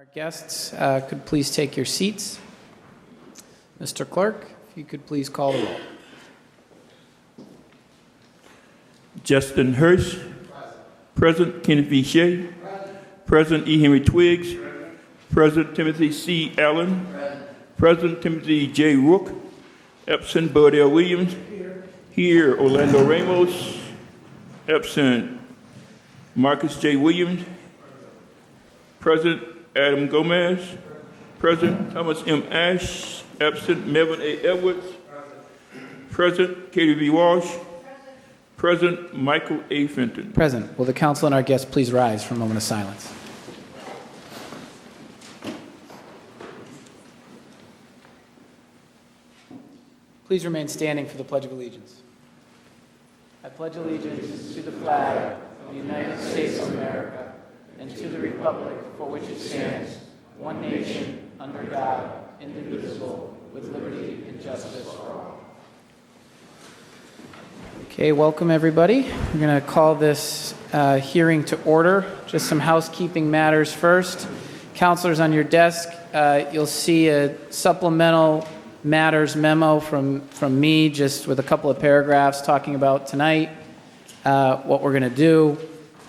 Our guests could please take your seats. Mr. Clerk, if you could please call the roll. Justin Hirsch. President Kenneth V. Shea. President E. Henry Twiggs. President Timothy C. Allen. President Timothy J. Rook. Absent Bud L. Williams. Here, Orlando Ramos. Absent Marcus J. Williams. President Adam Gomez. President Thomas M. Ash. Absent Melvin A. Edwards. President Katie V. Walsh. President Michael A. Fenton. Present. Will the council and our guests please rise for a moment of silence? Please remain standing for the Pledge of Allegiance. I pledge allegiance to the flag of the United States of America and to the republic for which it stands, one nation, under God, indivisible, with liberty and justice for all. Okay, welcome everybody. We're going to call this hearing to order. Just some housekeeping matters first. Councilors, on your desk, you'll see a supplemental matters memo from me, just with a couple of paragraphs talking about tonight, what we're going to do.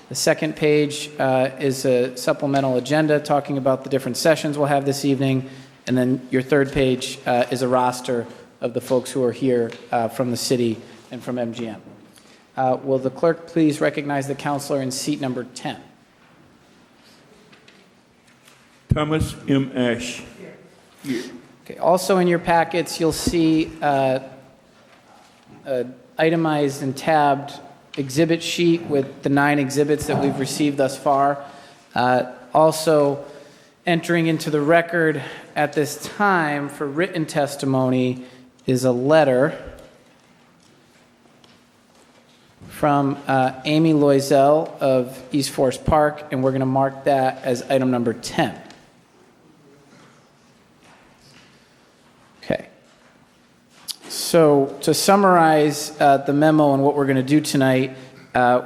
The second page is a supplemental agenda talking about the different sessions we'll have this evening. And then your third page is a roster of the folks who are here from the city and from MGM. Will the clerk please recognize the counselor in seat number 10? Thomas M. Ash. Here. Okay. Also in your packets, you'll see itemized and tabbed exhibit sheet with the 9 exhibits that we've received thus far. Also entering into the record at this time for written testimony is a letter from Amy Loisel of East Forest Park, and we're going to mark that as item number 10. Okay. So to summarize the memo and what we're going to do tonight,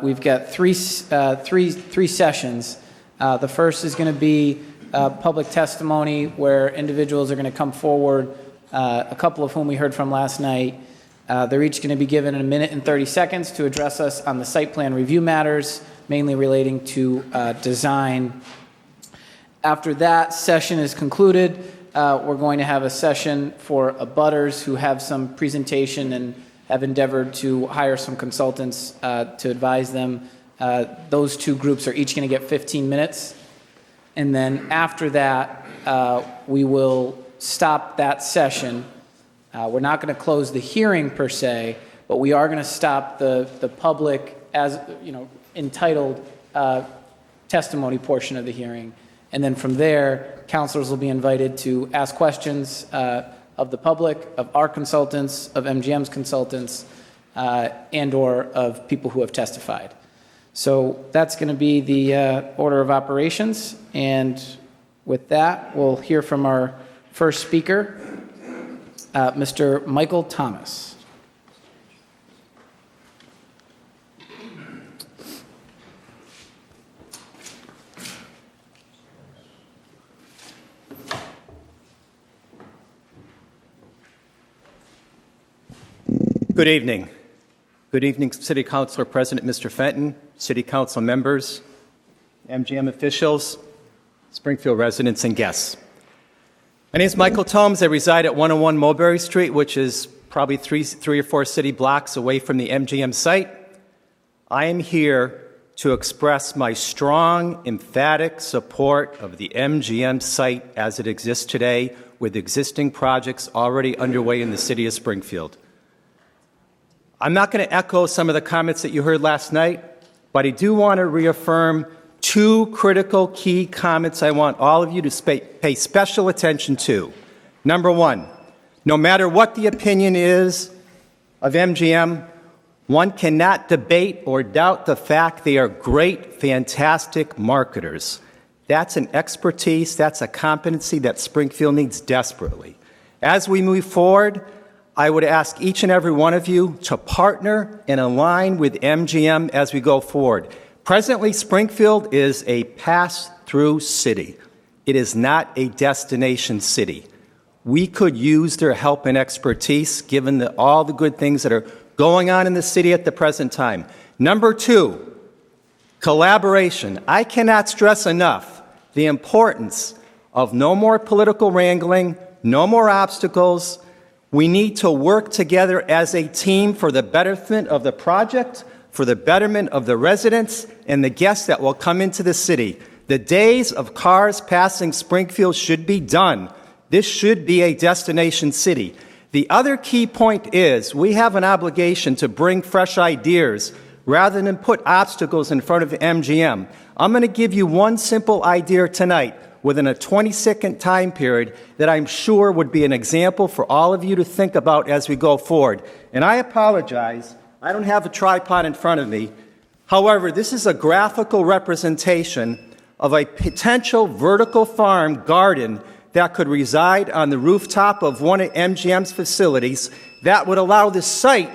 we've got three sessions. The first is going to be public testimony where individuals are going to come forward, a couple of whom we heard from last night. They're each going to be given a minute and 30 seconds to address us on the site plan review matters, mainly relating to design. After that session is concluded, we're going to have a session for abutters who have some presentation and have endeavored to hire some consultants to advise them. Those two groups are each going to get 15 minutes. And then after that, we will stop that session. We're not going to close the hearing per se, but we are going to stop the public as entitled testimony portion of the hearing. And then from there, councilors will be invited to ask questions of the public, of our consultants, of MGM's consultants, and or of people who have testified. So that's going to be the order of operations. And with that, we'll hear from our first speaker, Mr. Michael Thomas. Good evening. Good evening, City Councilor President Mr. Fenton, City Council members, MGM officials, Springfield residents, and guests. My name is Michael Thomas. I reside at 101 Mulberry Street, which is probably three or four city blocks away from the MGM site. I am here to express my strong, emphatic support of the MGM site as it exists today, with existing projects already underway in the city of Springfield. I'm not going to echo some of the comments that you heard last night, but I do want to reaffirm 2 critical key comments I want all of you to pay special attention to. Number 1, no matter what the opinion is of MGM, one cannot debate or doubt the fact they are great, fantastic marketers. That's an expertise, that's a competency that Springfield needs desperately. As we move forward, I would ask each and every one of you to partner and align with MGM as we go forward. Presently, Springfield is a pass-through city. It is not a destination city. We could use their help and expertise given all the good things that are going on in the city at the present time. Number two, collaboration. I cannot stress enough the importance of no more political wrangling, no more obstacles. We need to work together as a team for the betterment of the project, for the betterment of the residents and the guests that will come into the city. The days of cars passing Springfield should be done. This should be a destination city. The other key point is we have an obligation to bring fresh ideas rather than put obstacles in front of MGM. I'm going to give you one simple idea tonight within a 20-second time period that I'm sure would be an example for all of you to think about as we go forward. And I apologize, I don't have a tripod in front of me. However, this is a graphical representation of a potential vertical farm garden that could reside on the rooftop of one of MGM's facilities that would allow the site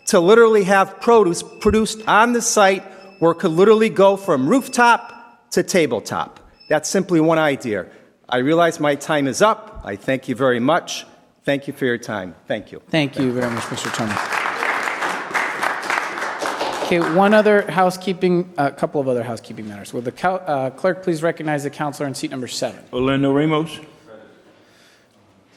to literally have produce produced on the site where it could literally go from rooftop to tabletop. That's simply one idea. I realize my time is up. I thank you very much. Thank you for your time. Thank you. Thank you very much, Mr. Thomas. Okay, one other housekeeping, a couple of other housekeeping matters. Will the clerk please recognize the counselor in seat number 7? Orlando Ramos.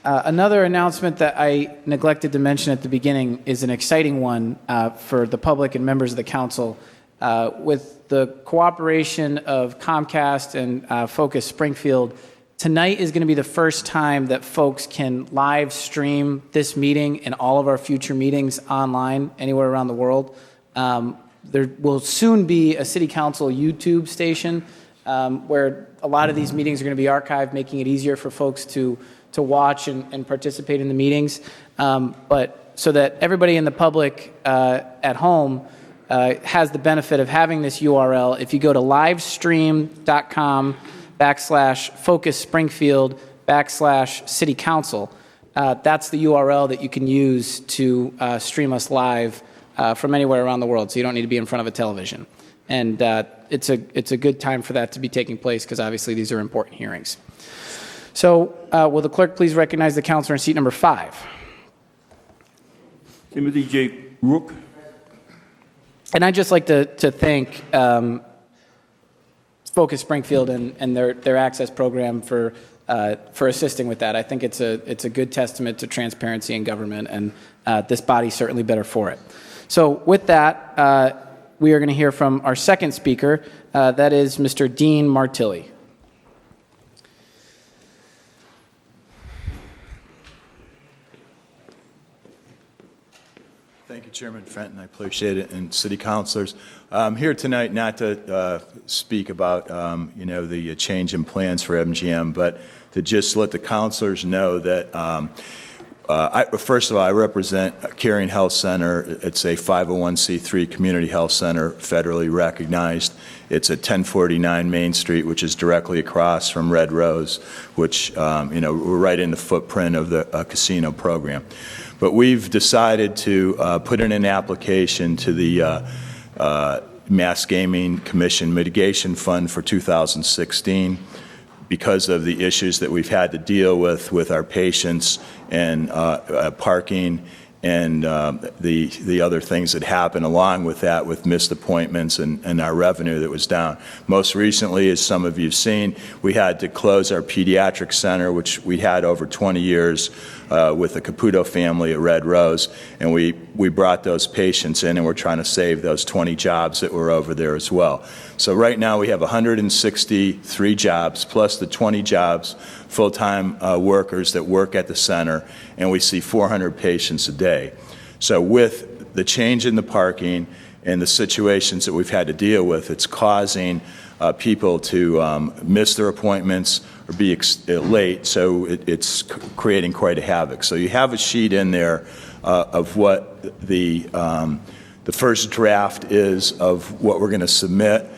Another announcement that I neglected to mention at the beginning is an exciting one for the public and members of the council. With the cooperation of Comcast and Focus Springfield, tonight is going to be the first time that folks can live stream this meeting and all of our future meetings online anywhere around the world. There will soon be a city council YouTube station where a lot of these meetings are going to be archived, making it easier for folks to watch and participate in the meetings. But so that everybody in the public at home has the benefit of having this URL. If you go to livestream.com/Focus Springfield /City Council, that's the URL that you can use to stream us live from anywhere around the world. So you don't need to be in front of a television. And it's a good time for that to be taking place because obviously these are important hearings. So will the clerk please recognize the counselor in seat number 5? Timothy J. Rook. And I'd just like to thank Focus Springfield and their access program for assisting with that. I think it's a good testament to transparency in government, and this body's certainly better for it. So with that, we are going to hear from our second speaker. That is Mr. Dean Martilli. Thank you, Chairman Fenton. I appreciate it, and city councilors. I'm here tonight not to speak about, the change in plans for MGM, but to just let the councilors know that, first of all, I represent Caring Health Center. It's a 501c3 community health center, federally recognized. It's at 1049 Main Street, which is directly across from Red Rose, which, we're right in the footprint of the casino program. But we've decided to put in an application to the Mass Gaming Commission Mitigation Fund for 2016 because of the issues that we've had to deal with our patients and parking and the other things that happen along with that, with missed appointments and our revenue that was down. Most recently, as some of you have seen, we had to close our pediatric center, which we had over 20 years with the Caputo family at Red Rose, and we brought those patients in, and we're trying to save those 20 jobs that were over there as well. So right now we have 163 jobs plus the 20 jobs, full-time workers that work at the center, and we see 400 patients a day. So with the change in the parking and the situations that we've had to deal with, it's causing people to miss their appointments or be late, so it's creating quite a havoc. So you have a sheet in there of what the first draft is of what we're going to submit.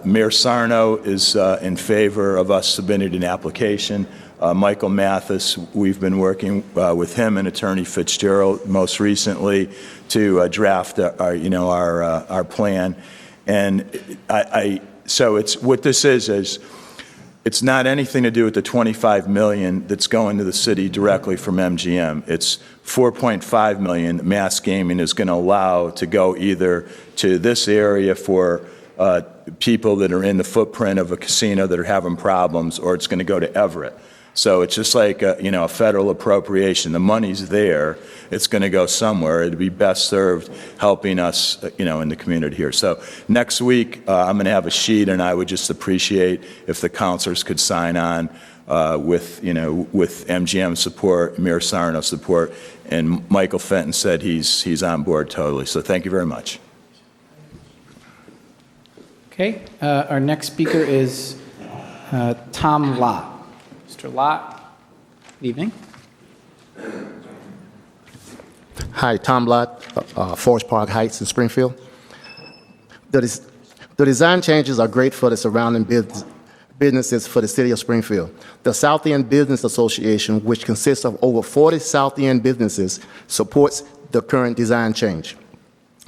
Mayor Sarno is in favor of us submitting an application. Michael Mathis, we've been working with him and Attorney Fitzgerald most recently to draft our plan. And so it's what this is it's not anything to do with the $25 million that's going to the city directly from MGM. It's $4.5 million mass gaming is going to allow to go either to this area for people that are in the footprint of a casino that are having problems, or it's going to go to Everett. So it's just like a federal appropriation. The money's there. It's going to go somewhere. It'd be best served helping us, in the community here. So next week, I'm going to have a sheet, and I would just appreciate if the councilors could sign on with MGM support, Mayor Sarno's support, and Michael Fenton said he's on board totally. So thank you very much. Okay, our next speaker is Tom Lott. Mr. Lott, good evening. Hi, Tom Lott, Forest Park Heights in Springfield. The design changes are great for the surrounding businesses for the city of Springfield. The South End Business Association, which consists of over 40 South End businesses, supports the current design change.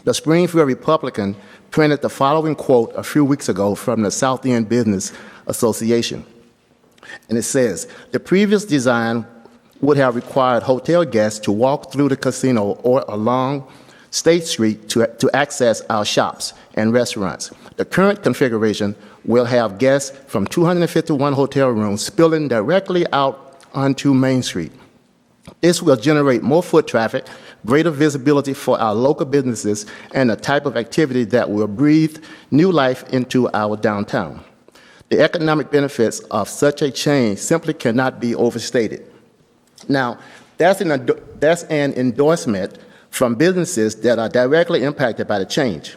The Springfield Republican printed the following quote a few weeks ago from the South End Business Association. And it says, "The previous design would have required hotel guests to walk through the casino or along State Street to access our shops and restaurants. The current configuration will have guests from 251 hotel rooms spilling directly out onto Main Street. This will generate more foot traffic, greater visibility for our local businesses, and a type of activity that will breathe new life into our downtown. The economic benefits of such a change simply cannot be overstated." Now, that's an endorsement from businesses that are directly impacted by the change.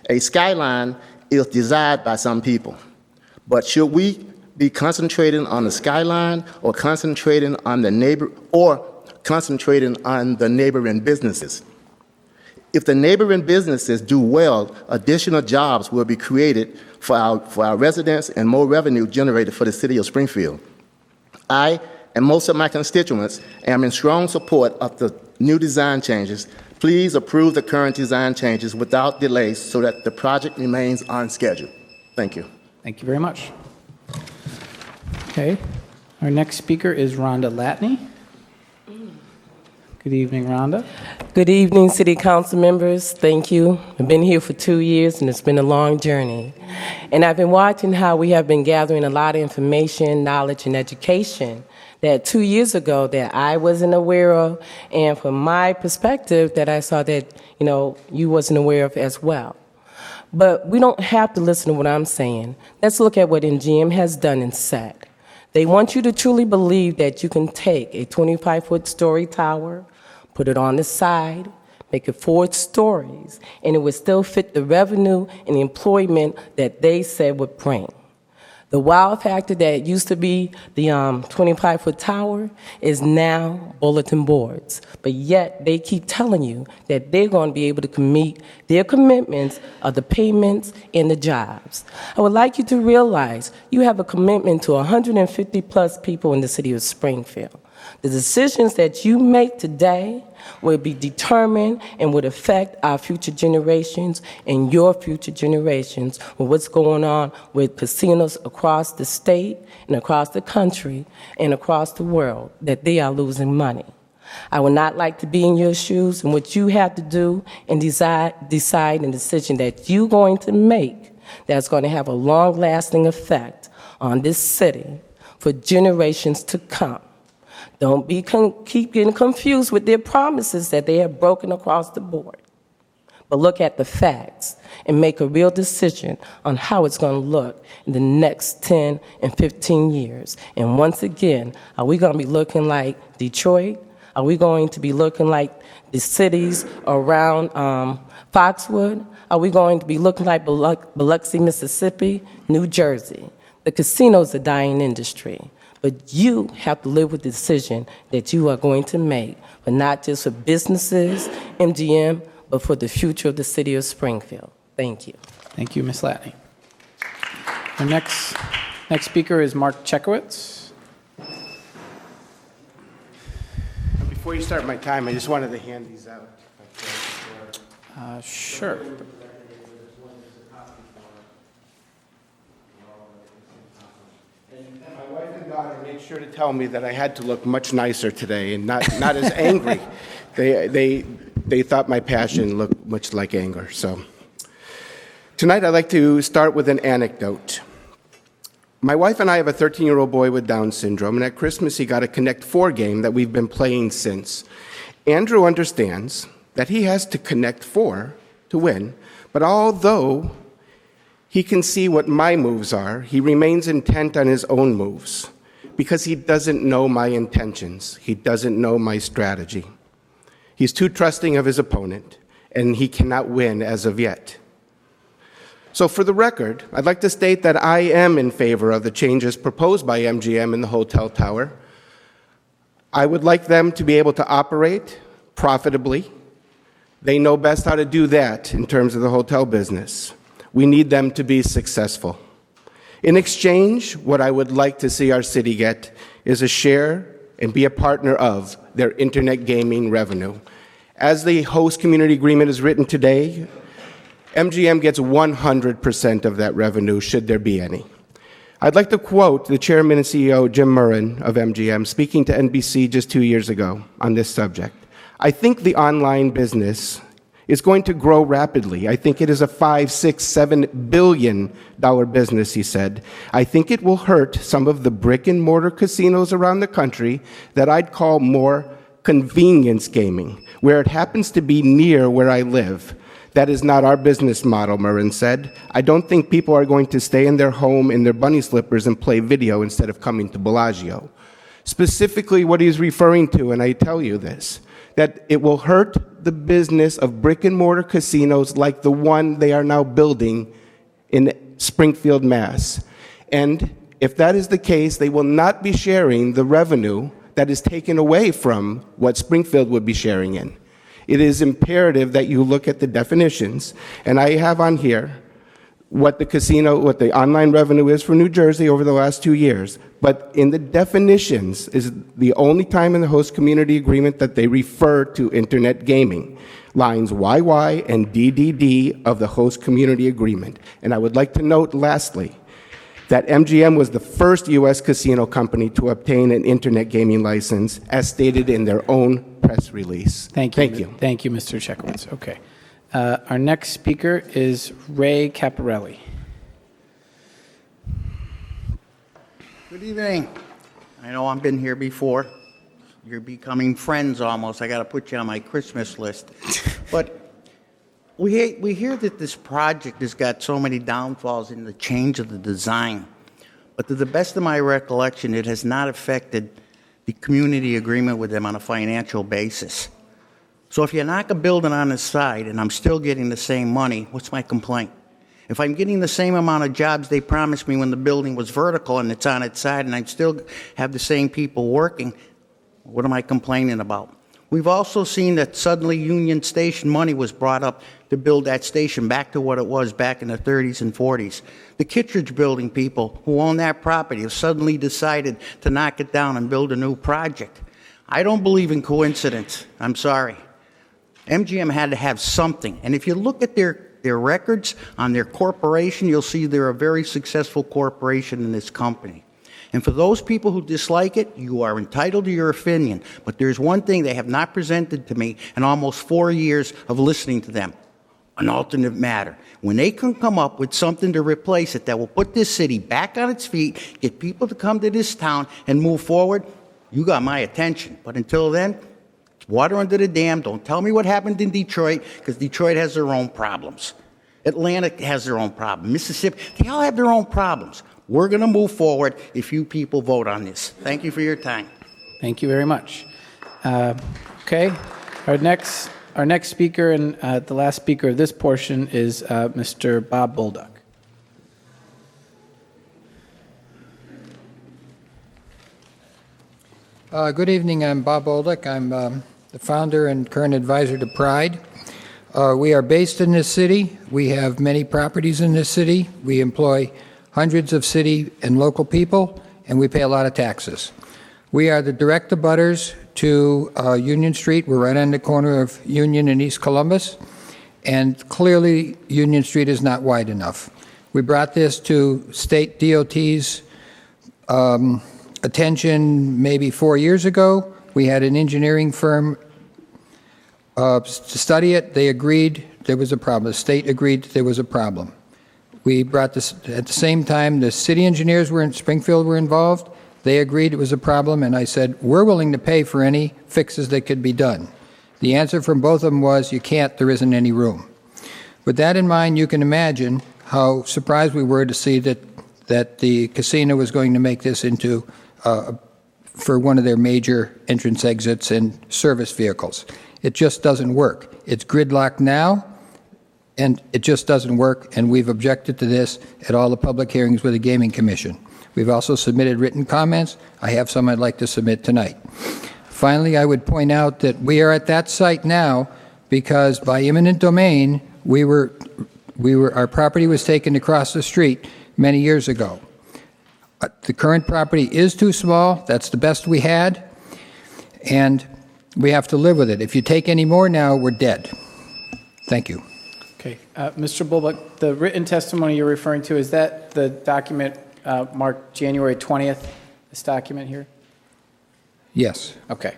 A skyline is desired by some people, but should we be concentrating on the skyline or concentrating on the neighboring businesses? If the neighboring businesses do well, additional jobs will be created for our residents and more revenue generated for the city of Springfield. I and most of my constituents am in strong support of the new design changes. Please approve the current design changes without delays so that the project remains on schedule. Thank you. Thank you very much. Okay, our next speaker is Rhonda Latney. Good evening, Rhonda. Good evening, City Council members. Thank you. I've been here for 2 years, and it's been a long journey. And I've been watching how we have been gathering a lot of information, knowledge, and education that 2 years ago that I wasn't aware of, and from my perspective that I saw that, you wasn't aware of as well. But we don't have to listen to what I'm saying. Let's look at what MGM has done and said. They want you to truly believe that you can take a 25-foot story tower, put it on the side, make it 4 stories, and it would still fit the revenue and the employment that they said would bring. The wow factor that used to be the 25-foot tower is now bulletin boards. But yet they keep telling you that they're going to be able to meet their commitments of the payments and the jobs. I would like you to realize you have a commitment to 150 plus people in the city of Springfield. The decisions that you make today will be determined and would affect our future generations and your future generations with what's going on with casinos across the state and across the country and across the world, that they are losing money. I would not like to be in your shoes, and what you have to do and decide a decision that you're going to make that's going to have a long-lasting effect on this city for generations to come. Don't keep getting confused with their promises that they have broken across the board. But look at the facts and make a real decision on how it's going to look in the next 10 and 15 years. And once again, are we going to be looking like Detroit? Are we going to be looking like the cities around Foxwood? Are we going to be looking like Biloxi, Mississippi, New Jersey? The casino's a dying industry. But you have to live with the decision that you are going to make, but not just for businesses, MGM, but for the future of the city of Springfield. Thank you. Thank you, Ms. Latney. Our next speaker is Mark Chekowitz. Before you start my time, I just wanted to hand these out. Sure. And my wife and daughter made sure to tell me that I had to look much nicer today and not as angry. They thought my passion looked much like anger. So tonight I'd like to start with an anecdote. My wife and I have a 13-year-old boy with Down syndrome, and at Christmas he got a Connect 4 game that we've been playing since. Andrew understands that he has to connect 4 to win, but although he can see what my moves are, he remains intent on his own moves because he doesn't know my intentions. He doesn't know my strategy. He's too trusting of his opponent, and he cannot win as of yet. So for the record, I'd like to state that I am in favor of the changes proposed by MGM in the hotel tower. I would like them to be able to operate profitably. They know best how to do that in terms of the hotel business. We need them to be successful. In exchange, what I would like to see our city get is a share and be a partner of their internet gaming revenue. As the host community agreement is written today, MGM gets 100% of that revenue, should there be any. I'd like to quote the chairman and CEO, Jim Murren of MGM, speaking to NBC just 2 years ago on this subject. I think the online business is going to grow rapidly. I think it is a $5, $6, $7 billion business, he said. I think it will hurt some of the brick and mortar casinos around the country that I'd call more convenience gaming, where it happens to be near where I live. That is not our business model, Murren said. I don't think people are going to stay in their home in their bunny slippers and play video instead of coming to Bellagio. Specifically what he's referring to, and I tell you this, that it will hurt the business of brick and mortar casinos like the one they are now building in Springfield, Mass. And if that is the case, they will not be sharing the revenue that is taken away from what Springfield would be sharing in. It is imperative that you look at the definitions, and I have on here what the online revenue is for New Jersey over the last 2 years. But in the definitions is the only time in the host community agreement that they refer to internet gaming, lines YY and DDD of the host community agreement. And I would like to note lastly that MGM was the first U.S. casino company to obtain an internet gaming license, as stated in their own press release. Thank you. Thank you, Mr. Chekowitz. Okay. Our next speaker is Ray Caparelli. Good evening. I know I've been here before. You're becoming friends almost. I got to put you on my Christmas list. But we hear that this project has got so many downfalls in the change of the design. But to the best of my recollection, it has not affected the community agreement with them on a financial basis. So if you knock a building on its side and I'm still getting the same money, what's my complaint? If I'm getting the same amount of jobs they promised me when the building was vertical and it's on its side and I still have the same people working, what am I complaining about? We've also seen that suddenly Union Station money was brought up to build that station back to what it was back in the 30s and 40s. The Kittredge building people who own that property have suddenly decided to knock it down and build a new project. I don't believe in coincidence. I'm sorry. MGM had to have something. And if you look at their records on their corporation, you'll see they're a very successful corporation in this company. And for those people who dislike it, you are entitled to your opinion. But there's one thing they have not presented to me in almost 4 years of listening to them: an alternate matter. When they can come up with something to replace it that will put this city back on its feet, get people to come to this town and move forward, you got my attention. But until then, it's water under the dam. Don't tell me what happened in Detroit, because Detroit has their own problems. Atlanta has their own problems. Mississippi, they all have their own problems. We're going to move forward if you people vote on this. Thank you for your time. Thank you very much. Okay, our next speaker and the last speaker of this portion is Mr. Bob Bolduc. Good evening. I'm Bob Bolduc. I'm the founder and current advisor to Pride. We are based in this city. We have many properties in this city. We employ hundreds of city and local people, and we pay a lot of taxes. We are the direct abutters to Union Street. We're right on the corner of Union and East Columbus, and clearly Union Street is not wide enough. We brought this to state DOT's attention maybe 4 years ago. We had an engineering firm to study it. They agreed there was a problem. The state agreed there was a problem. We brought this at the same time. The city engineers were in Springfield were involved. They agreed it was a problem, and I said, we're willing to pay for any fixes that could be done. The answer from both of them was, you can't, there isn't any room. With that in mind, you can imagine how surprised we were to see that the casino was going to make this into for one of their major entrance exits and service vehicles. It just doesn't work. It's gridlocked now, and it just doesn't work, and we've objected to this at all the public hearings with the Gaming Commission. We've also submitted written comments. I have some I'd like to submit tonight. Finally, I would point out that we are at that site now because by eminent domain, our property was taken across the street many years ago. The current property is too small. That's the best we had, and we have to live with it. If you take any more now, we're dead. Thank you. Okay. Mr. Bulbuck, the written testimony you're referring to, is that the document marked January 20th, this document here? Yes. Okay.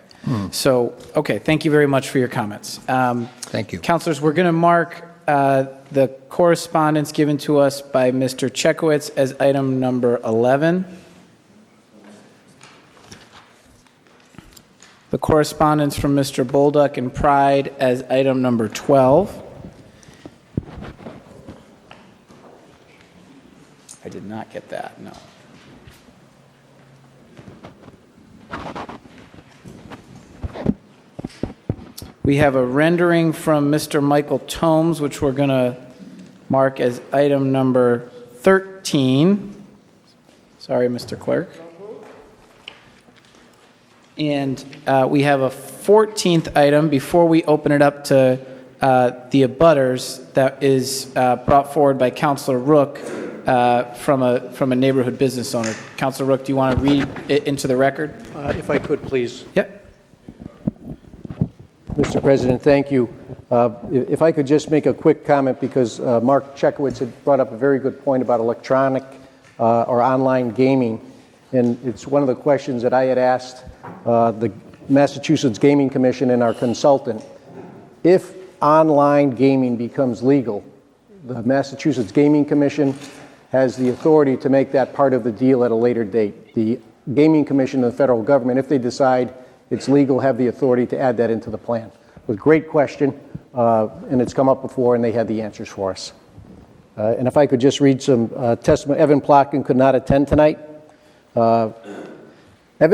So, okay, thank you very much for your comments. Thank you. Councilors, we're going to mark the correspondence given to us by Mr. Chekowitz as item number 11. The correspondence from Mr. Bolduc and Pride as item number 12. I did not get that, no. We have a rendering from Mr. Michael Tomes, which we're going to mark as item number 13. Sorry, Mr. Clerk. And we have a 14th item before we open it up to the abutters that is brought forward by Councilor Rook from a neighborhood business owner. Councilor Rook, do you want to read it into the record? If I could, please. Yep. Mr. President, thank you. If I could just make a quick comment, because Mark Chekowitz had brought up a very good point about electronic or online gaming, and it's one of the questions that I had asked the Massachusetts Gaming Commission and our consultant. If online gaming becomes legal, the Massachusetts Gaming Commission has the authority to make that part of the deal at a later date. The Gaming Commission and the federal government, if they decide it's legal, have the authority to add that into the plan. It was a great question, and it's come up before, and they had the answers for us. And if I could just read some testimony. Evan Plotkin could not attend tonight. Evan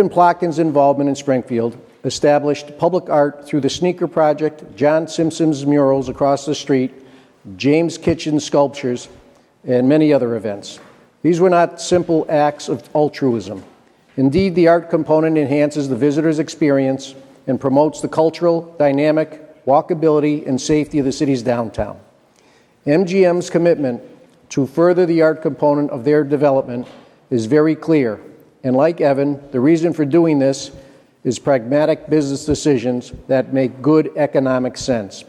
Plotkin's involvement in Springfield established public art through the Sneaker Project, John Simpson's murals across the street, James Kitchen's sculptures, and many other events. These were not simple acts of altruism. Indeed, the art component enhances the visitor's experience and promotes the cultural, dynamic, walkability, and safety of the city's downtown. MGM's commitment to further the art component of their development is very clear, and like Evan, the reason for doing this is pragmatic business decisions that make good economic sense.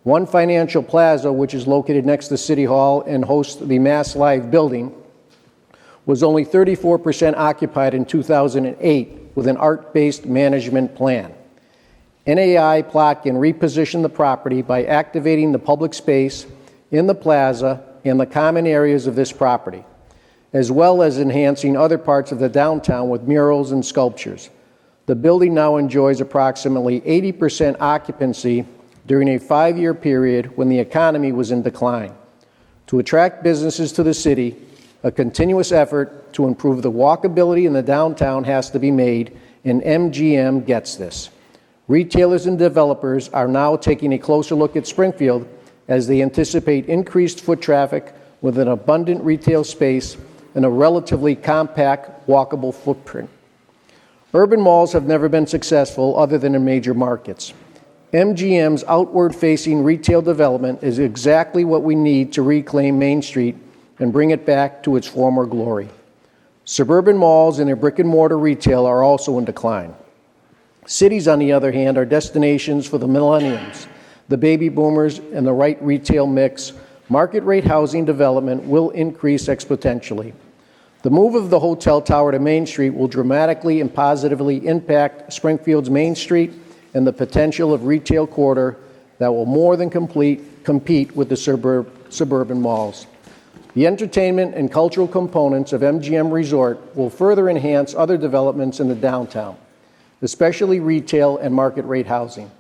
One Financial Plaza, which is located next to City Hall and hosts the Mass Live building, was only 34% occupied in 2008 with an art-based management plan. NAI Plotkin repositioned the property by activating the public space in the plaza and the common areas of this property, as well as enhancing other parts of the downtown with murals and sculptures. The building now enjoys approximately 80% occupancy during a 5-year period when the economy was in decline. To attract businesses to the city, a continuous effort to improve the walkability in the downtown has to be made, and MGM gets this. Retailers and developers are now taking a closer look at Springfield as they anticipate increased foot traffic with an abundant retail space and a relatively compact, walkable footprint. Urban malls have never been successful other than in major markets. MGM's outward-facing retail development is exactly what we need to reclaim Main Street and bring it back to its former glory. Suburban malls and their brick-and-mortar retail are also in decline. Cities, on the other hand, are destinations for the millennials, the baby boomers, and the right retail mix. Market-rate housing development will increase exponentially. The move of the hotel tower to Main Street will dramatically and positively impact Springfield's Main Street and the potential of retail corridor that will more than compete with the suburban malls. The entertainment and cultural components of MGM Resort will further enhance other developments in the downtown, especially retail and market rate housing.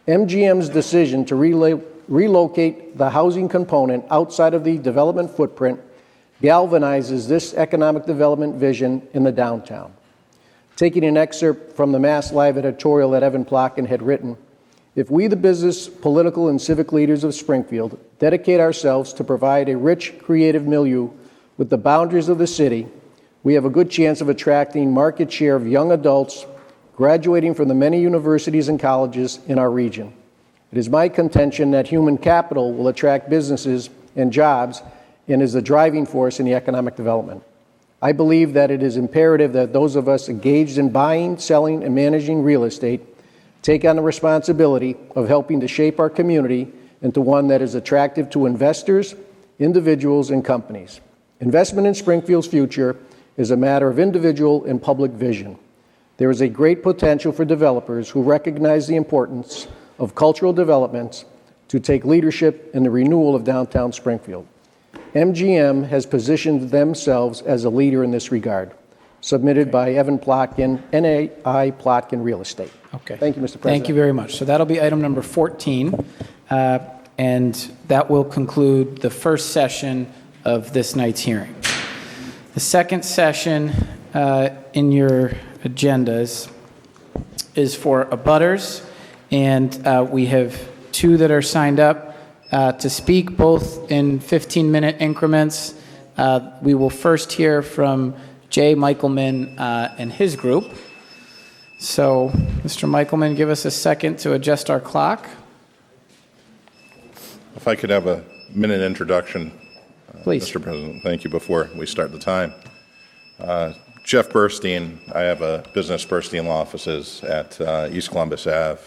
MGM's decision to relocate the housing component outside of the development footprint galvanizes this economic development vision in the downtown. Taking an excerpt from the Mass Live editorial that Evan Plotkin had written, if we, the business, political, and civic leaders of Springfield, dedicate ourselves to provide a rich, creative milieu with the boundaries of the city, we have a good chance of attracting market share of young adults graduating from the many universities and colleges in our region. It is my contention that human capital will attract businesses and jobs and is the driving force in the economic development. I believe that it is imperative that those of us engaged in buying, selling, and managing real estate take on the responsibility of helping to shape our community into one that is attractive to investors, individuals, and companies. Investment in Springfield's future is a matter of individual and public vision. There is a great potential for developers who recognize the importance of cultural developments to take leadership in the renewal of downtown Springfield. MGM has positioned themselves as a leader in this regard. Submitted by Evan Plotkin, NAI Plotkin Real Estate. Okay. Thank you, Mr. President. Thank you very much. So that'll be item number 14, and that will conclude the first session of this night's hearing. The second session in your agendas is for abutters, and we have two that are signed up to speak, both in 15-minute increments. We will first hear from Jay Michaelman and his group. So, Mr. Michaelman, give us a second to adjust our clock. If I could have a minute introduction, Please. Mr. President. Thank you before we start the time. Jeff Burstein, I have a business Burstein Law Offices at East Columbus Ave,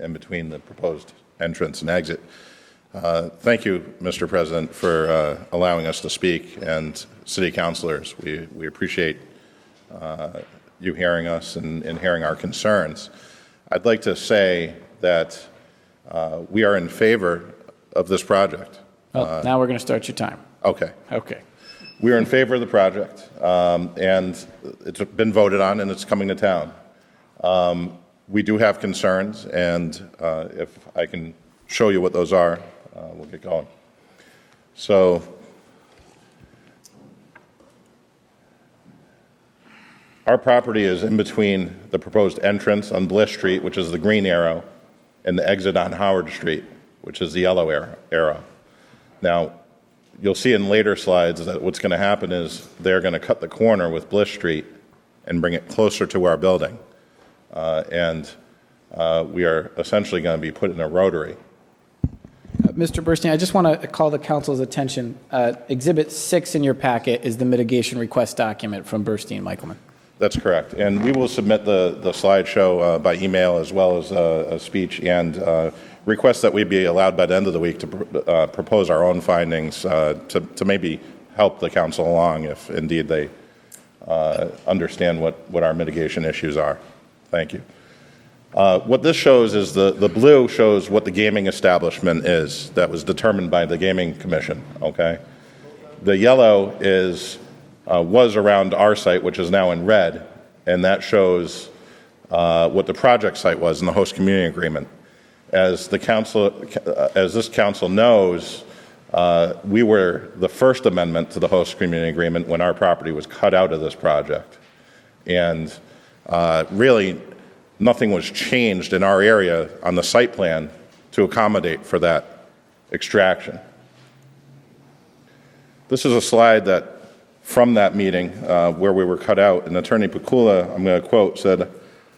in between the proposed entrance and exit. Thank you, Mr. President, for allowing us to speak, and city councilors. We appreciate you hearing us and hearing our concerns. I'd like to say that we are in favor of this project. Well, now we're going to start your time. Okay. Okay. We are in favor of the project, and it's been voted on, and it's coming to town. We do have concerns, and if I can show you what those are, we'll get going. So, our property is in between the proposed entrance on Bliss Street, which is the green arrow, and the exit on Howard Street, which is the yellow arrow. Now, you'll see in later slides that what's going to happen is they're going to cut the corner with Bliss Street and bring it closer to our building. We are essentially going to be put in a rotary. Mr. Burstein, I just want to call the council's attention. Exhibit 6 in your packet is the mitigation request document from Burstein Michaelman. That's correct. And we will submit the slideshow by email, as well as a speech, and request that we be allowed by the end of the week to propose our own findings to maybe help the council along if indeed they understand what our mitigation issues are. Thank you. What this shows is the blue shows what the gaming establishment is that was determined by the Gaming Commission, okay? The yellow was around our site, which is now in red, and that shows what the project site was in the host community agreement. As this council knows, we were the first amendment to the host community agreement when our property was cut out of this project. And really, nothing was changed in our area on the site plan to accommodate for that extraction. This is a slide that, from that meeting where we were cut out, and Attorney Pikula, I'm going to quote, said,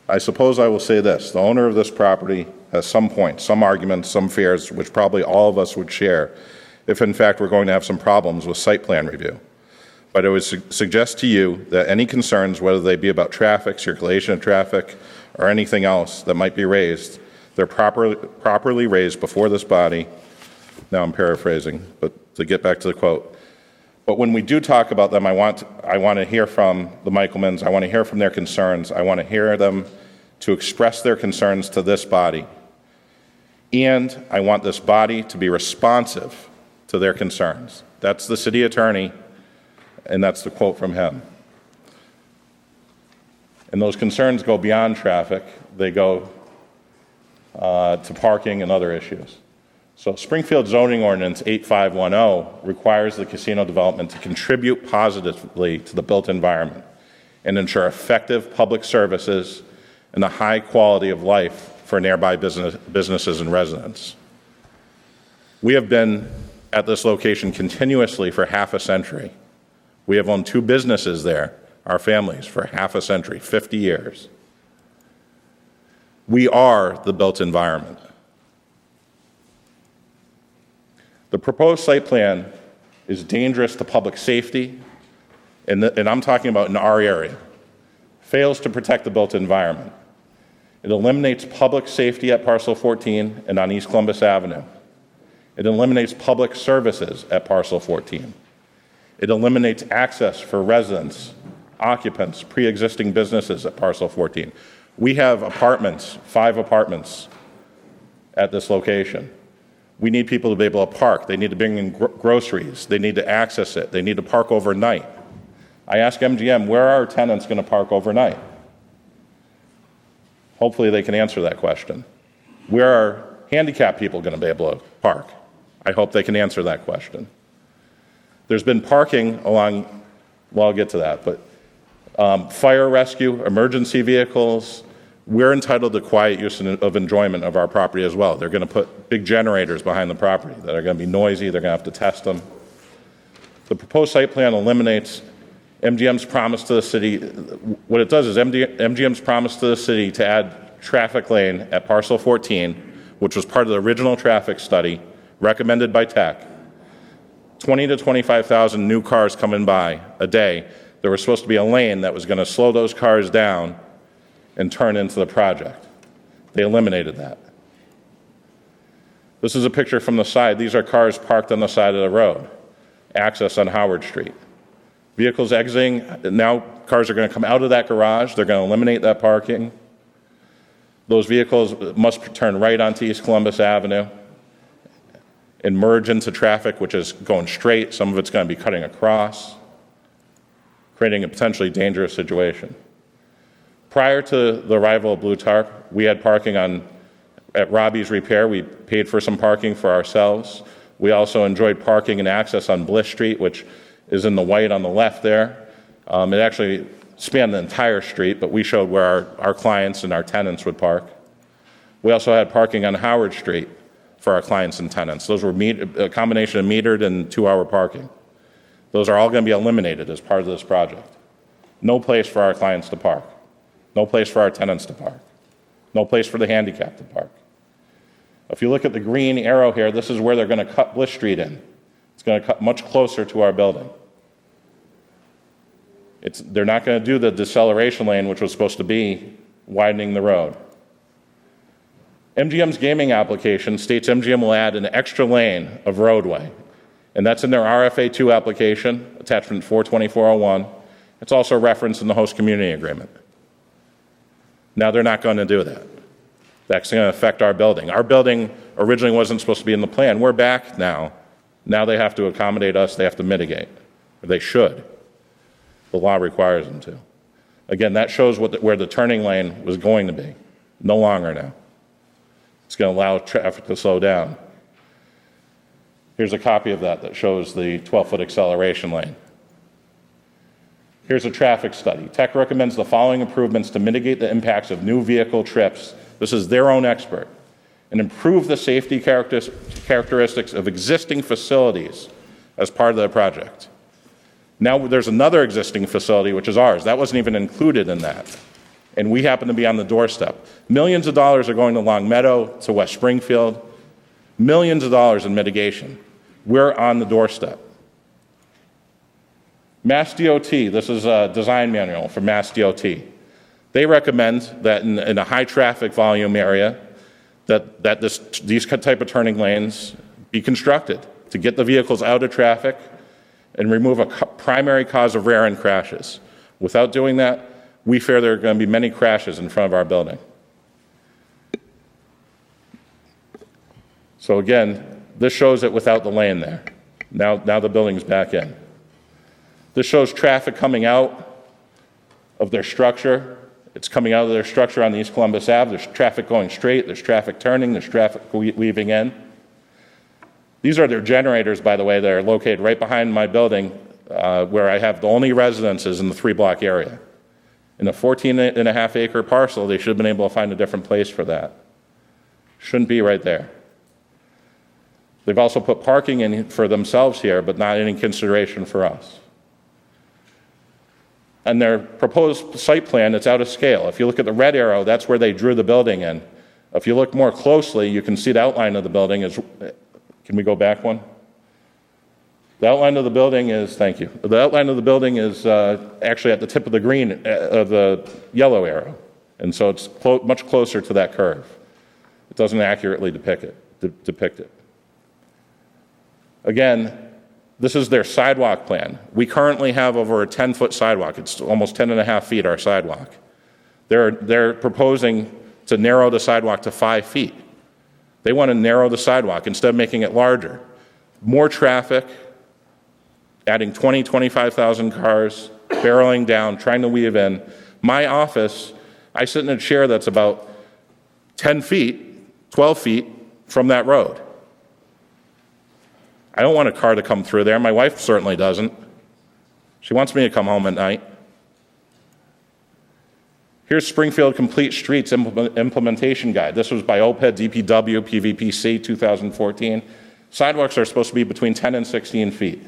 "I suppose I will say this, the owner of this property has some points, some arguments, some fears, which probably all of us would share if in fact we're going to have some problems with site plan review. But I would suggest to you that any concerns, whether they be about traffic, circulation of traffic, or anything else that might be raised, they're properly raised before this body." Now I'm paraphrasing, but to get back to the quote, But when we do talk about them, I want to hear from the Michelmans. I want to hear from their concerns. I want to hear them to express their concerns to this body. And I want this body to be responsive to their concerns. That's the city attorney, and that's the quote from him. And those concerns go beyond traffic. They go to parking and other issues. So Springfield Zoning Ordinance 8510 requires the casino development to contribute positively to the built environment and ensure effective public services and a high quality of life for nearby businesses and residents. We have been at this location continuously for half a century. We have owned 2 businesses there, our families, for half a century, 50 years. We are the built environment. The proposed site plan is dangerous to public safety, and I'm talking about in our area, fails to protect the built environment. It eliminates public safety at Parcel 14 and on East Columbus Avenue. It eliminates public services at Parcel 14. It eliminates access for residents, occupants, pre-existing businesses at Parcel 14. We have apartments, 5 apartments at this location. We need people to be able to park. They need to bring in groceries. They need to access it. They need to park overnight. I ask MGM, where are our tenants going to park overnight? Hopefully they can answer that question. Where are handicapped people going to be able to park? I hope they can answer that question. There's been parking along, well, I'll get to that, but fire rescue, emergency vehicles, we're entitled to quiet use of enjoyment of our property as well. They're going to put big generators behind the property that are going to be noisy. They're going to have to test them. The proposed site plan eliminates MGM's promise to the city. What it does is MGM's promise to the city to add traffic lane at Parcel 14, which was part of the original traffic study recommended by TEC. 20 to 25,000 new cars coming by a day. There was supposed to be a lane that was going to slow those cars down and turn into the project. They eliminated that. This is a picture from the side. These are cars parked on the side of the road. Access on Howard Street. Vehicles exiting, now cars are going to come out of that garage. They're going to eliminate that parking. Those vehicles must turn right onto East Columbus Avenue and merge into traffic, which is going straight. Some of it's going to be cutting across, creating a potentially dangerous situation. Prior to the arrival of Blue Tarp, we had parking at Robbie's Repair. We paid for some parking for ourselves. We also enjoyed parking and access on Bliss Street, which is in the white on the left there. It actually spanned the entire street, but we showed where our clients and our tenants would park. We also had parking on Howard Street for our clients and tenants. Those were a combination of metered and 2-hour parking. Those are all going to be eliminated as part of this project. No place for our clients to park. No place for our tenants to park. No place for the handicapped to park. If you look at the green arrow here, this is where they're going to cut Bliss Street in. It's going to cut much closer to our building. They're not going to do the deceleration lane, which was supposed to be widening the road. MGM's gaming application states MGM will add an extra lane of roadway, and that's in their RFA2 application, attachment 42401. It's also referenced in the host community agreement. Now they're not going to do that. That's going to affect our building. Our building originally wasn't supposed to be in the plan. We're back now. Now they have to accommodate us. They have to mitigate. Or they should. The law requires them to. Again, that shows where the turning lane was going to be. No longer now. It's going to allow traffic to slow down. Here's a copy of that shows the 12-foot acceleration lane. Here's a traffic study. TEC recommends the following improvements to mitigate the impacts of new vehicle trips. This is their own expert. And improve the safety characteristics of existing facilities as part of the project. Now there's another existing facility, which is ours. That wasn't even included in that. And we happen to be on the doorstep. Millions of dollars are going to Long Meadow, to West Springfield. Millions of dollars in mitigation. We're on the doorstep. Mass DOT, this is a design manual from Mass DOT. They recommend that in a high traffic volume area, that these type of turning lanes be constructed to get the vehicles out of traffic and remove a primary cause of rear-end crashes. Without doing that, we fear there are going to be many crashes in front of our building. So again, this shows it without the lane there. Now the building's back in. This shows traffic coming out of their structure. It's coming out of their structure on the East Columbus Ave. There's traffic going straight. There's traffic turning. There's traffic weaving in. These are their generators, by the way. They're located right behind my building, where I have the only residences in the 3-block area. In a 14.5-acre parcel, they should have been able to find a different place for that. Shouldn't be right there. They've also put parking in for themselves here, but not any consideration for us. And their proposed site plan, it's out of scale. If you look at the red arrow, that's where they drew the building in. If you look more closely, you can see the outline of the building is, can we go back one? The outline of the building is, thank you. The outline of the building is actually at the tip of the green, of the yellow arrow. And so it's much closer to that curve. It doesn't accurately depict it. Again, this is their sidewalk plan. We currently have over a 10-foot sidewalk. It's almost 10.5 feet, our sidewalk. They're proposing to narrow the sidewalk to 5 feet. They want to narrow the sidewalk instead of making it larger. More traffic, adding 20, 25,000 cars, barreling down, trying to weave in. My office, I sit in a chair that's about 10 feet, 12 feet from that road. I don't want a car to come through there. My wife certainly doesn't. She wants me to come home at night. Here's Springfield Complete Streets Implementation Guide. This was by OPED, DPW, PVPC, 2014. Sidewalks are supposed to be between 10 and 16 feet.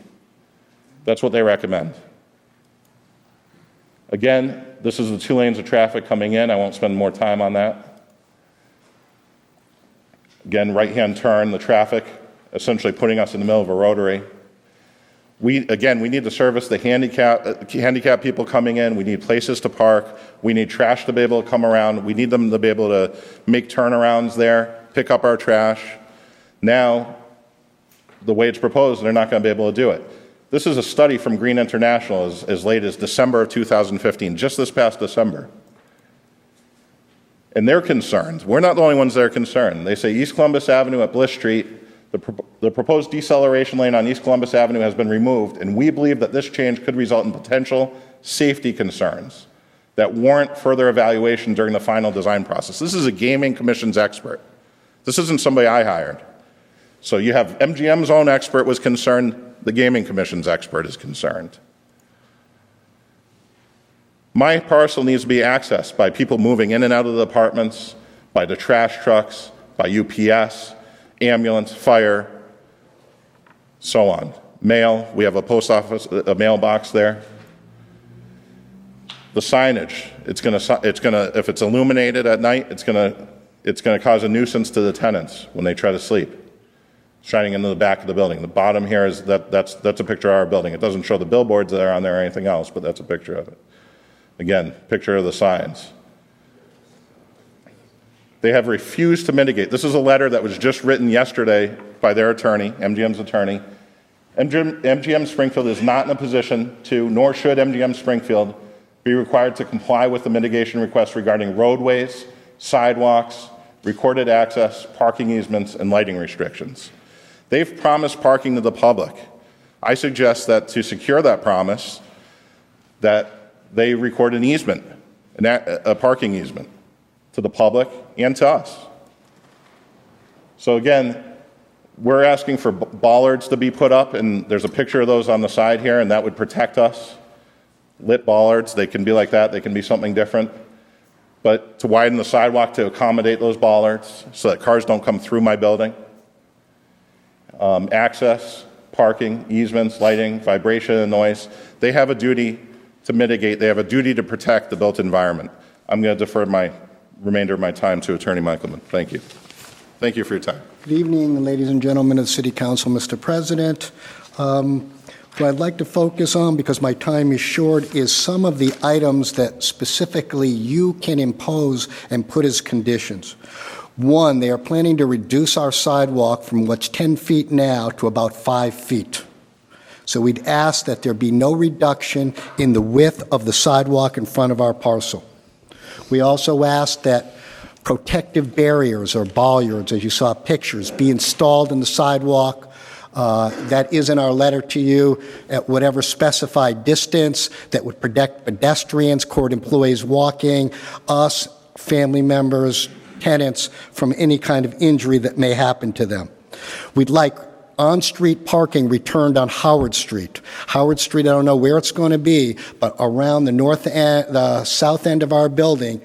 That's what they recommend. Again, this is the 2 lanes of traffic coming in. I won't spend more time on that. Again, right-hand turn, the traffic essentially putting us in the middle of a rotary. We need to service the handicap people coming in. We need places to park. We need trash to be able to come around. We need them to be able to make turnarounds there, pick up our trash. Now, the way it's proposed, they're not going to be able to do it. This is a study from Green International as late as December of 2015, just this past December. And they're concerned. We're not the only ones that are concerned. They say East Columbus Avenue at Bliss Street, the proposed deceleration lane on East Columbus Avenue has been removed, and we believe that this change could result in potential safety concerns that warrant further evaluation during the final design process. This is a gaming commission's expert. This isn't somebody I hired. So you have MGM's own expert was concerned, the gaming commission's expert is concerned. My parcel needs to be accessed by people moving in and out of the apartments, by the trash trucks, by UPS, ambulance, fire, so on. Mail, we have a post office, a mailbox there. The signage, if it's illuminated at night, it's gonna cause a nuisance to the tenants when they try to sleep, shining into the back of the building. The bottom here is that's a picture of our building. It doesn't show the billboards that are on there or anything else, but that's a picture of it. Again, picture of the signs. They have refused to mitigate. This is a letter that was just written yesterday by their attorney, MGM's attorney. MGM Springfield is not in a position to, nor should MGM Springfield, be required to comply with the mitigation requests regarding roadways, sidewalks, recorded access, parking easements, and lighting restrictions. They've promised parking to the public. I suggest that to secure that promise, that they record an easement, a parking easement, to the public and to us. So again, we're asking for bollards to be put up, and there's a picture of those on the side here, and that would protect us. Lit bollards, they can be like that, they can be something different. But to widen the sidewalk to accommodate those bollards so that cars don't come through my building. Access, parking, easements, lighting, vibration and noise. They have a duty to mitigate, they have a duty to protect the built environment. I'm going to defer my remainder of my time to Attorney Michaelman. Thank you. Thank you for your time. Good evening, ladies and gentlemen of the City Council, Mr. President. What I'd like to focus on, because my time is short, is some of the items that specifically you can impose and put as conditions. One, they are planning to reduce our sidewalk from what's 10 feet now to about 5 feet. So we'd ask that there be no reduction in the width of the sidewalk in front of our parcel. We also ask that protective barriers or bollards, as you saw pictures, be installed in the sidewalk. That is in our letter to you at whatever specified distance that would protect pedestrians, court employees walking, us, family members, tenants from any kind of injury that may happen to them. We'd like on-street parking returned on Howard Street. Howard Street, I don't know where it's going to be, but around the north end, the south end of our building,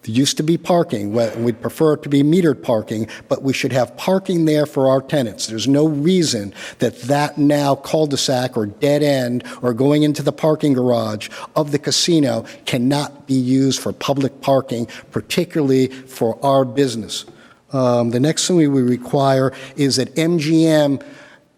there used to be parking. We'd prefer it to be metered parking, but we should have parking there for our tenants. There's no reason that now cul-de-sac or dead end or going into the parking garage of the casino cannot be used for public parking, particularly for our business. The next thing we require is that MGM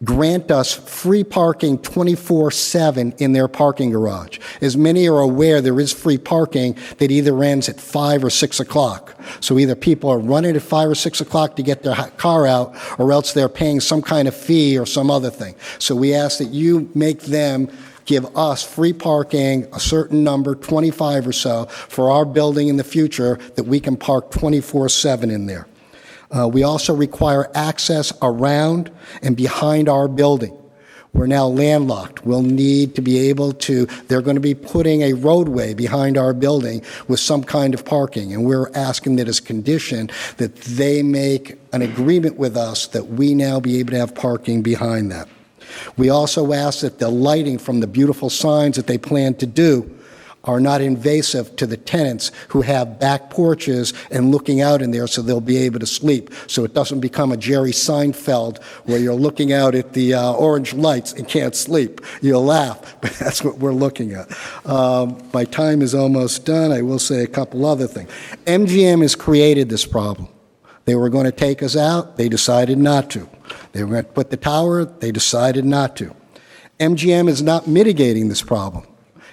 grant us free parking 24/7 in their parking garage. As many are aware, there is free parking that either ends at 5 or 6 o'clock. So either people are running at 5 or 6 o'clock to get their car out, or else they're paying some kind of fee or some other thing. So we ask that you make them give us free parking, a certain number, 25 or so, for our building in the future that we can park 24/7 in there. We also require access around and behind our building. We're now landlocked. We'll need to be able to, they're going to be putting a roadway behind our building with some kind of parking, and we're asking that as a condition that they make an agreement with us that we now be able to have parking behind that. We also ask that the lighting from the beautiful signs that they plan to do are not invasive to the tenants who have back porches and looking out in there so they'll be able to sleep, so it doesn't become a Jerry Seinfeld where you're looking out at the orange lights and can't sleep. You'll laugh, but that's what we're looking at. My time is almost done. I will say a couple other things. MGM has created this problem. They were going to take us out. They decided not to. They were going to put the tower. They decided not to. MGM is not mitigating this problem.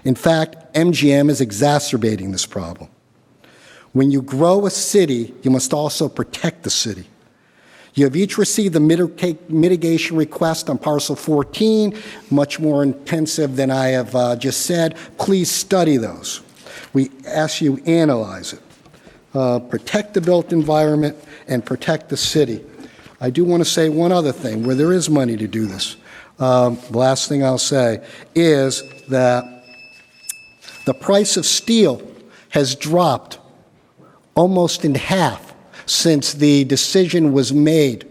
In fact, MGM is exacerbating this problem. When you grow a city, you must also protect the city. You have each received the mitigation request on parcel 14, much more intensive than I have just said. Please study those. We ask you analyze it. Protect the built environment and protect the city. I do want to say one other thing, where there is money to do this. The last thing I'll say is that the price of steel has dropped almost in half since the decision was made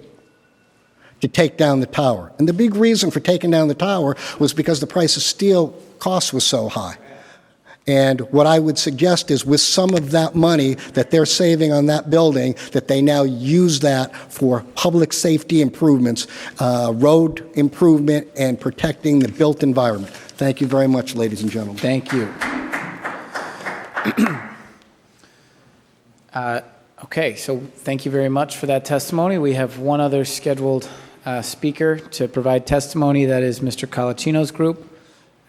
to take down the tower. And the big reason for taking down the tower was because the price of steel cost was so high. And what I would suggest is with some of that money that they're saving on that building, that they now use that for public safety improvements, road improvement, and protecting the built environment. Thank you very much, ladies and gentlemen. Thank you. Okay, so thank you very much for that testimony. We have one other scheduled speaker to provide testimony. That is Mr. Colacino's group.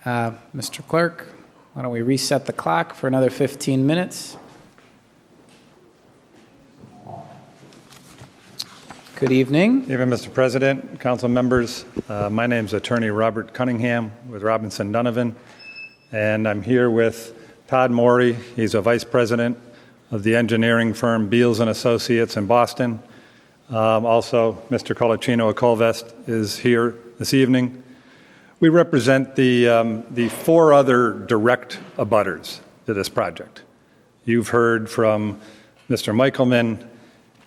Mr. Clerk, why don't we reset the clock for another 15 minutes? Good evening. Good evening, Mr. President, council members. My name is Attorney Robert Cunningham with Robinson Donovan, and I'm here with Todd Morey. He's a vice president of the engineering firm Beals & Associates in Boston. Also, Mr. Colacino of Colvest is here this evening. We represent the four other direct abutters to this project. You've heard from Mr. Michelman.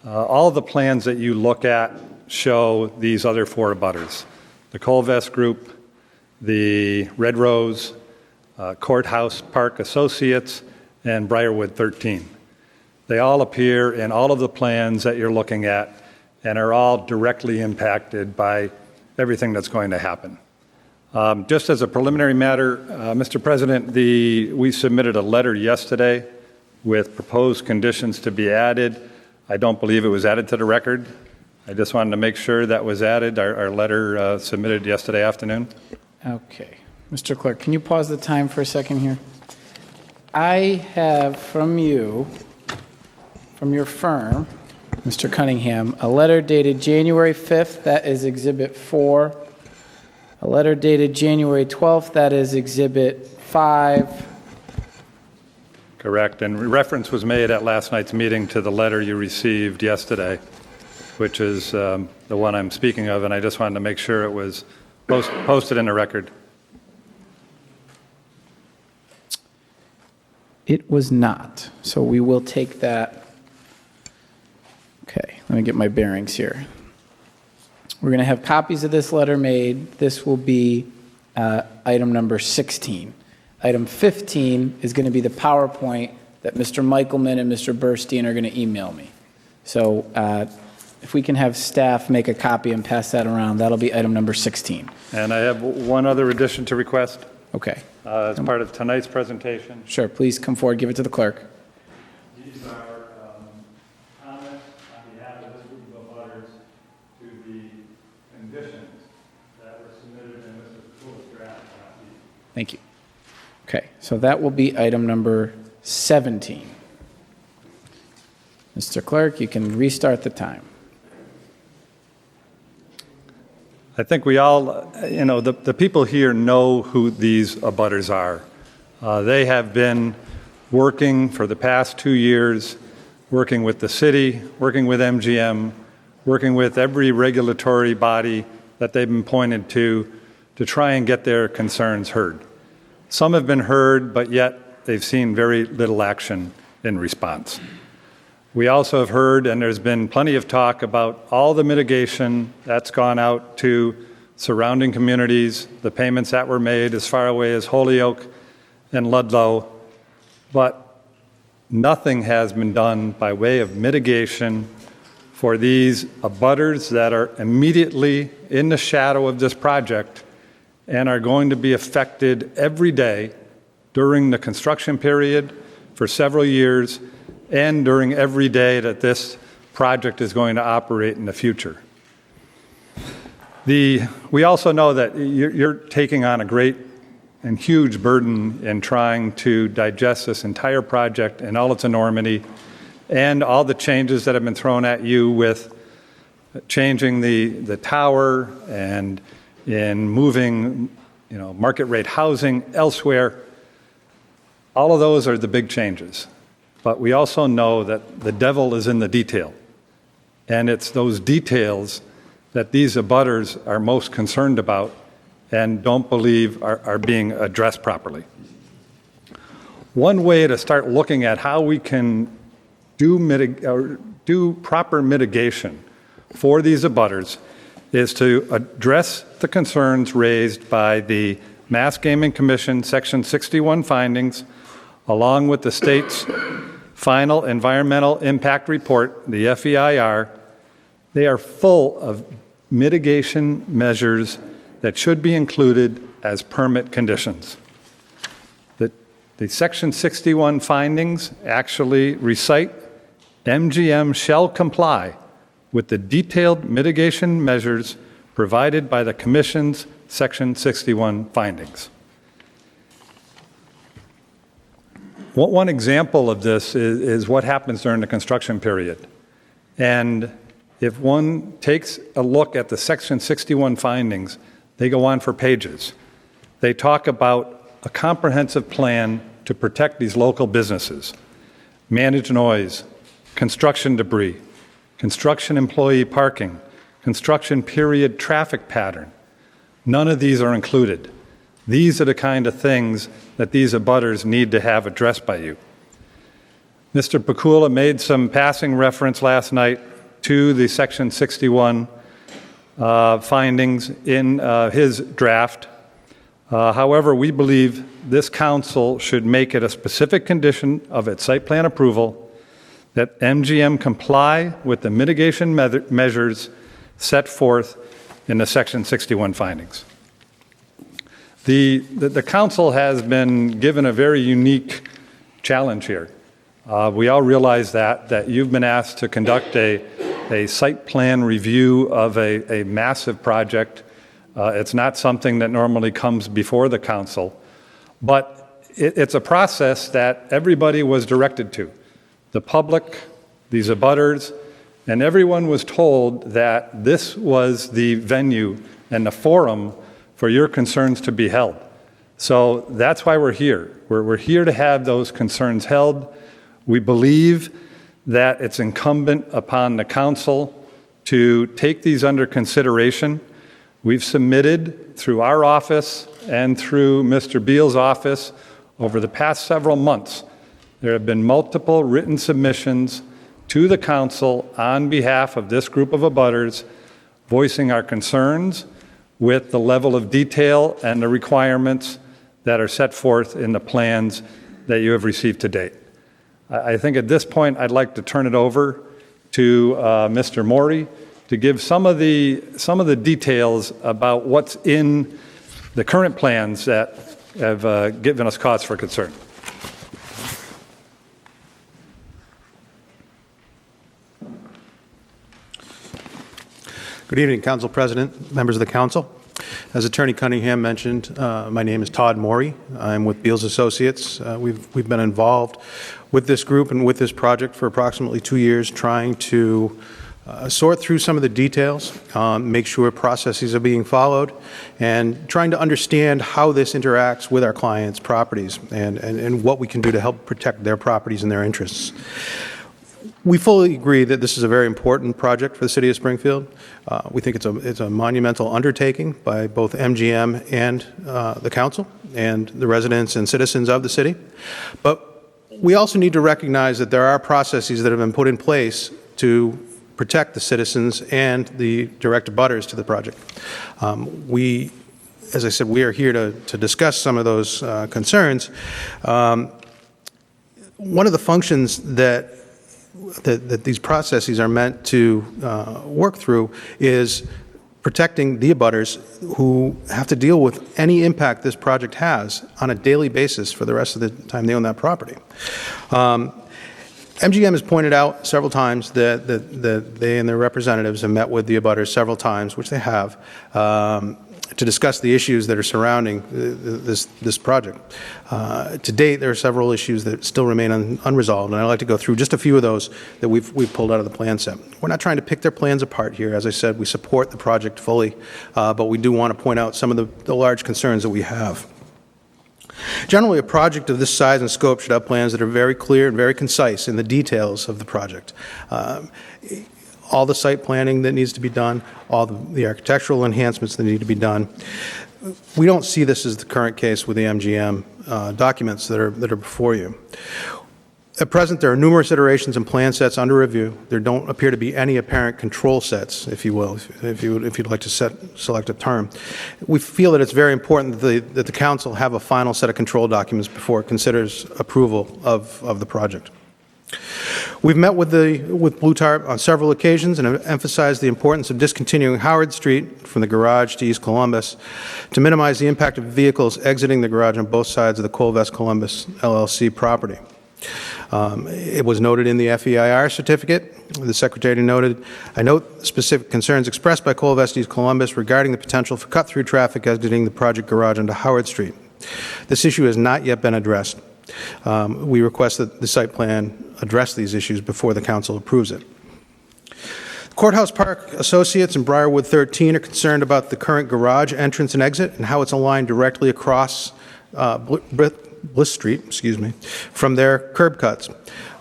All the plans that you look at show these other four abutters: the Colvest Group, the Red Rose, Courthouse Park Associates, and Briarwood 13. They all appear in all of the plans that you're looking at and are all directly impacted by everything that's going to happen. Just as a preliminary matter, Mr. President, we submitted a letter yesterday with proposed conditions to be added. I don't believe it was added to the record. I just wanted to make sure that was added, our letter submitted yesterday afternoon. Okay. Mr. Clerk, can you pause the time for a second here? I have from you, from your firm, Mr. Cunningham, a letter dated January 5th. That is Exhibit 4. A letter dated January 12th, that is Exhibit 5. Correct, and reference was made at last night's meeting to the letter you received yesterday, which is the one I'm speaking of, and I just wanted to make sure it was posted in the record. It was not, so we will take that. Okay, let me get my bearings here. We're going to have copies of this letter made. This will be item number 16. Item 15 is going to be the PowerPoint that Mr. Michelman and Mr. Burstein are going to email me. So if we can have staff make a copy and pass that around, that'll be item number 16. And I have one other addition to request Okay. as part of tonight's presentation. Sure, please come forward, give it to the clerk. These are comments on behalf of this group of butters to the conditions that were submitted in Mr. Poole's draft last week. Thank you. Okay, so that will be item number 17. Mr. Clerk, you can restart the time. I think we all, the people here know who these abutters are. They have been working for the past 2 years, working with the city, working with MGM, working with every regulatory body that they've been pointed to try and get their concerns heard. Some have been heard, but yet they've seen very little action in response. We also have heard, and there's been plenty of talk about all the mitigation that's gone out to surrounding communities, the payments that were made as far away as Holyoke and Ludlow, but nothing has been done by way of mitigation for these abutters that are immediately in the shadow of this project and are going to be affected every day during the construction period for several years and during every day that this project is going to operate in the future. We also know that you're taking on a great and huge burden in trying to digest this entire project and all its enormity and all the changes that have been thrown at you with changing the tower and in moving, market rate housing elsewhere. All of those are the big changes. But we also know that the devil is in the detail. And it's those details that these abutters are most concerned about and don't believe are being addressed properly. One way to start looking at how we can do proper mitigation for these abutters is to address the concerns raised by the Mass Gaming Commission Section 61 findings, along with the state's final environmental impact report, the FEIR. They are full of mitigation measures that should be included as permit conditions. The Section 61 findings actually recite MGM shall comply with the detailed mitigation measures provided by the Commission's Section 61 findings. One example of this is what happens during the construction period. And if one takes a look at the Section 61 findings, they go on for pages. They talk about a comprehensive plan to protect these local businesses, manage noise, construction debris, construction employee parking, construction period traffic pattern. None of these are included. These are the kind of things that these abutters need to have addressed by you. Mr. Pakula made some passing reference last night to the Section 61 findings in his draft. However, we believe this council should make it a specific condition of its site plan approval that MGM comply with the mitigation measures set forth in the Section 61 findings. The council has been given a very unique challenge here. We all realize that you've been asked to conduct a site plan review of a massive project. It's not something that normally comes before the council, but it's a process that everybody was directed to. The public, these abutters, and everyone was told that this was the venue and the forum for your concerns to be held. So that's why we're here. We're here to have those concerns held. We believe that it's incumbent upon the council to take these under consideration. We've submitted through our office and through Mr. Beal's office over the past several months. There have been multiple written submissions to the council on behalf of this group of abutters voicing our concerns with the level of detail and the requirements that are set forth in the plans that you have received to date. I think at this point I'd like to turn it over to Mr. Morey to give some of the details about what's in the current plans that have given us cause for concern. Good evening, Council President, members of the Council. As Attorney Cunningham mentioned, my name is Todd Morey. I'm with Beals Associates. We've been involved with this group and with this project for approximately 2 years, trying to sort through some of the details, make sure processes are being followed, and trying to understand how this interacts with our clients' properties and what we can do to help protect their properties and their interests. We fully agree that this is a very important project for the City of Springfield. We think it's a monumental undertaking by both MGM and the Council and the residents and citizens of the city. But we also need to recognize that there are processes that have been put in place to protect the citizens and the direct abutters to the project. As I said, we are here to discuss some of those concerns. One of the functions that these processes are meant to work through is protecting the abutters who have to deal with any impact this project has on a daily basis for the rest of the time they own that property. MGM has pointed out several times that they and their representatives have met with the abutters several times, which they have, to discuss the issues that are surrounding this project. To date, there are several issues that still remain unresolved, and I'd like to go through just a few of those that we've pulled out of the plan set. We're not trying to pick their plans apart here. As I said, we support the project fully, but we do want to point out some of the large concerns that we have. Generally, a project of this size and scope should have plans that are very clear and very concise in the details of the project. All the site planning that needs to be done, all the architectural enhancements that need to be done. We don't see this as the current case with the MGM documents that are before you. At present, there are numerous iterations and plan sets under review. There don't appear to be any apparent control sets, if you will, if you'd like to select a term. We feel that it's very important that the council have a final set of control documents before it considers approval of the project. We've met with Blue Tarp on several occasions and have emphasized the importance of discontinuing Howard Street from the garage to East Columbus to minimize the impact of vehicles exiting the garage on both sides of the Colvest Columbus LLC property. It was noted in the FEIR certificate. The Secretary noted, I note specific concerns expressed by Colvest East Columbus regarding the potential for cut-through traffic exiting the project garage onto Howard Street. This issue has not yet been addressed. We request that the site plan address these issues before the council approves it. Courthouse Park Associates and Briarwood 13 are concerned about the current garage entrance and exit and how it's aligned directly across Bliss Street, from their curb cuts.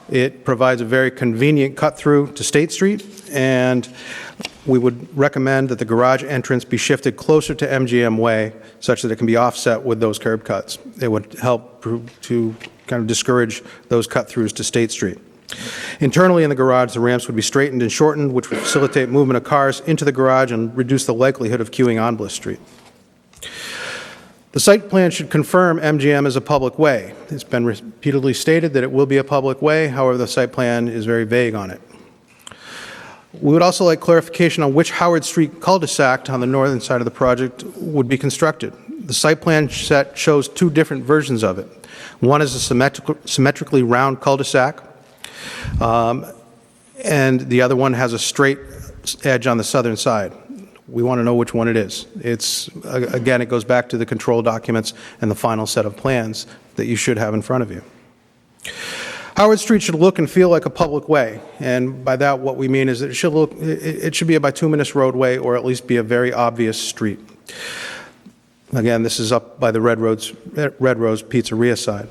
It provides a very convenient cut through to State Street, and we would recommend that the garage entrance be shifted closer to MGM Way such that it can be offset with those curb cuts. It would help to kind of discourage those cut throughs to State Street. Internally in the garage, the ramps would be straightened and shortened, which would facilitate movement of cars into the garage and reduce the likelihood of queuing on Bliss Street. The site plan should confirm MGM as a public way. It's been repeatedly stated that it will be a public way, however, the site plan is very vague on it. We would also like clarification on which Howard Street cul-de-sac on the northern side of the project would be constructed. The site plan set shows two different versions of it. One is a symmetrically round cul-de-sac, and the other one has a straight edge on the southern side. We want to know which one it is. Again, it goes back to the control documents and the final set of plans that you should have in front of you. Howard Street should look and feel like a public way, and by that what we mean is that it should be a bituminous roadway or at least be a very obvious street. Again, this is up by the Red Rose Pizzeria side.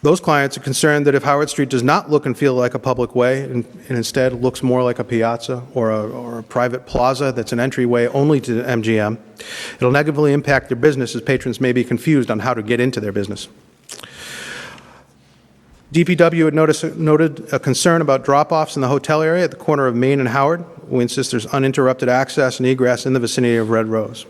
Those clients are concerned that if Howard Street does not look and feel like a public way and instead looks more like a piazza or a private plaza that's an entryway only to MGM, it'll negatively impact their business as patrons may be confused on how to get into their business. DPW had noted a concern about drop-offs in the hotel area at the corner of Main and Howard. We insist there's uninterrupted access and egress in the vicinity of Red Rose.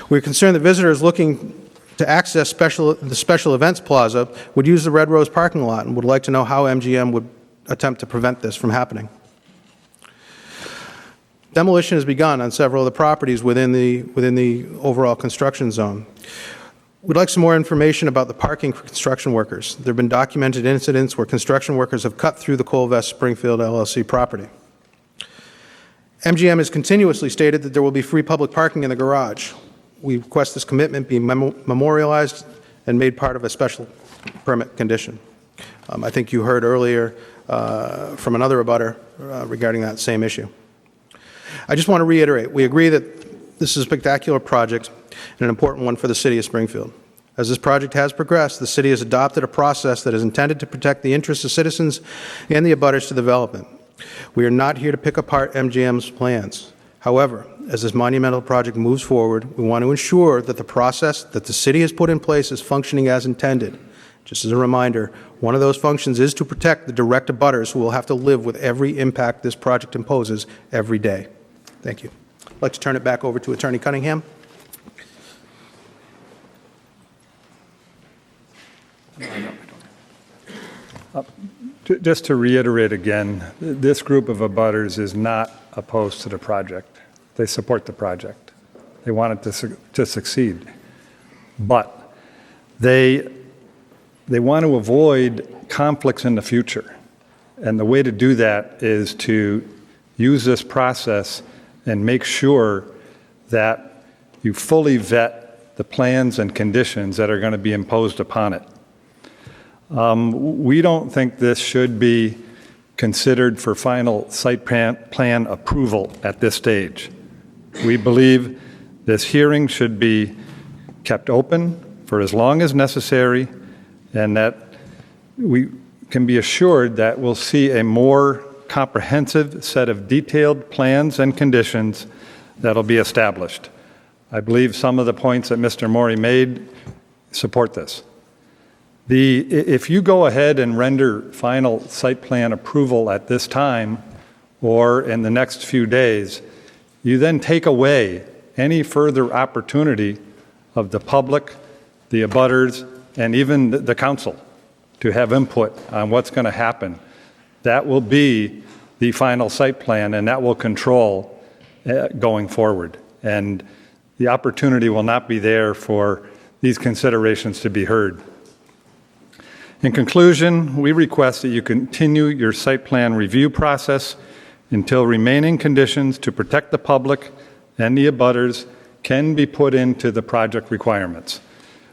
We're concerned that visitors looking to access the Special Events Plaza would use the Red Rose parking lot and would like to know how MGM would attempt to prevent this from happening. Demolition has begun on several of the properties within the overall construction zone. We'd like some more information about the parking for construction workers. There have been documented incidents where construction workers have cut through the Colvest Springfield LLC property. MGM has continuously stated that there will be free public parking in the garage. We request this commitment be memorialized and made part of a special permit condition. I think you heard earlier from another abutter regarding that same issue. I just want to reiterate, we agree that this is a spectacular project and an important one for the city of Springfield. As this project has progressed, the city has adopted a process that is intended to protect the interests of citizens and the abutters to development. We are not here to pick apart MGM's plans. However, as this monumental project moves forward, we want to ensure that the process that the city has put in place is functioning as intended. Just as a reminder, one of those functions is to protect the direct abutters who will have to live with every impact this project imposes every day. Thank you. I'd like to turn it back over to Attorney Cunningham. Just to reiterate again, this group of abutters is not opposed to the project. They support the project. They want it to succeed. But they want to avoid conflicts in the future. And the way to do that is to use this process and make sure that you fully vet the plans and conditions that are going to be imposed upon it. We don't think this should be considered for final site plan approval at this stage. We believe this hearing should be kept open for as long as necessary, and that we can be assured that we'll see a more comprehensive set of detailed plans and conditions that'll be established. I believe some of the points that Mr. Morey made support this. If you go ahead and render final site plan approval at this time or in the next few days, you then take away any further opportunity of the public, the abutters, and even the council to have input on what's going to happen. That will be the final site plan, and that will control going forward. And the opportunity will not be there for these considerations to be heard. In conclusion, we request that you continue your site plan review process until remaining conditions to protect the public and the abutters can be put into the project requirements.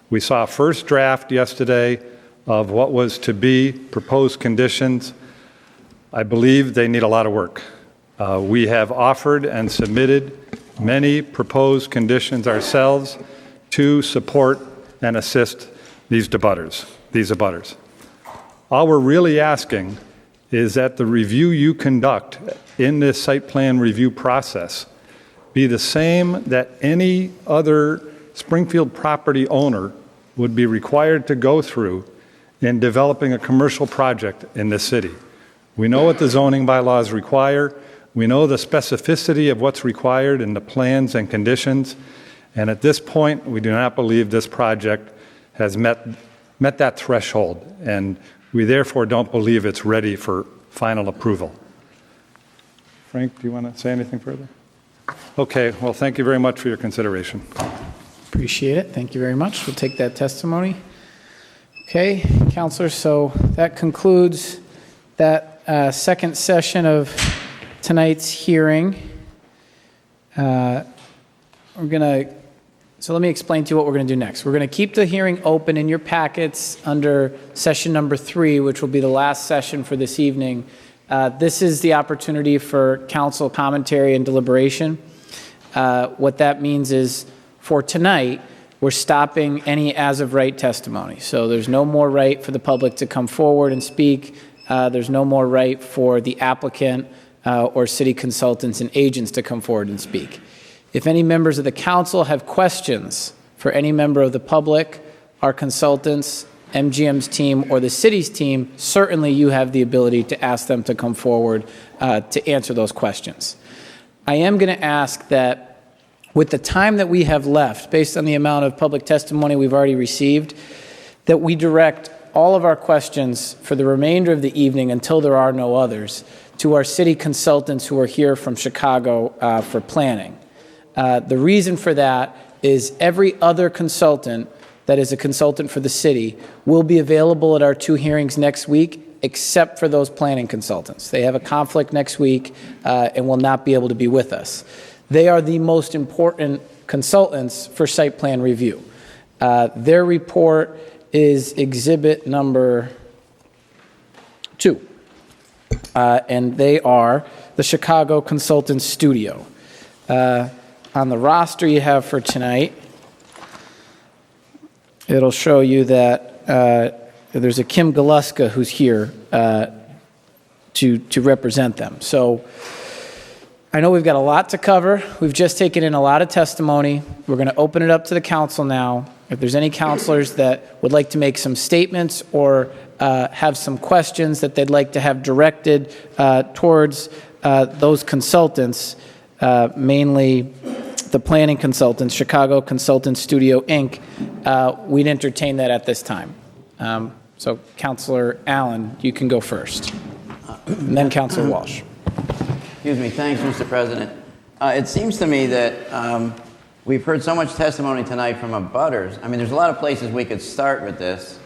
We saw a first draft yesterday of what was to be proposed conditions. I believe they need a lot of work. We have offered and submitted many proposed conditions ourselves to support and assist these abutters. All we're really asking is that the review you conduct in this site plan review process be the same that any other Springfield property owner would be required to go through in developing a commercial project in this city. We know what the zoning bylaws require. We know the specificity of what's required in the plans and conditions. And at this point, we do not believe this project has met that threshold. And we therefore don't believe it's ready for final approval. Frank, do you want to say anything further? Okay, well, thank you very much for your consideration. Appreciate it. Thank you very much. We'll take that testimony. Okay, councilors, so that concludes that second session of tonight's hearing. So let me explain to you what we're going to do next. We're going to keep the hearing open in your packets under session number 3, which will be the last session for this evening. This is the opportunity for council commentary and deliberation. What that means is For tonight, we're stopping any as-of-right testimony. So there's no more right for the public to come forward and speak. There's no more right for the applicant or city consultants and agents to come forward and speak. If any members of the council have questions for any member of the public, our consultants, MGM's team, or the city's team, certainly you have the ability to ask them to come forward to answer those questions. I am going to ask that with the time that we have left, based on the amount of public testimony we've already received, that we direct all of our questions for the remainder of the evening until there are no others to our city consultants who are here from Chicago for planning. The reason for that is every other consultant that is a consultant for the city will be available at our 2 hearings next week, except for those planning consultants. They have a conflict next week and will not be able to be with us. They are the most important consultants for site plan review. Their report is exhibit number 2, and they are the Chicago Consultants Studio. On the roster you have for tonight, it'll show you that there's a Kim Galuska who's here to represent them. So I know we've got a lot to cover. We've just taken in a lot of testimony. We're going to open it up to the council now. If there's any councilors that would like to make some statements or have some questions that they'd like to have directed towards those consultants, mainly the planning consultants, Chicago Consultants Studio, Inc., we'd entertain that at this time. So, Councilor Allen, you can go first. And then Councilor Walsh. Excuse me. Thanks, Mr. President. It seems to me that we've heard so much testimony tonight from abutters. I mean, there's a lot of places we could start with this.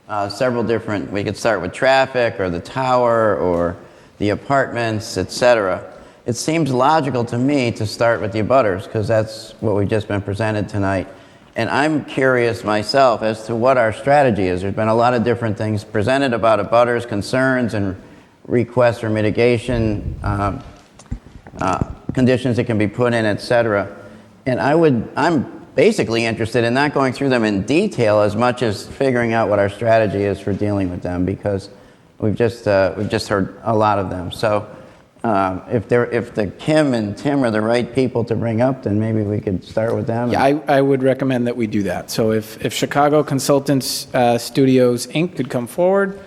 We could start with traffic or the tower or the apartments, etc. It seems logical to me to start with the abutters because that's what we've just been presented tonight. And I'm curious myself as to what our strategy is. There's been a lot of different things presented about abutters' concerns and requests for mitigation, conditions that can be put in, etc. And I'm basically interested in not going through them in detail as much as figuring out what our strategy is for dealing with them because we've just heard a lot of them. So if the Kim and Tim are the right people to bring up, then maybe we could start with them. Yeah, I would recommend that we do that. So if Chicago Consultants Studios, Inc. could come forward,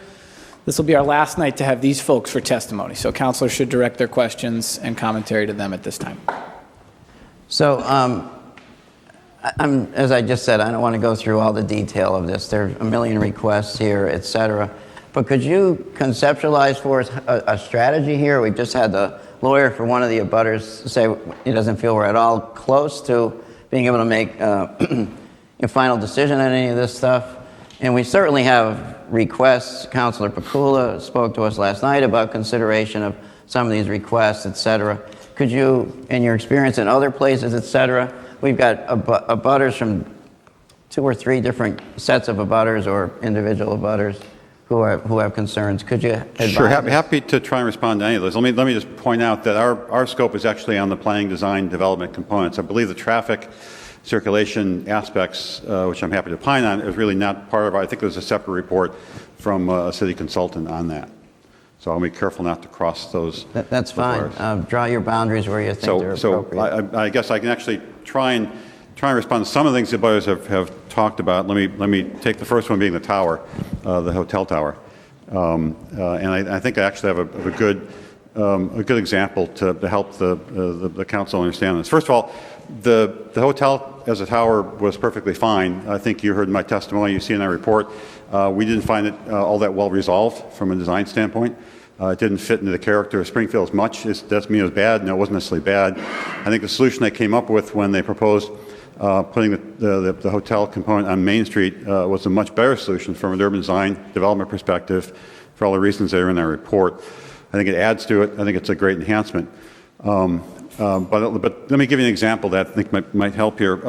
this will be our last night to have these folks for testimony. So councilors should direct their questions and commentary to them at this time. So as I just said, I don't want to go through all the detail of this. There are a million requests here, et cetera. But could you conceptualize for us a strategy here? We've just had the lawyer for one of the abutters say he doesn't feel we're at all close to being able to make a final decision on any of this stuff. And we certainly have requests. Councilor Pakula spoke to us last night about consideration of some of these requests, et cetera. Could you, in your experience in other places, et cetera, we've got abutters from 2 or 3 different sets of abutters or individual abutters who have concerns. Could you advise? Sure, happy to try and respond to any of those. Let me just point out that our scope is actually on the planning, design, development components. I believe the traffic circulation aspects, which I'm happy to opine on, is really not part of our, I think there's a separate report from a city consultant on that. So I'll be careful not to cross those. That's fine. Draw your boundaries where you think they're appropriate. So I guess I can actually try and respond to some of the things the abutters have talked about. Let me take the first one being the tower, the hotel tower, and I think I actually have a good example to help the council understand this. First of all, the hotel as a tower was perfectly fine. I think you heard my testimony. You see in our report, we didn't find it all that well resolved from a design standpoint. It didn't fit into the character of Springfield as much. Doesn't mean it was bad. No, it wasn't necessarily bad. I think the solution they came up with when they proposed putting the hotel component on Main Street was a much better solution from an urban design development perspective for all the reasons that are in our report. I think it adds to it. I think it's a great enhancement. But let me give you an example that I think might help here.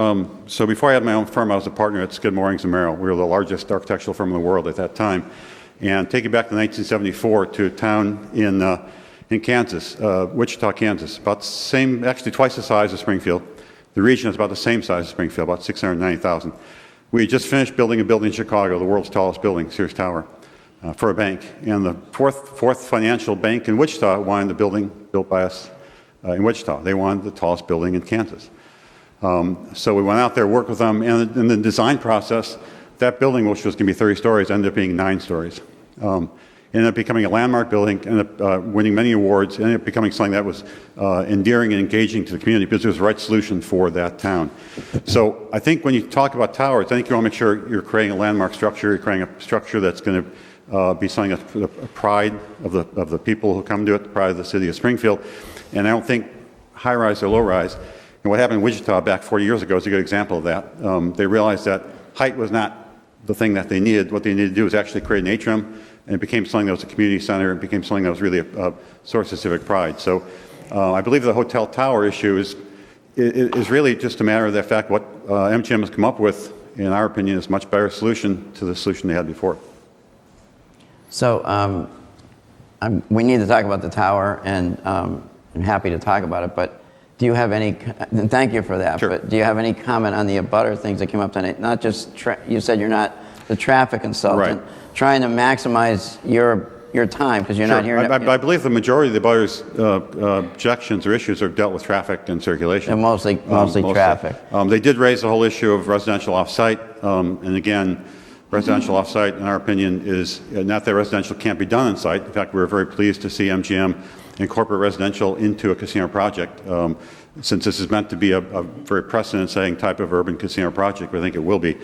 So before I had my own firm, I was a partner at Skidmore, Morings & Merrill. We were the largest architectural firm in the world at that time. And take it back to 1974 to a town in Kansas, Wichita, Kansas, about the same, actually twice the size of Springfield. The region is about the same size as Springfield, about 690,000. We had just finished building a building in Chicago, the world's tallest building, Sears Tower, for a bank. And the fourth financial bank in Wichita wanted the building built by us in Wichita. They wanted the tallest building in Kansas. So we went out there, worked with them, and in the design process, that building, which was going to be 30 stories, ended up being 9 stories. Ended up becoming a landmark building, ended up winning many awards, ended up becoming something that was endearing and engaging to the community because it was the right solution for that town. So I think when you talk about towers, I think you want to make sure you're creating a landmark structure, you're creating a structure that's going to be something that's a pride of the people who come to it, the pride of the city of Springfield. And I don't think high-rise or low-rise. And what happened in Wichita back 40 years ago is a good example of that. They realized that height was not the thing that they needed. What they needed to do was actually create an atrium, and it became something that was a community center. It became something that was really a source of civic pride. So I believe the hotel tower issue is really just a matter of the fact what MGM has come up with, in our opinion, is a much better solution to the solution they had before. So we need to talk about the tower, and I'm happy to talk about it, but do you have any, and thank you for that, Sure. But do you have any comment on the abutter things that came up tonight? Not just, you said you're not the traffic consultant, Right. Trying to maximize your time, because you're Sure. not here. I believe the majority of the butters' objections or issues are dealt with traffic and circulation. And mostly traffic. They did raise the whole issue of residential off-site, and again, residential off-site, in our opinion, is not that residential can't be done on-site. In fact, we're very pleased to see MGM incorporate residential into a casino project. Since this is meant to be a very precedent-setting type of urban casino project, we think it will be.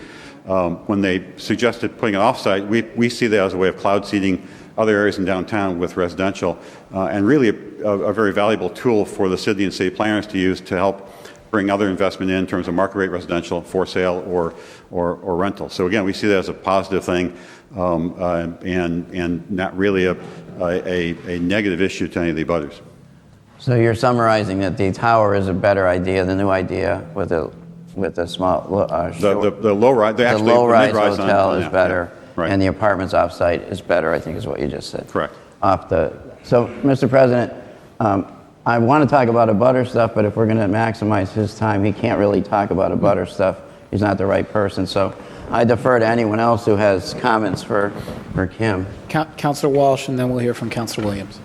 When they suggested putting it off-site, we see that as a way of cloud seeding other areas in downtown with residential, and really a very valuable tool for the city and city planners to use to help bring other investment in terms of market rate residential for sale or rental. So again, we see that as a positive thing, and not really a negative issue to any of the abutters. So you're summarizing that the tower is a better idea, the new idea with a small, the low-rise, the low-rise hotel is better, yeah, right. and the apartments off-site is better, I think is what you just said. Correct. So, Mr. President, I want to talk about abutter stuff, but if we're going to maximize his time, he can't really talk about abutter stuff. He's not the right person. So I defer to anyone else who has comments for Kim. Councilor Walsh, and then we'll hear from Councilor Williams.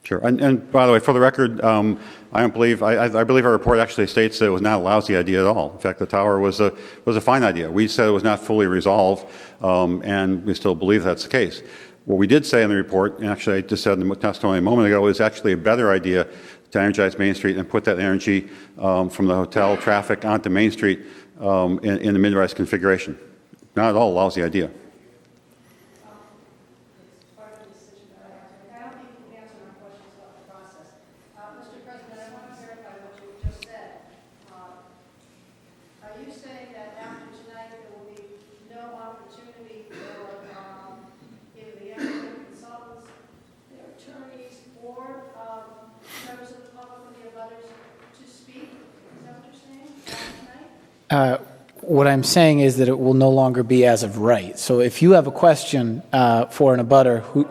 Sure. And by the way, for the record, I believe our report actually states that it was not a lousy idea at all. In fact, the tower was a fine idea. We said it was not fully resolved, and we still believe that's the case. What we did say in the report, and actually I just said in the testimony a moment ago, is actually a better idea to energize Main Street and put that energy from the hotel traffic onto Main Street in the mid-rise configuration. Not at all a lousy idea. What I'm saying is that it will no longer be as of right. So if you have a question for an abutter who... A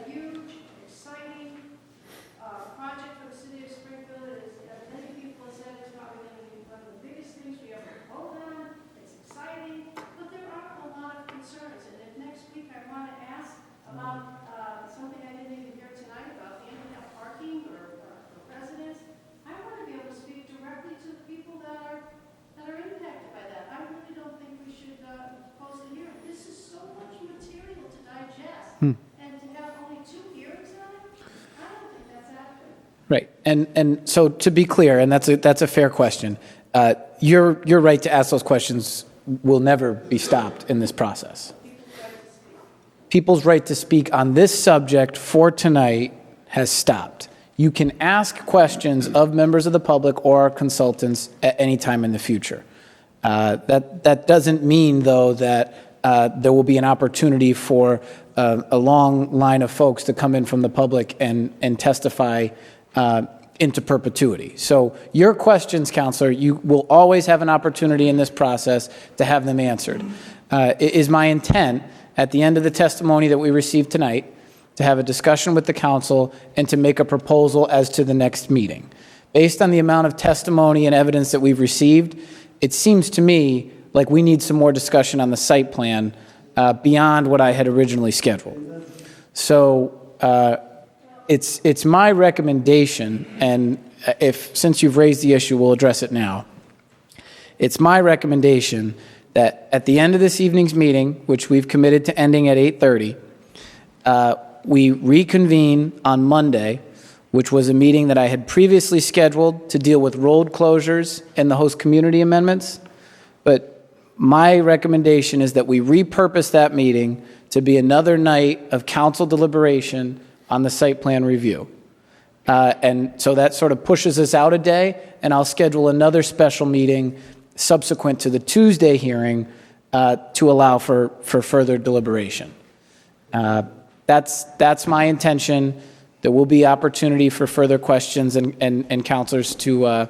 huge, exciting project for the city of Springfield. Right. And so to be clear, and that's a fair question, your right to ask those questions will never be stopped in this process. People's right to speak on this subject for tonight has stopped. You can ask questions of members of the public or our consultants at any time in the future. That doesn't mean, though, that there will be an opportunity for a long line of folks to come in from the public and testify into perpetuity. So your questions, Counselor, you will always have an opportunity in this process to have them answered. It is my intent at the end of the testimony that we received tonight to have a discussion with the council and to make a proposal as to the next meeting. Based on the amount of testimony and evidence that we've received, it seems to me like we need some more discussion on the site plan beyond what I had originally scheduled. So it's my recommendation, and since you've raised the issue, we'll address it now. It's my recommendation that at the end of this evening's meeting, which we've committed to ending at 8:30, we reconvene on Monday, which was a meeting that I had previously scheduled to deal with road closures and the host community amendments. But my recommendation is that we repurpose that meeting to be another night of council deliberation on the site plan review. And so that sort of pushes us out a day, and I'll schedule another special meeting subsequent to the Tuesday hearing to allow for further deliberation. That's my intention. There will be opportunity for further questions and counselors to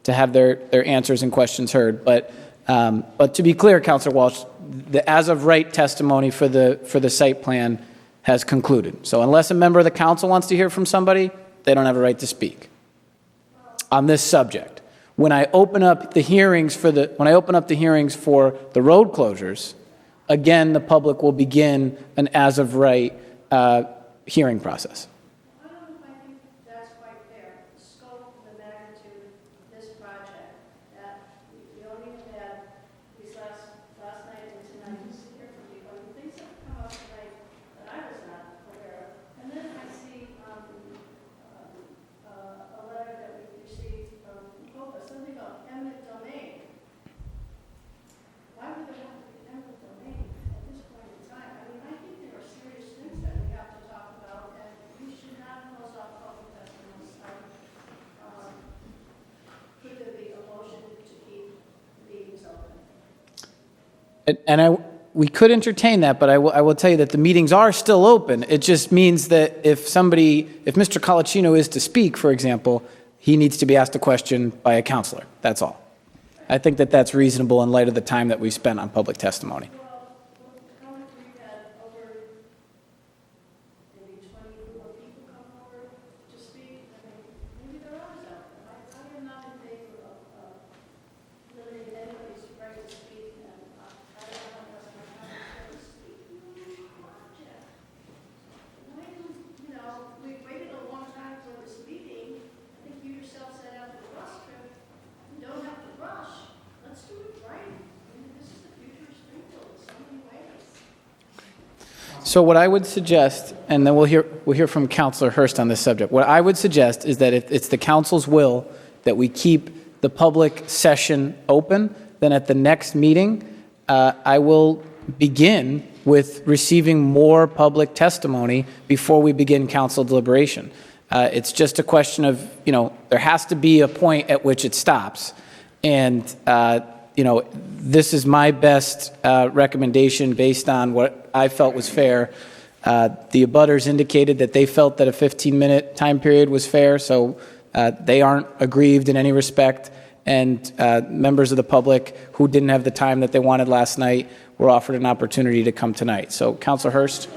have their answers and questions heard. But to be clear, Councilor Walsh, the as of right testimony for the site plan has concluded. So unless a member of the council wants to hear from somebody, they don't have a right to speak on this subject. When I open up the hearings for the road closures, again, the public will begin an as of right hearing process. And we could entertain that, but I will tell you that the meetings are still open. It just means that if Mr. Colacino is to speak, for example, he needs to be asked a question by a counselor. That's all. I think that that's reasonable in light of the time that we spent on public testimony. So what I would suggest, and then we'll hear from Councilor Hurst on this subject. What I would suggest is that if it's the council's will that we keep the public session open, then at the next meeting, I will begin with receiving more public testimony before we begin council deliberation. It's just a question of, there has to be a point at which it stops. And, this is my best recommendation based on what I felt was fair. The abutters indicated that they felt that a 15-minute time period was fair, so they aren't aggrieved in any respect. And members of the public who didn't have the time that they wanted last night were offered an opportunity to come tonight. So, Councilor Hurst.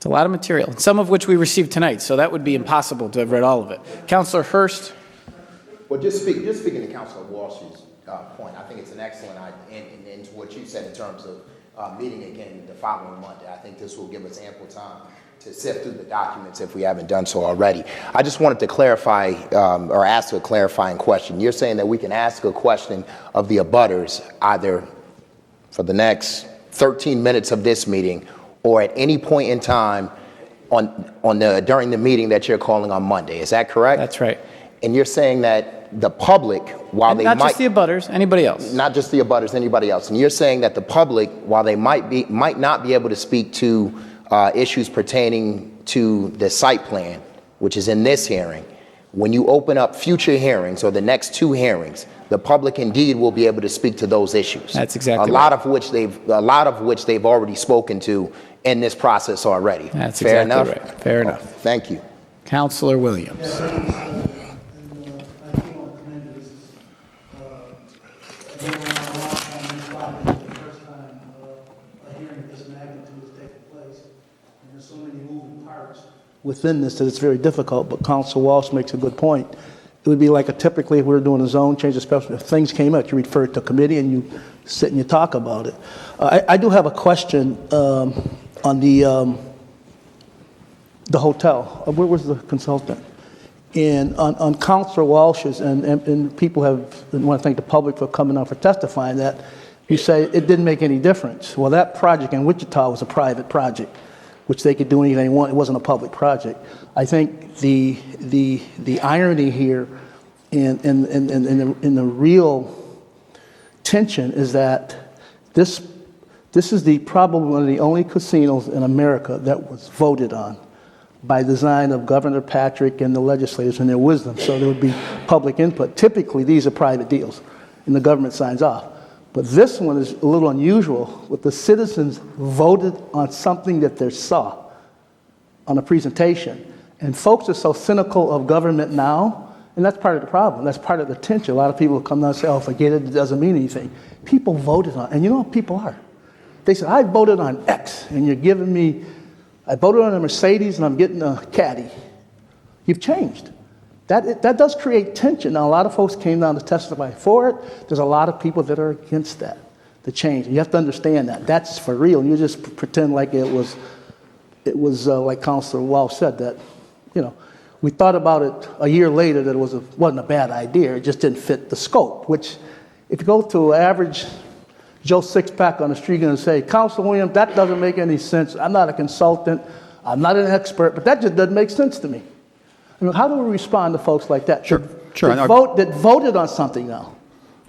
a lot of material, some of which we received tonight, so that would be impossible to have read all of it. Councilor Hurst. Well, just speaking to Councilor Walsh's point, I think it's an excellent idea, and to what you said in terms of meeting again the following Monday. I think this will give us ample time to sift through the documents if we haven't done so already. I just wanted to clarify or ask a clarifying question. You're saying that we can ask a question of the abutters either for the next 13 minutes of this meeting or at any point in time during the meeting that you're calling on Monday. Is that correct? That's right. And you're saying that the public, while And they not might... just the abutters, anybody else. Not just the abutters, anybody else. And you're saying that the public, while they might not be able to speak to issues pertaining to the site plan, which is in this hearing, when you open up future hearings or the next 2 hearings, the public indeed will be able to speak to those issues. That's exactly a lot of which they've already spoken to in this process already. That's Fair exactly enough? right. Fair enough. Thank you. Councilor Williams. Within this, that it's very difficult, but Council Walsh makes a good point. It would be like typically if we were doing a zone change, especially if things came up, you refer it to committee and you sit and you talk about it. I do have a question on the hotel. Where was the consultant? And on Councilor Walsh's, and people have, and I want to thank the public for coming out for testifying that, you say it didn't make any difference. Well, that project in Wichita was a private project, which they could do anything they want. It wasn't a public project. I think the irony here and the real tension is that this is probably one of the only casinos in America that was voted on by design of Governor Patrick and the legislators and their wisdom. So there would be public input. Typically, these are private deals, and the government signs off. But this one is a little unusual, with the citizens voted on something that they saw on a presentation. And folks are so cynical of government now, and that's part of the problem. That's part of the tension. A lot of people come down and say, oh, forget it, it doesn't mean anything. People voted on it, and you know what people are? They say, I voted on X, and you're giving me, I voted on a Mercedes, and I'm getting a Caddy. You've changed. That does create tension. Now, a lot of folks came down to testify for it. There's a lot of people that are against that, the change. You have to understand that. That's for real. You just pretend like it was like Councilor Walsh said, that, you know, we thought about it a year later that it wasn't a bad idea. It just didn't fit the scope, which if you go to an average Joe Six-Pack on the street and say, Councilor Williams, that doesn't make any sense. I'm not a consultant. I'm not an expert, but that just doesn't make sense to me. I mean, how do we respond to folks like that? Sure. That voted on something now.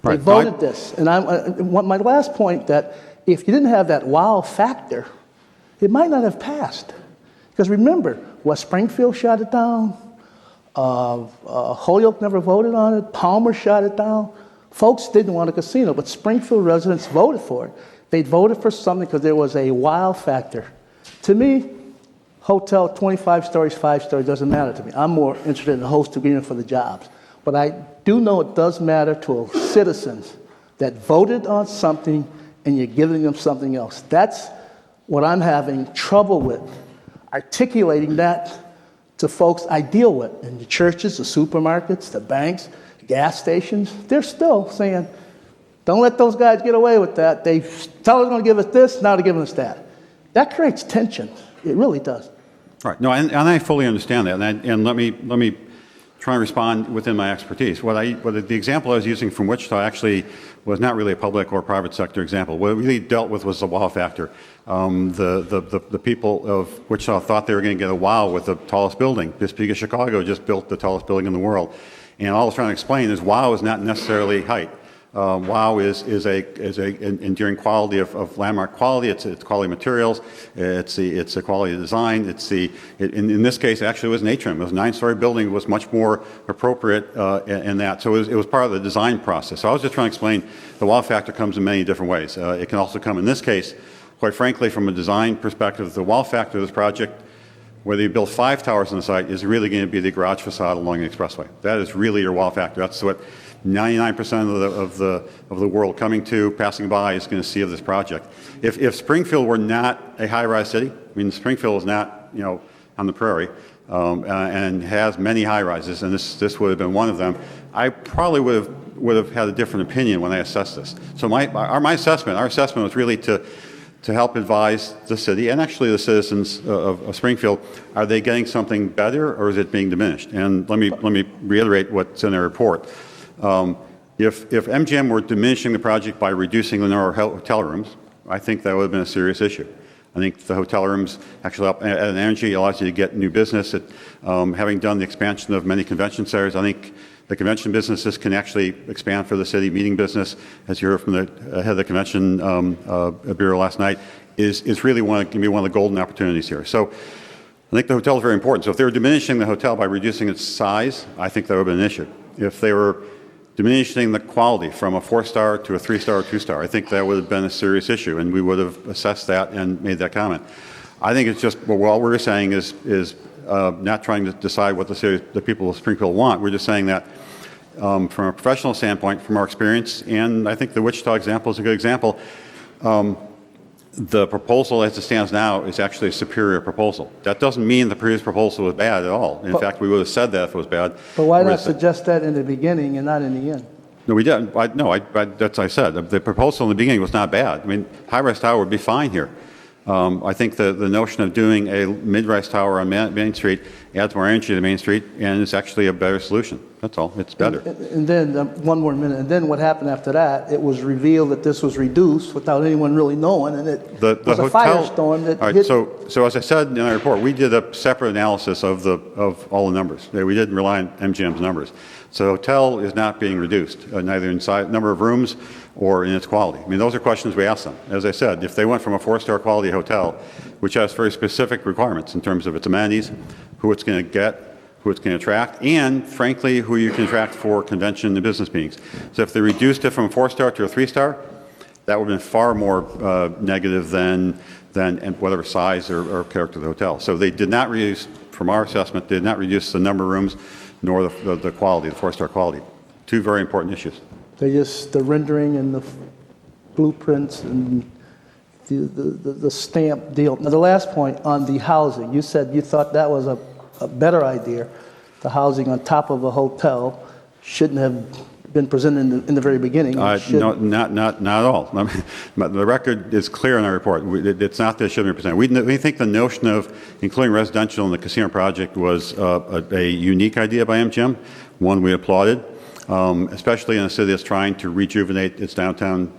Right. They voted this. And my last point, that if you didn't have that wow factor, it might not have passed. Because remember, West Springfield shot it down. Holyoke never voted on it. Palmer shot it down. Folks didn't want a casino, but Springfield residents voted for it. They voted for something because there was a wow factor. To me, hotel, 25 stories, 5 stories, doesn't matter to me. I'm more interested in the host agreement for the jobs. But I do know it does matter to citizens that voted on something and you're giving them something else. That's what I'm having trouble with, articulating that to folks I deal with in the churches, the supermarkets, the banks, gas stations. They're still saying, don't let those guys get away with that. They tell us they're going to give us this, now they're giving us that. That creates tension. It really does. All right. No, and I fully understand that. And let me try and respond within my expertise. The example I was using from Wichita actually was not really a public or private sector example. What it really dealt with was the wow factor. The people of Wichita thought they were going to get a wow with the tallest building, just because Chicago just built the tallest building in the world. And all I was trying to explain is wow is not necessarily height. WOW is an enduring quality of landmark quality. It's quality materials. It's the quality of design. In this case, actually, it was an atrium. It was a 9-story building. It was much more appropriate in that. So it was part of the design process. So I was just trying to explain the wow factor comes in many different ways. It can also come in this case, quite frankly, from a design perspective. The wow factor of this project, whether you build 5 towers on the site, is really going to be the garage facade along the expressway. That is really your wow factor. That's what 99% of the world coming to, passing by, is going to see of this project. If Springfield were not a high-rise city, I mean, Springfield is not on the prairie, and has many high-rises, and this would have been one of them, I probably would have had a different opinion when I assessed this. So our assessment was really to help advise the city and actually the citizens of Springfield, are they getting something better or is it being diminished? And let me reiterate what's in the report. If MGM were diminishing the project by reducing the number of hotel rooms, I think that would have been a serious issue. I think the hotel rooms actually up at an energy allows you to get new business. Having done the expansion of many convention centers, I think the convention businesses can actually expand for the city. Meeting business, as you heard from the head of the convention bureau last night, is really can be one of the golden opportunities here. So I think the hotel is very important. So if they were diminishing the hotel by reducing its size, I think that would have been an issue. If they were diminishing the quality from a 4-star to a 3-star or 2-star, I think that would have been a serious issue, and we would have assessed that and made that comment. I think it's just, well, all we're saying is not trying to decide what the people of Springfield want. We're just saying that from a professional standpoint, from our experience, and I think the Wichita example is a good example, the proposal as it stands now is actually a superior proposal. That doesn't mean the previous proposal was bad at all. In fact, we would have said that if it was bad. But why not suggest that in the beginning and not in the end? No, we didn't. That's what I said. The proposal in the beginning was not bad. I mean, high-rise tower would be fine here. I think the notion of doing a mid-rise tower on Main Street adds more energy to Main Street, and it's actually a better solution. That's all. It's better. And then, one more minute, and then what happened after that, it was revealed that this was reduced without anyone really knowing, and it was a firestorm that hit. So as I said in our report, we did a separate analysis of all the numbers. We didn't rely on MGM's numbers. So the hotel is not being reduced, neither in size, number of rooms or in its quality. I mean, those are questions we asked them. As I said, if they went from a 4-star quality hotel, which has very specific requirements in terms of its amenities, who it's going to get, who it's going to attract, and frankly, who you can attract for convention and business meetings. So if they reduced it from a 4-star to a 3-star, that would have been far more negative than whatever size or character of the hotel. So they did not reduce, from our assessment, did not reduce the number of rooms nor the quality, the 4-star quality. Two very important issues. The rendering and the blueprints and the stamp deal. Now, the last point on the housing, you said you thought that was a better idea. The housing on top of a hotel shouldn't have been presented in the very beginning. No, not at all. I mean, the record is clear in our report. It's not that it shouldn't be presented. We think the notion of including residential in the casino project was a unique idea by MGM, one we applauded. Especially in a city that's trying to rejuvenate its downtown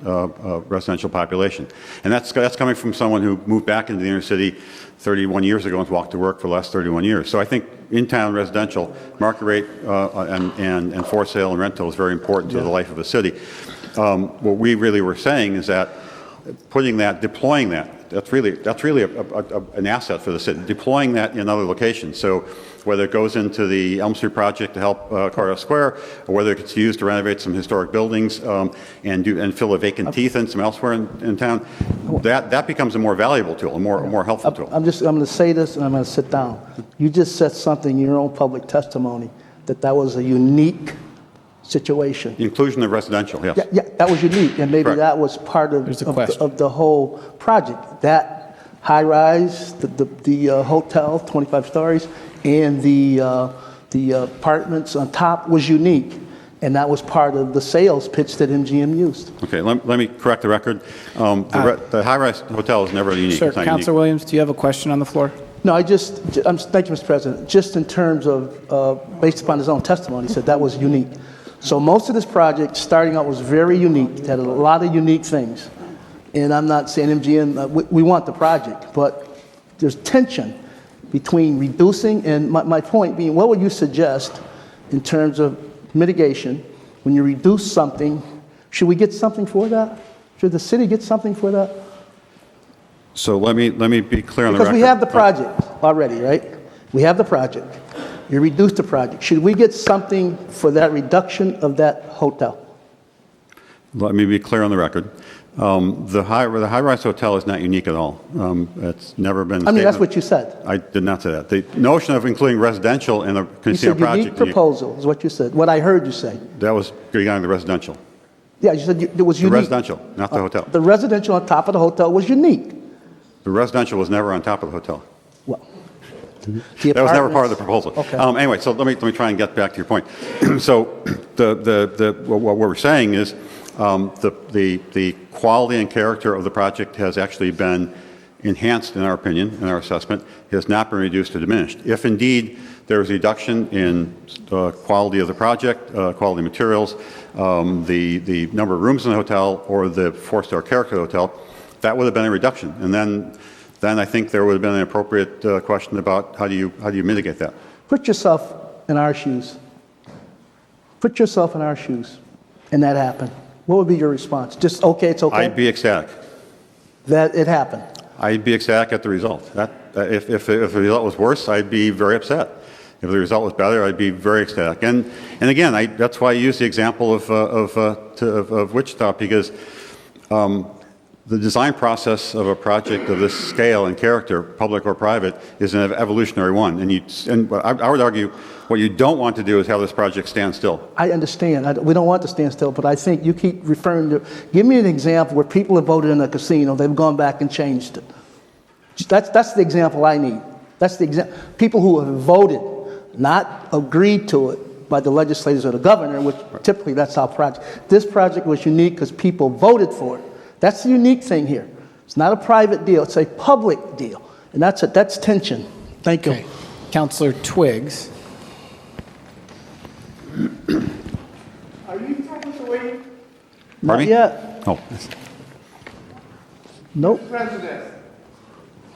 residential population. And that's coming from someone who moved back into the inner city 31 years ago and has walked to work for the last 31 years. So I think in-town residential, market rate and for sale and rental is very important to the life of a city. What we really were saying is that deploying that, that's really an asset for the city, deploying that in other locations. So whether it goes into the Elm Street project to help Courthouse Square, or whether it gets used to renovate some historic buildings and fill a vacant teeth in some elsewhere in town, that becomes a more valuable tool, a more helpful tool. I'm going to say this and I'm going to sit down. You just said something in your own public testimony that was a unique situation. The inclusion of residential, yes. Yeah, that was unique, and maybe Correct. that was part of the whole project. That high rise, the hotel, 25 stories, and the apartments on top was unique, and that was part of the sales pitch that MGM used. Okay, let me correct the record. The high-rise hotel is never unique. Sir, Councilor Williams, do you have a question on the floor? No, thank you, Mr. President. Just in terms of, based upon his own testimony, he said that was unique. So most of this project, starting out, was very unique. It had a lot of unique things. And I'm not saying MGM, we want the project, but there's tension between reducing and my point being, what would you suggest in terms of mitigation when you reduce something? Should we get something for that? Should the city get something for that? So let me be clear on the record. Because we have the project already, right? We have the project. You reduced the project. Should we get something for that reduction of that hotel? Let me be clear on the record. The high-rise hotel is not unique at all. It's never been. I mean, that's what you said. I did not say that. The notion of including residential in the casino project. You said unique proposal is what you said. What I heard you say. That was regarding the residential. Yeah, you said it was unique. The residential, not the hotel. The residential on top of the hotel was unique. The residential was never on top of the hotel. Well, That was never part of the proposal. Okay. Anyway, so let me try and get back to your point. So what we're saying is the quality and character of the project has actually been enhanced, in our opinion, in our assessment. It has not been reduced or diminished. If indeed there is a reduction in quality of the project, quality materials, the number of rooms in the hotel, or the four-star character of the hotel, that would have been a reduction. And then I think there would have been an appropriate question about how do you mitigate that. Put yourself in our shoes. Put yourself in our shoes, and that happened. What would be your response? Just, okay, it's okay? I'd be ecstatic. That it happened? I'd be ecstatic at the result. If the result was worse, I'd be very upset. If the result was better, I'd be very ecstatic. And again, that's why I use the example of Wichita, because the design process of a project of this scale and character, public or private, is an evolutionary one. And I would argue what you don't want to do is have this project stand still. I understand. We don't want to stand still, but I think you keep referring to, give me an example where people have voted in a casino, they've gone back and changed it. That's the example I need. That's the example. People who have voted, not agreed to it by the legislators or the governor, which typically that's our project. This project was unique because people voted for it. That's the unique thing here. It's not a private deal, it's a public deal. And that's tension. Thank you. Okay. Councilor Twiggs. Are you talking away? Not yet. Oh. Nope. Mr. President,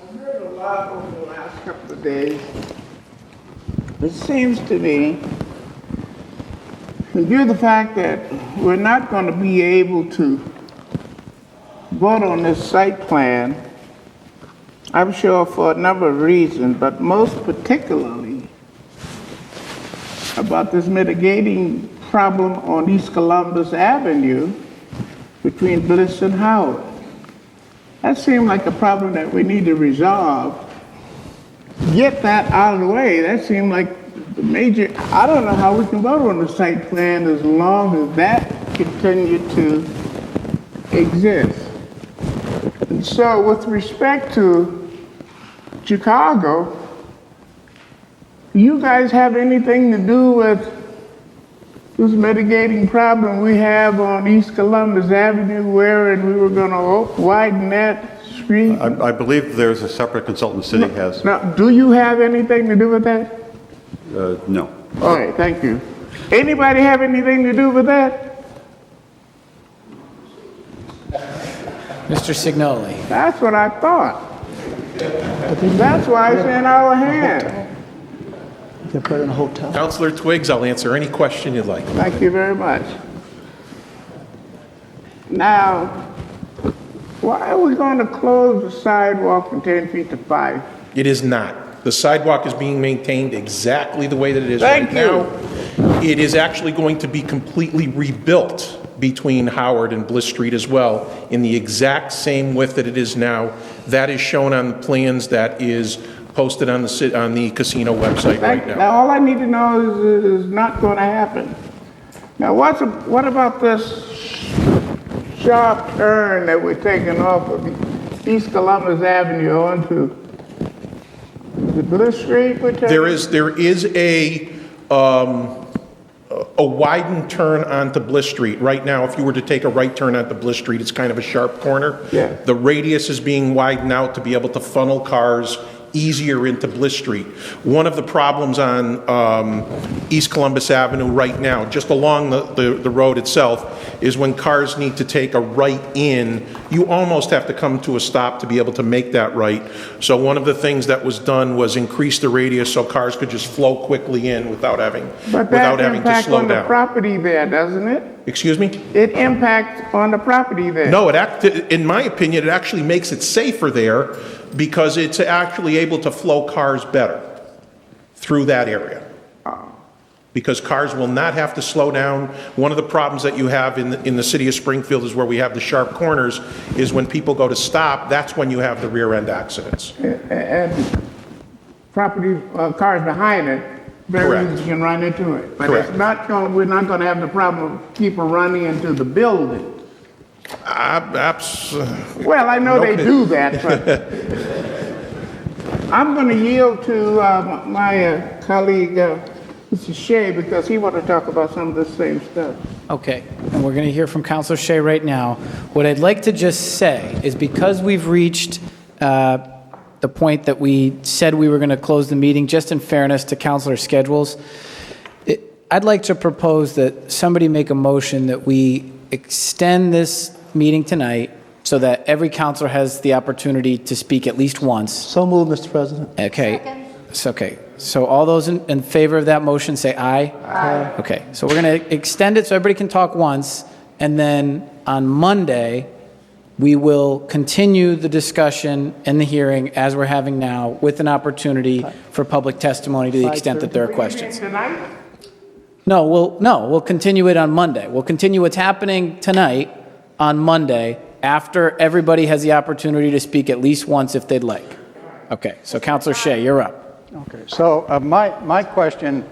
I've heard a lot over the last couple of days. It seems to me, in view of the fact that we're not going to be able to vote on this site plan, I'm sure for a number of reasons, but most particularly about this mitigating problem on East Columbus Avenue between Bliss and Howard. That seemed like a problem that we need to resolve. Get that out of the way. That seemed like the major, I don't know how we can vote on the site plan as long as that continued to exist. And so with respect to Chicago, do you guys have anything to do with this mitigating problem we have on East Columbus Avenue wherein we were going to widen that street? I believe there's a separate consultant the city has. Now, do you have anything to do with that? No. All right, thank you. Anybody have anything to do with that? Mr. Signoli. That's what I thought. That's why I sent out a hand. They put it in a hotel. Councilor Twiggs, I'll answer any question you'd like. Thank you very much. Now, why are we going to close the sidewalk from 10 feet to 5? It is not. The sidewalk is being maintained exactly the way that it is Thank right now. It is actually going to be completely rebuilt between Howard and Bliss Street as well, in the exact same width that it is now. That is shown on the plans that is posted on the casino website right now. Now, all I need to know is not going to happen. Now, what about this sharp turn that we're taking off of East Columbus Avenue onto the Bliss Street? There is a widened turn onto Bliss Street. Right now, if you were to take a right turn onto Bliss Street, it's kind of a sharp corner. Yeah. The radius is being widened out to be able to funnel cars easier into Bliss Street. One of the problems on East Columbus Avenue right now, just along the road itself, is when cars need to take a right in, you almost have to come to a stop to be able to make that right. So one of the things that was done was increase the radius so cars could just flow quickly in without having to slow down. But that impacts on the property there, doesn't it? Excuse me? It impacts on the property there. No, in my opinion, it actually makes it safer there because it's actually able to flow cars better through that area. Because cars will not have to slow down. One of the problems that you have in the city of Springfield is where we have the sharp corners, is when people go to stop, that's when you have the rear end accidents. And property, cars behind it, very easy can run into it. But Correct. it's not going, we're not going to have the problem of people running into the building. Well, I know they do that, but I'm going to yield to my colleague, Mr. Shea, because he wants to talk about some of the same stuff. Okay, and we're going to hear from Councilor Shea right now. What I'd like to just say is because we've reached the point that we said we were going to close the meeting, just in fairness to councilor schedules, I'd like to propose that somebody make a motion that we extend this meeting tonight so that every councilor has the opportunity to speak at least once. So moved, Mr. President. Okay. It's okay. So all those in favor of that motion say aye. Aye. Okay. So we're going to extend it so everybody can talk once, and then on Monday we will continue the discussion and the hearing as we're having now, with an opportunity for public testimony to the extent that there are questions. No, we'll continue it on Monday. We'll continue what's happening tonight on Monday after everybody has the opportunity to speak at least once if they'd like. Okay, so Councilor Shea, you're up. Okay, so my question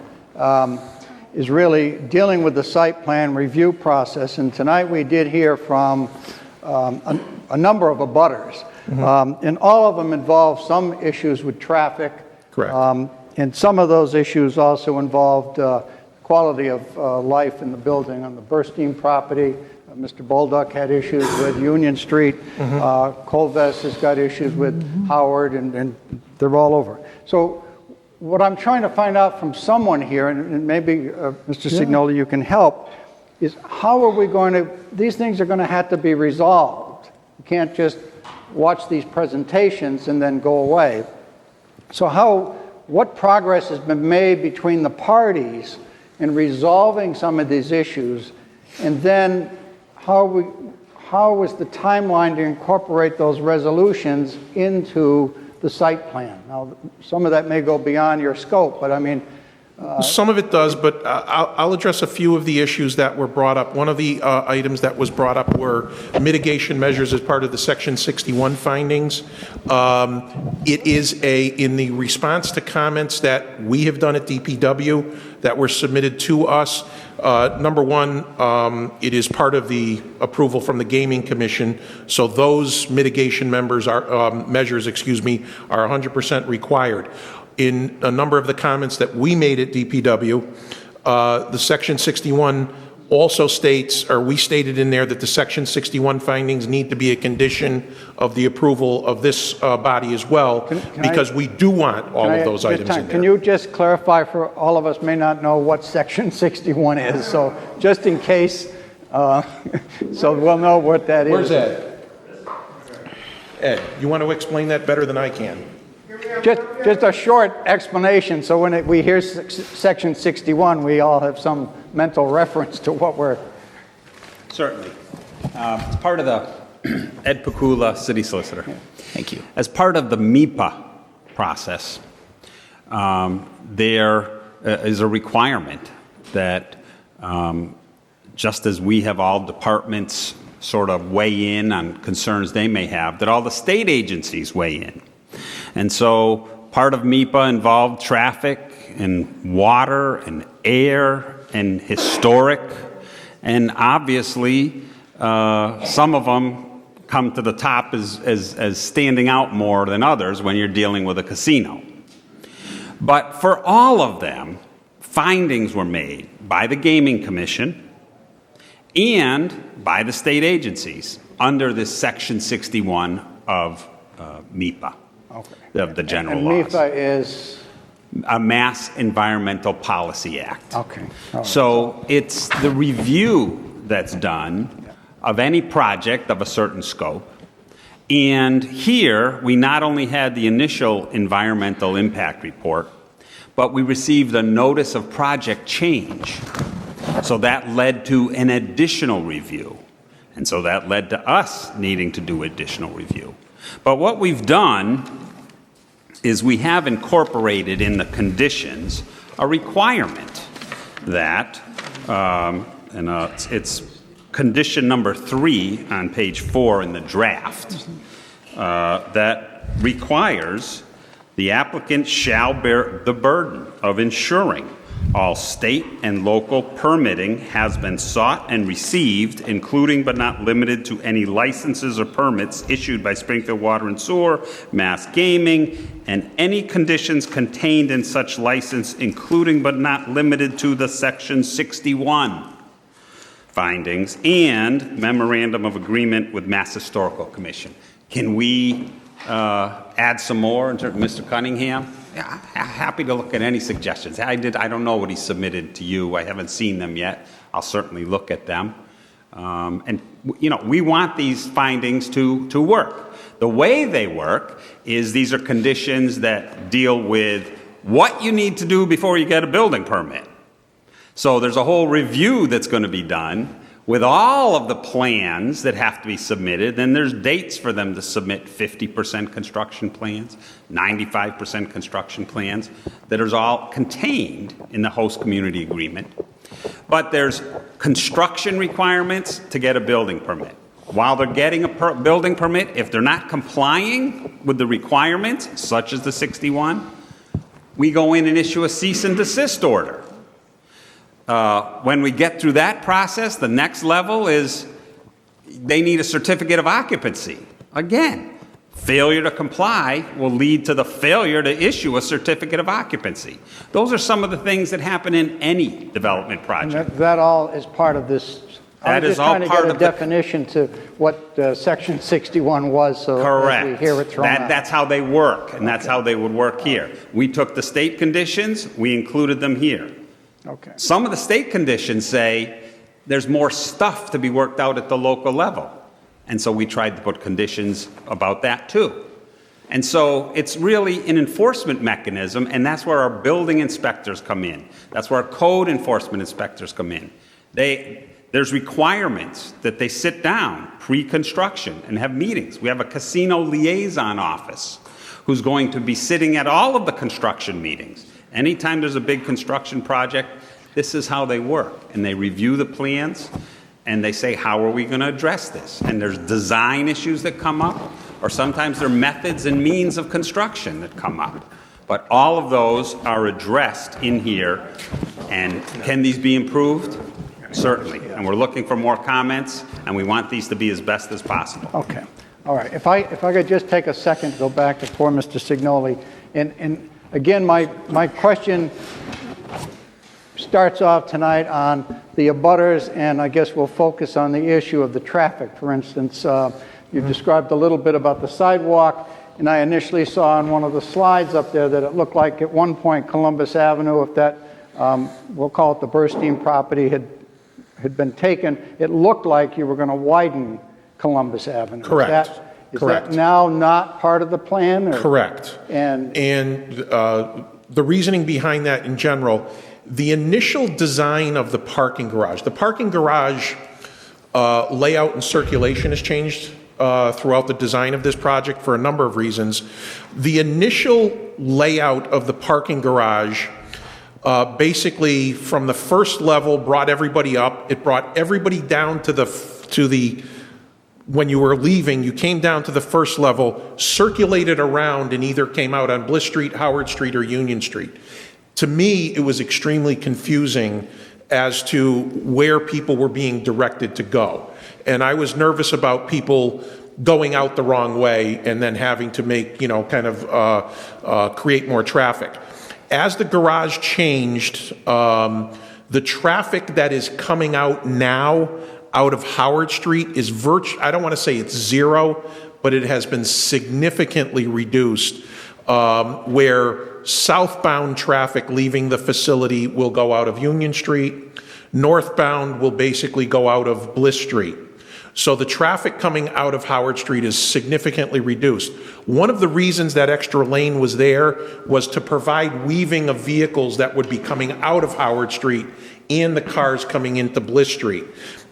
is really dealing with the site plan review process, and tonight we did hear from a number of abutters, and all of them involve some issues with traffic. Correct. And some of those issues also involved quality of life in the building. On the Burstein property, Mr. Bolduc had issues with Union Street. Colves has got issues with Howard, and they're all over. So what I'm trying to find out from someone here, and maybe Mr. Signola, you can help, is how are we going to, these things are going to have to be resolved. You can't just watch these presentations and then go away. So what progress has been made between the parties in resolving some of these issues, and then how is the timeline to incorporate those resolutions into the site plan? Now, some of that may go beyond your scope, but I mean, some of it does, but I'll address a few of the issues that were brought up. One of the items that was brought up were mitigation measures as part of the Section 61 findings. It is in the response to comments that we have done at DPW that were submitted to us. Number one, it is part of the approval from the Gaming Commission, so those mitigation measures are 100% required. In a number of the comments that we made at DPW, the Section 61 also states, or we stated in there, that the Section 61 findings need to be a condition of the approval of this body as well, because we do want all of those items in there. Can you just clarify, for all of us may not know what Section 61 is, so just in case, so we'll know what that is. Where's Ed? Ed, you want to explain that better than I can? Just a short explanation, so when we hear Section 61, we all have some mental reference to what we're... Certainly. It's part of the Ed Pakula, City Solicitor. Thank you. As part of the MIPA process, there is a requirement that just as we have all departments sort of weigh in on concerns they may have, that all the state agencies weigh in. And so part of MIPA involved traffic and water and air and historic, and obviously some of them come to the top as standing out more than others when you're dealing with a casino. But for all of them, findings were made by the Gaming Commission and by the state agencies under this Section 61 of MIPA. Okay. Of the general and laws. MIPA is? A Mass Environmental Policy Act. Okay. Right. So it's the review that's done of any project of a certain scope. And here, we not only had the initial environmental impact report, but we received a notice of project change. So that led to an additional review. And so that led to us needing to do additional review. But what we've done is we have incorporated in the conditions a requirement that, it's condition number 3 on page 4 in the draft, that requires the applicant shall bear the burden of ensuring All state and local permitting has been sought and received, including but not limited to any licenses or permits issued by Springfield Water and Sewer, Mass Gaming, and any conditions contained in such license, including but not limited to the Section 61 findings and memorandum of agreement with Mass Historical Commission. Can we add some more in terms of Mr. Cunningham? Yeah, happy to look at any suggestions. I don't know what he submitted to you. I haven't seen them yet. I'll certainly look at them. And we want these findings to work. The way they work is these are conditions that deal with what you need to do before you get a building permit. So there's a whole review that's going to be done with all of the plans that have to be submitted. Then there's dates for them to submit 50% construction plans, 95% construction plans that are all contained in the host community agreement. But there's construction requirements to get a building permit. While they're getting a building permit, if they're not complying with the requirements, such as the 61, we go in and issue a cease and desist order. When we get through that process, the next level is they need a certificate of occupancy. Again, failure to comply will lead to the failure to issue a certificate of occupancy. Those are some of the things that happen in any development project. And that all is part of this. That is all part of I'm just trying to get a definition to what Section 61 was, so correct. we hear it thrown out. That's how they work, and that's how they would work here. We took the state conditions, we included them here. Okay. Some of the state conditions say there's more stuff to be worked out at the local level. And so we tried to put conditions about that too. And so it's really an enforcement mechanism, and that's where our building inspectors come in. That's where our code enforcement inspectors come in. There's requirements that they sit down pre-construction and have meetings. We have a casino liaison office who's going to be sitting at all of the construction meetings. Anytime there's a big construction project, this is how they work. And they review the plans, and they say, how are we going to address this? And there's design issues that come up, or sometimes there are methods and means of construction that come up. But all of those are addressed in here. And can these be improved? Certainly. And we're looking for more comments, and we want these to be as best as possible. Okay. All right. If I could just take a second to go back to poor Mr. Signoli. And again, my question starts off tonight on the abutters, and I guess we'll focus on the issue of the traffic. For instance, you described a little bit about the sidewalk, and I initially saw on one of the slides up there that it looked like at one point Columbus Avenue, if that, we'll call it the Burstein property, had been taken, it looked like you were going to widen Columbus Avenue. Correct. Is Correct. that now not part of the plan? Or? Correct. And the reasoning behind that in general, the initial design of the parking garage layout and circulation has changed throughout the design of this project for a number of reasons. The initial layout of the parking garage basically from the first level brought everybody up. It brought everybody down to the when you were leaving, you came down to the first level, circulated around, and either came out on Bliss Street, Howard Street, or Union Street. To me, it was extremely confusing as to where people were being directed to go. And I was nervous about people going out the wrong way and then having to make, create more traffic. As the garage changed, the traffic that is coming out now out of Howard Street is I don't want to say it's zero, but it has been significantly reduced, where southbound traffic leaving the facility will go out of Union Street, northbound will basically go out of Bliss Street. So the traffic coming out of Howard Street is significantly reduced. One of the reasons that extra lane was there was to provide weaving of vehicles that would be coming out of Howard Street and the cars coming into Bliss Street.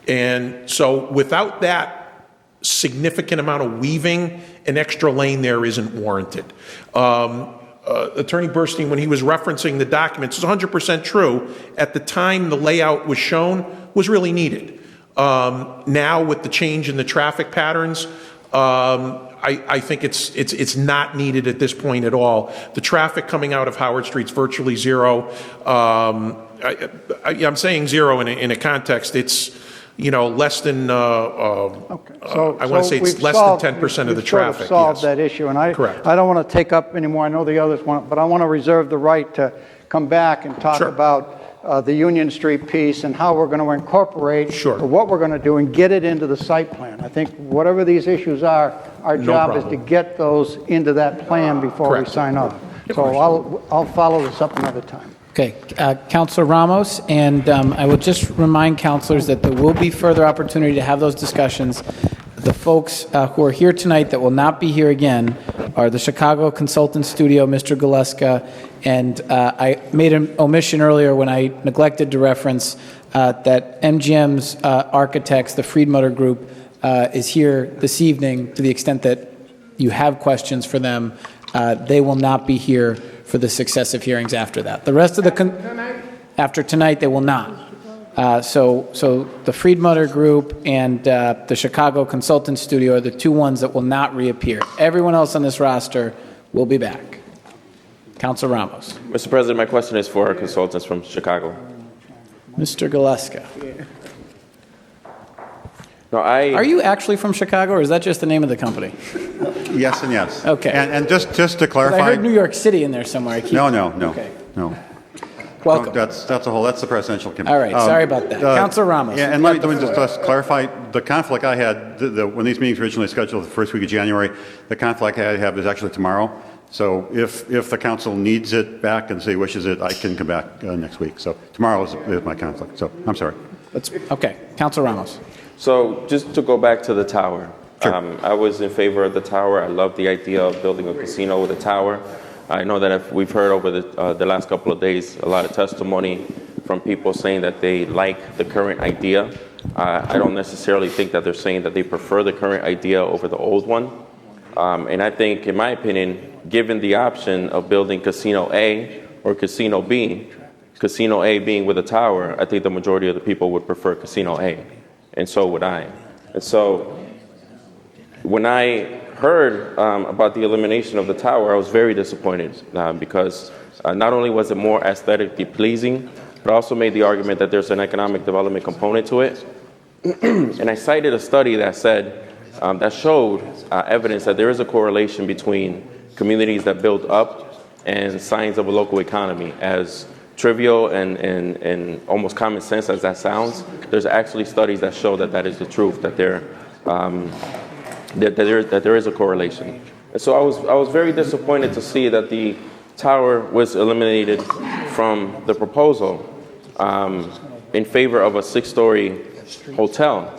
And so without that significant amount of weaving, an extra lane there isn't warranted. Attorney Burstein, when he was referencing the documents, it's 100% true. At the time the layout was shown was really needed. Now with the change in the traffic patterns, I think it's not needed at this point at all. The traffic coming out of Howard Street's virtually zero. I'm saying zero in a context. It's less than. I want to say it's less than 10% of the traffic. Solved that issue, and I don't want to take up anymore. I know the others want, but I want to reserve the right to come back and talk about the Union Street piece and how we're going to incorporate what we're going to do and get it into the site plan. I think whatever these issues are, our job is to get those into that plan before we sign up. So I'll follow this up another time. Okay, Councilor Ramos, and I will just remind councilors that there will be further opportunity to have those discussions. The folks who are here tonight that will not be here again are the Chicago Consultant Studio, Mr. Galeska, and I made an omission earlier when I neglected to reference that MGM's architects, the Friedmutter Group, is here this evening to the extent that you have questions for them. They will not be here for the successive hearings after that. The rest of the after tonight, they will not. So the Friedmutter Group and the Chicago Consultant Studio are the two ones that will not reappear. Everyone else on this roster will be back. Councilor Ramos. Mr. President, my question is for our consultants from Chicago. Mr. Galeska. No, Are you actually from Chicago, or is that just the name of the company? Yes and yes. Okay. And just to clarify. I heard New York City in there somewhere. No. Okay. No. Welcome. That's the presidential committee. All right. Sorry about that. Councilor Ramos. Yeah, and let me just clarify the conflict I had when these meetings were originally scheduled the first week of January. The conflict I have is actually tomorrow. So if the council needs it back and wishes it, I can come back next week. So tomorrow is my conflict. So I'm sorry. Okay. Councilor Ramos. So just to go back to the tower. Sure. I was in favor of the tower. I love the idea of building a casino with a tower. I know that we've heard over the last couple of days a lot of testimony from people saying that they like the current idea. I don't necessarily think that they're saying that they prefer the current idea over the old one. And I think, in my opinion, given the option of building Casino A or Casino B, Casino A being with a tower, I think the majority of the people would prefer Casino A, and so would I. And so when I heard about the elimination of the tower, I was very disappointed because not only was it more aesthetically pleasing, but I also made the argument that there's an economic development component to it. And I cited a study that said, that showed evidence that there is a correlation between communities that build up and signs of a local economy. As trivial and almost common sense as that sounds, there's actually studies that show that that is the truth, that there is a correlation. And so I was very disappointed to see that the tower was eliminated from the proposal in favor of a 6-story hotel.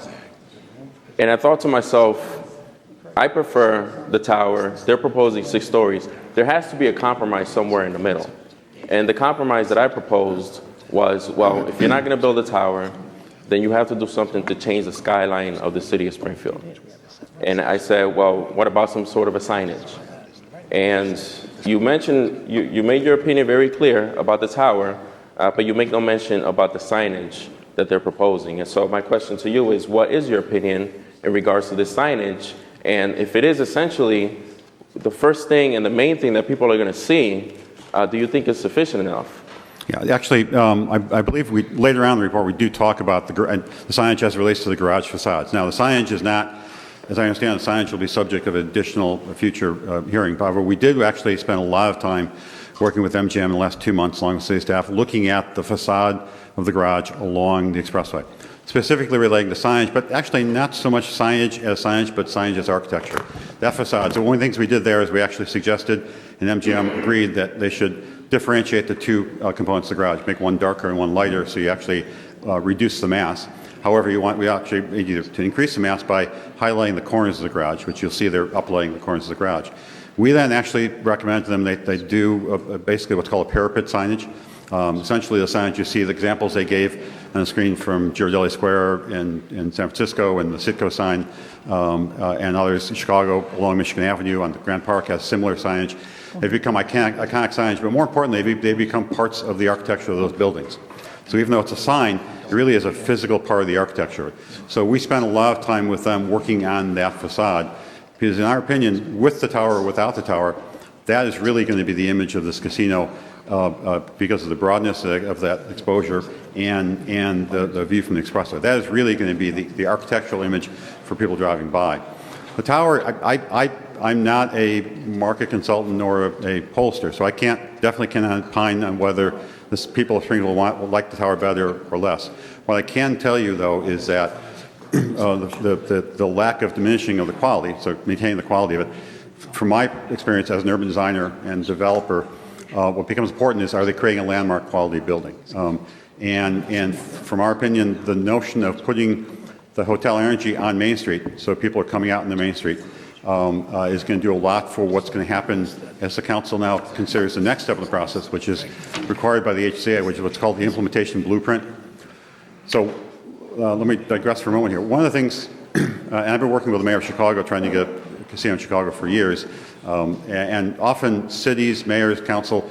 And I thought to myself, I prefer the tower. They're proposing 6 stories. There has to be a compromise somewhere in the middle. And the compromise that I proposed was, well, if you're not going to build a tower, then you have to do something to change the skyline of the city of Springfield. And I said, well, what about some sort of a signage? And you mentioned, you made your opinion very clear about the tower, but you make no mention about the signage that they're proposing. And so my question to you is, what is your opinion in regards to this signage? And if it is essentially the first thing and the main thing that people are going to see, do you think it's sufficient enough? Yeah, actually, I believe later on in the report we do talk about the signage as it relates to the garage facades. Now, the signage is not, as I understand, the signage will be subject of additional future hearing. However, we did actually spend a lot of time working with MGM in the last 2 months, along with city staff, looking at the facade of the garage along the expressway, specifically relating to signage, but actually not so much signage as signage, but signage as architecture. That facade. So one of the things we did there is we actually suggested, and MGM agreed, that they should differentiate the two components of the garage, make one darker and one lighter, so you actually reduce the mass. However, we actually need you to increase the mass by highlighting the corners of the garage, which you'll see they're uplighting the corners of the garage. We then actually recommended to them they do basically what's called a parapet signage. Essentially, the signage you see, the examples they gave on the screen from Ghirardelli Square in San Francisco, and the Citgo sign, and others in Chicago along Michigan Avenue on the Grand Park has similar signage. They've become iconic signage, but more importantly, they become parts of the architecture of those buildings. So even though it's a sign, it really is a physical part of the architecture. So we spent a lot of time with them working on that facade Because in our opinion, with the tower or without the tower, that is really going to be the image of this casino because of the broadness of that exposure and the view from the expressway. That is really going to be the architectural image for people driving by. The tower, I'm not a market consultant nor a pollster, so I definitely cannot opine on whether the people of Springfield will like the tower better or less. What I can tell you, though, is that the lack of diminishing of the quality, so maintaining the quality of it, from my experience as an urban designer and developer, what becomes important is, are they creating a landmark quality building? And from our opinion, the notion of putting the hotel energy on Main Street, so people are coming out into Main Street, is going to do a lot for what's going to happen as the council now considers the next step of the process, which is required by the HCA, which is what's called the implementation blueprint. So let me digress for a moment here. One of the things, and I've been working with the mayor of Chicago trying to get a casino in Chicago for years, and often cities, mayors, council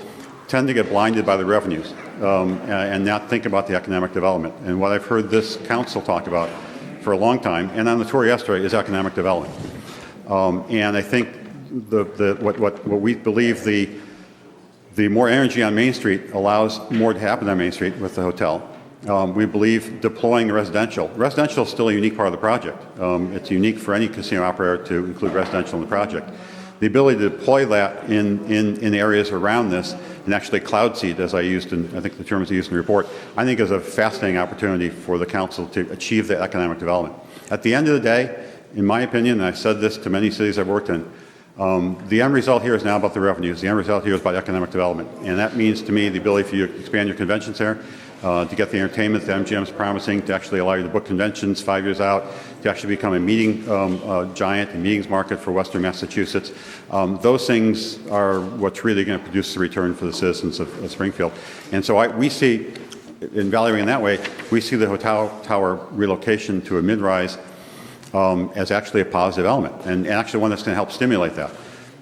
tend to get blinded by the revenues and not think about the economic development. And what I've heard this council talk about for a long time, and on the tour yesterday, is economic development. And I think what we believe the more energy on Main Street allows more to happen on Main Street with the hotel. We believe deploying residential. Residential is still a unique part of the project. It's unique for any casino operator to include residential in the project. The ability to deploy that in areas around this and actually cloud seed, as I think the term is used in the report, I think is a fascinating opportunity for the council to achieve that economic development. At the end of the day, in my opinion, and I've said this to many cities I've worked in, the end result here is now about the revenues. The end result here is about economic development. And that means to me the ability for you to expand your convention center, to get the entertainment that MGM is promising, to actually allow you to book conventions 5 years out, to actually become a meeting giant and meetings market for Western Massachusetts. Those things are what's really going to produce the return for the citizens of Springfield. And so we see, in valuing in that way, we see the hotel tower relocation to a mid-rise as actually a positive element, and actually one that's going to help stimulate that.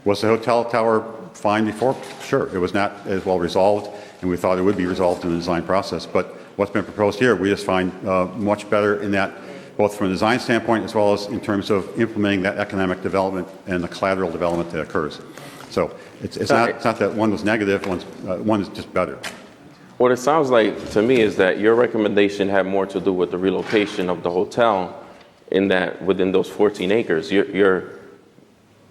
Was the hotel tower fine before? Sure. It was not as well resolved, and we thought it would be resolved in the design process. But what's been proposed here, we just find much better in that, both from a design standpoint as well as in terms of implementing that economic development and the collateral development that occurs. So it's not that one was negative, one is just better. What it sounds like to me is that your recommendation had more to do with the relocation of the hotel in that within those 14 acres.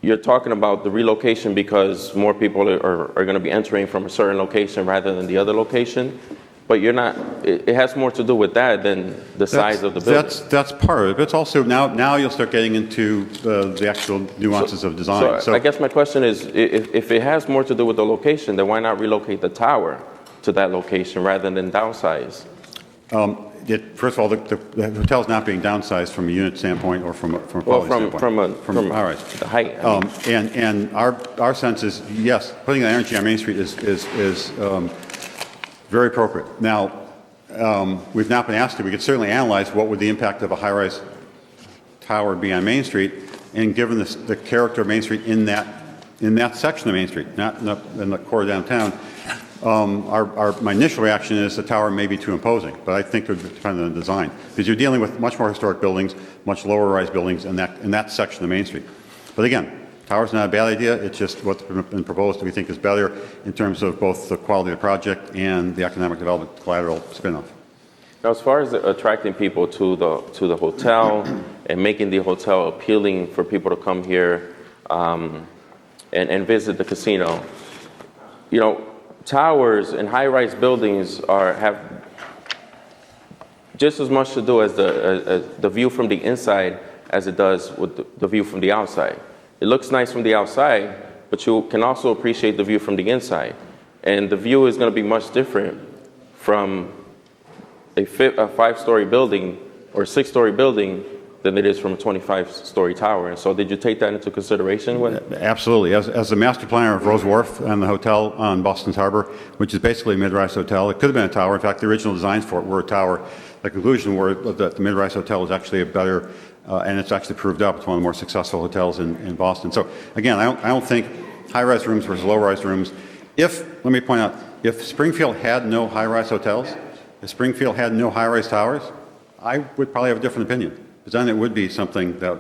You're talking about the relocation because more people are going to be entering from a certain location rather than the other location, but you're not. It has more to do with that than the size of the building. That's part of it. It's also now you'll start getting into the actual nuances of design. So I guess my question is, if it has more to do with the location, then why not relocate the tower to that location rather than downsize? First of all, the hotel is not being downsized from a unit standpoint or from a quality standpoint. From the height. And our sense is, yes, putting the energy on Main Street is very appropriate. Now, we've not been asked to. We could certainly analyze what would the impact of a high-rise tower be on Main Street, and given the character of Main Street in that section of Main Street, not in the core downtown. My initial reaction is the tower may be too imposing, but I think it would depend on the design, because you're dealing with much more historic buildings, much lower rise buildings in that section of Main Street. But again, tower's not a bad idea. It's just what's been proposed that we think is better in terms of both the quality of the project and the economic development collateral spin-off. Now, as far as attracting people to the hotel and making the hotel appealing for people to come here and visit the casino, towers and high-rise buildings have just as much to do as the view from the inside as it does with the view from the outside. It looks nice from the outside, but you can also appreciate the view from the inside. And the view is going to be much different from a 5-story building or 6-story building than it is from a 25-story tower. And so did you take that into consideration? Absolutely. As the master planner of Rose Wharf and the hotel on Boston's Harbor, which is basically a mid-rise hotel, it could have been a tower. In fact, the original designs for it were a tower. The conclusion were that the mid-rise hotel was actually a better, and it's actually proved up. It's one of the more successful hotels in Boston. So again, I don't think high-rise rooms versus low-rise rooms. Let me point out, if Springfield had no high-rise hotels, if Springfield had no high-rise towers, I would probably have a different opinion. Because then it would be something that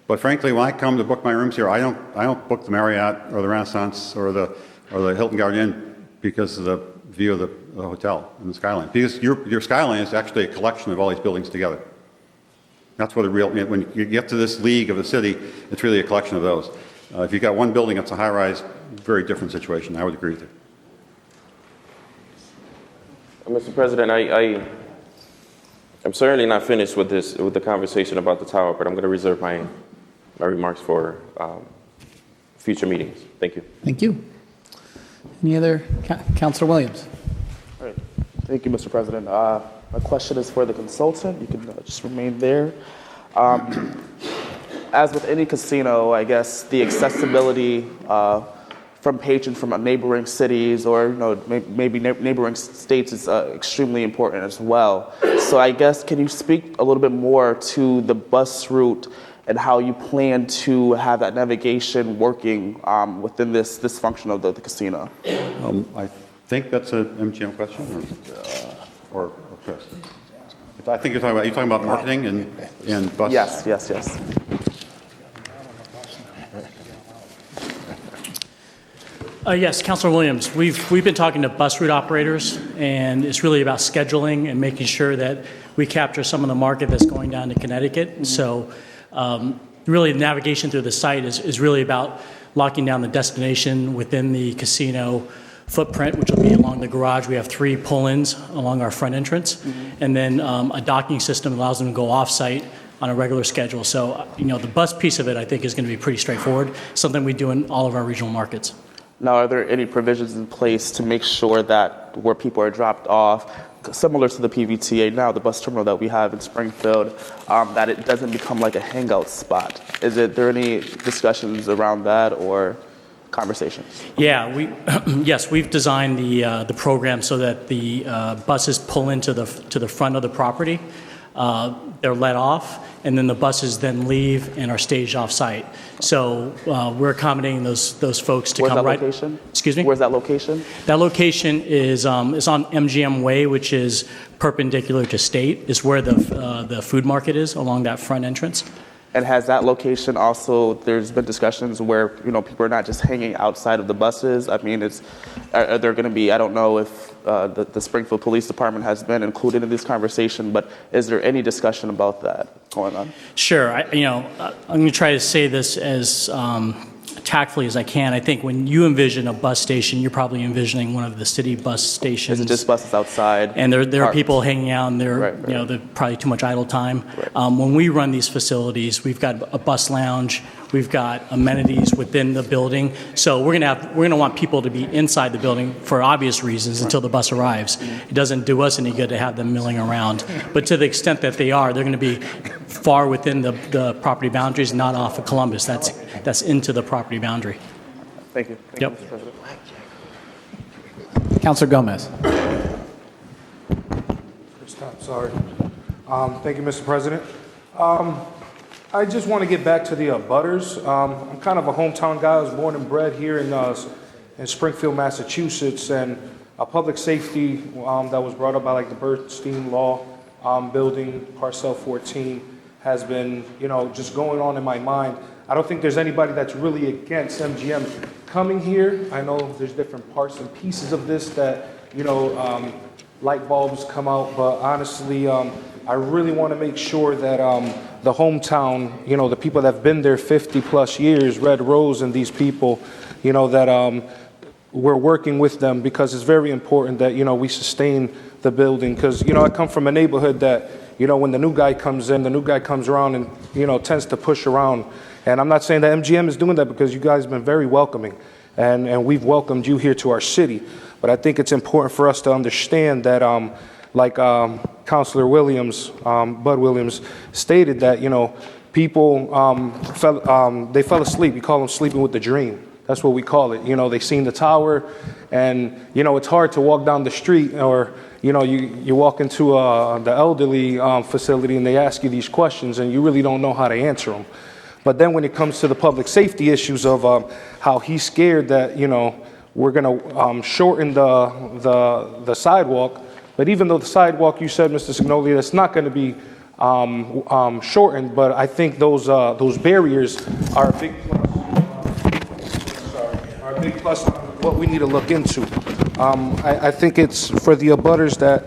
But frankly, when I come to book my rooms here, I don't book the Marriott or the Renaissance or the Hilton Garden Inn because of the view of the hotel and the skyline. Because your skyline is actually a collection of all these buildings together. That's what when you get to this league of the city, it's really a collection of those. If you've got one building that's a high-rise, very different situation. I would agree with you. Mr. President, I'm certainly not finished with the conversation about the tower, but I'm going to reserve my remarks for future meetings. Thank you. Thank you. Any other? Councilor Williams. All right. Thank you, Mr. President. My question is for the consultant. You can just remain there. As with any casino, I guess the accessibility from patrons from neighboring cities or maybe neighboring states is extremely important as well. So I guess can you speak a little bit more to the bus route and how you plan to have that navigation working within this function of the casino? I think that's an MGM question, or Chris. I think you're talking about marketing and bus. Yes. Yes, Councilor Williams. We've been talking to bus route operators, and it's really about scheduling and making sure that we capture some of the market that's going down to Connecticut. Mm-hmm. So really the navigation through the site is really about locking down the destination within the casino footprint, which will be along the garage. We have 3 pull-ins along our front entrance, and then a docking system allows them to go off-site on a regular schedule. So, the bus piece of it, I think, is going to be pretty straightforward, something we do in all of our regional markets. Now, are there any provisions in place to make sure that where people are dropped off, similar to the PVTA now, the bus terminal that we have in Springfield, that it doesn't become like a hangout spot? Is there any discussions around that or conversations? Yeah, we've designed the program so that the buses pull into the front of the property. They're let off, and then the buses then leave and are staged off-site. So we're accommodating those folks to come right. Where's that location? Excuse me? Where's that location? That location is on MGM Way, which is perpendicular to State. Is where the food market is along that front entrance. And has that location also, there's been discussions where, people are not just hanging outside of the buses? I mean, are there going to be, I don't know if the Springfield Police Department has been included in this conversation, but is there any discussion about that going on? Sure. I'm going to try to say this as tactfully as I can. I think when you envision a bus station, you're probably envisioning one of the city bus stations. Is it just buses outside? And there are people hanging out, and there's probably too much idle time. Right. When we run these facilities, we've got a bus lounge, we've got amenities within the building. So we're gonna want people to be inside the building for obvious reasons until the bus arrives. It doesn't do us any good to have them milling around. But to the extent that they're going to be far within the property boundaries, not off of Columbus. That's into the property boundary. Thank you. Thank you, Mr. President. Councilor Gomez. Sorry. Thank you, Mr. President. I just want to get back to the abutters. I'm kind of a hometown guy. I was born and bred here in Springfield, Massachusetts, and public safety that was brought up by the Bernstein Law building, Parcel 14, has been, just going on in my mind. I don't think there's anybody that's really against MGM coming here. I know there's different parts and pieces of this that, light bulbs come out, but honestly, I really want to make sure that the hometown, the people that have been there 50 plus years, Red Rose and these people, that we're working with them, because it's very important that, we sustain the building. Because, I come from a neighborhood that, when the new guy comes in, the new guy comes around and, tends to push around. And I'm not saying that MGM is doing that, because you guys have been very welcoming, and we've welcomed you here to our city. But I think it's important for us to understand that, Councilor Williams, Bud Williams, stated that, people they fell asleep. We call them sleeping with the dream. That's what we call it. They seen the tower, and it's hard to walk down the street, or you walk into the elderly facility and they ask you these questions and you really don't know how to answer them. But then when it comes to the public safety issues of how he's scared that we're going to shorten the sidewalk, but even though the sidewalk, you said, Mr. Signoli, that's not going to be shortened, but I think those barriers are a big plus. Are a big plus on what we need to look into. I think it's for the abutters that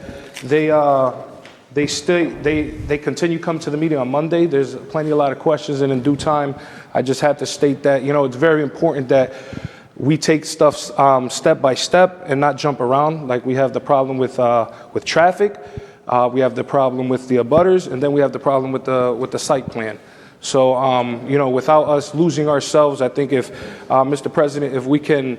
they continue come to the meeting on Monday. There's a lot of questions, and in due time, I just had to state that, it's very important that we take stuff step by step and not jump around. Like we have the problem with traffic, we have the problem with the abutters, and then we have the problem with the site plan. So, without us losing ourselves, I think if, Mr. President, if we can,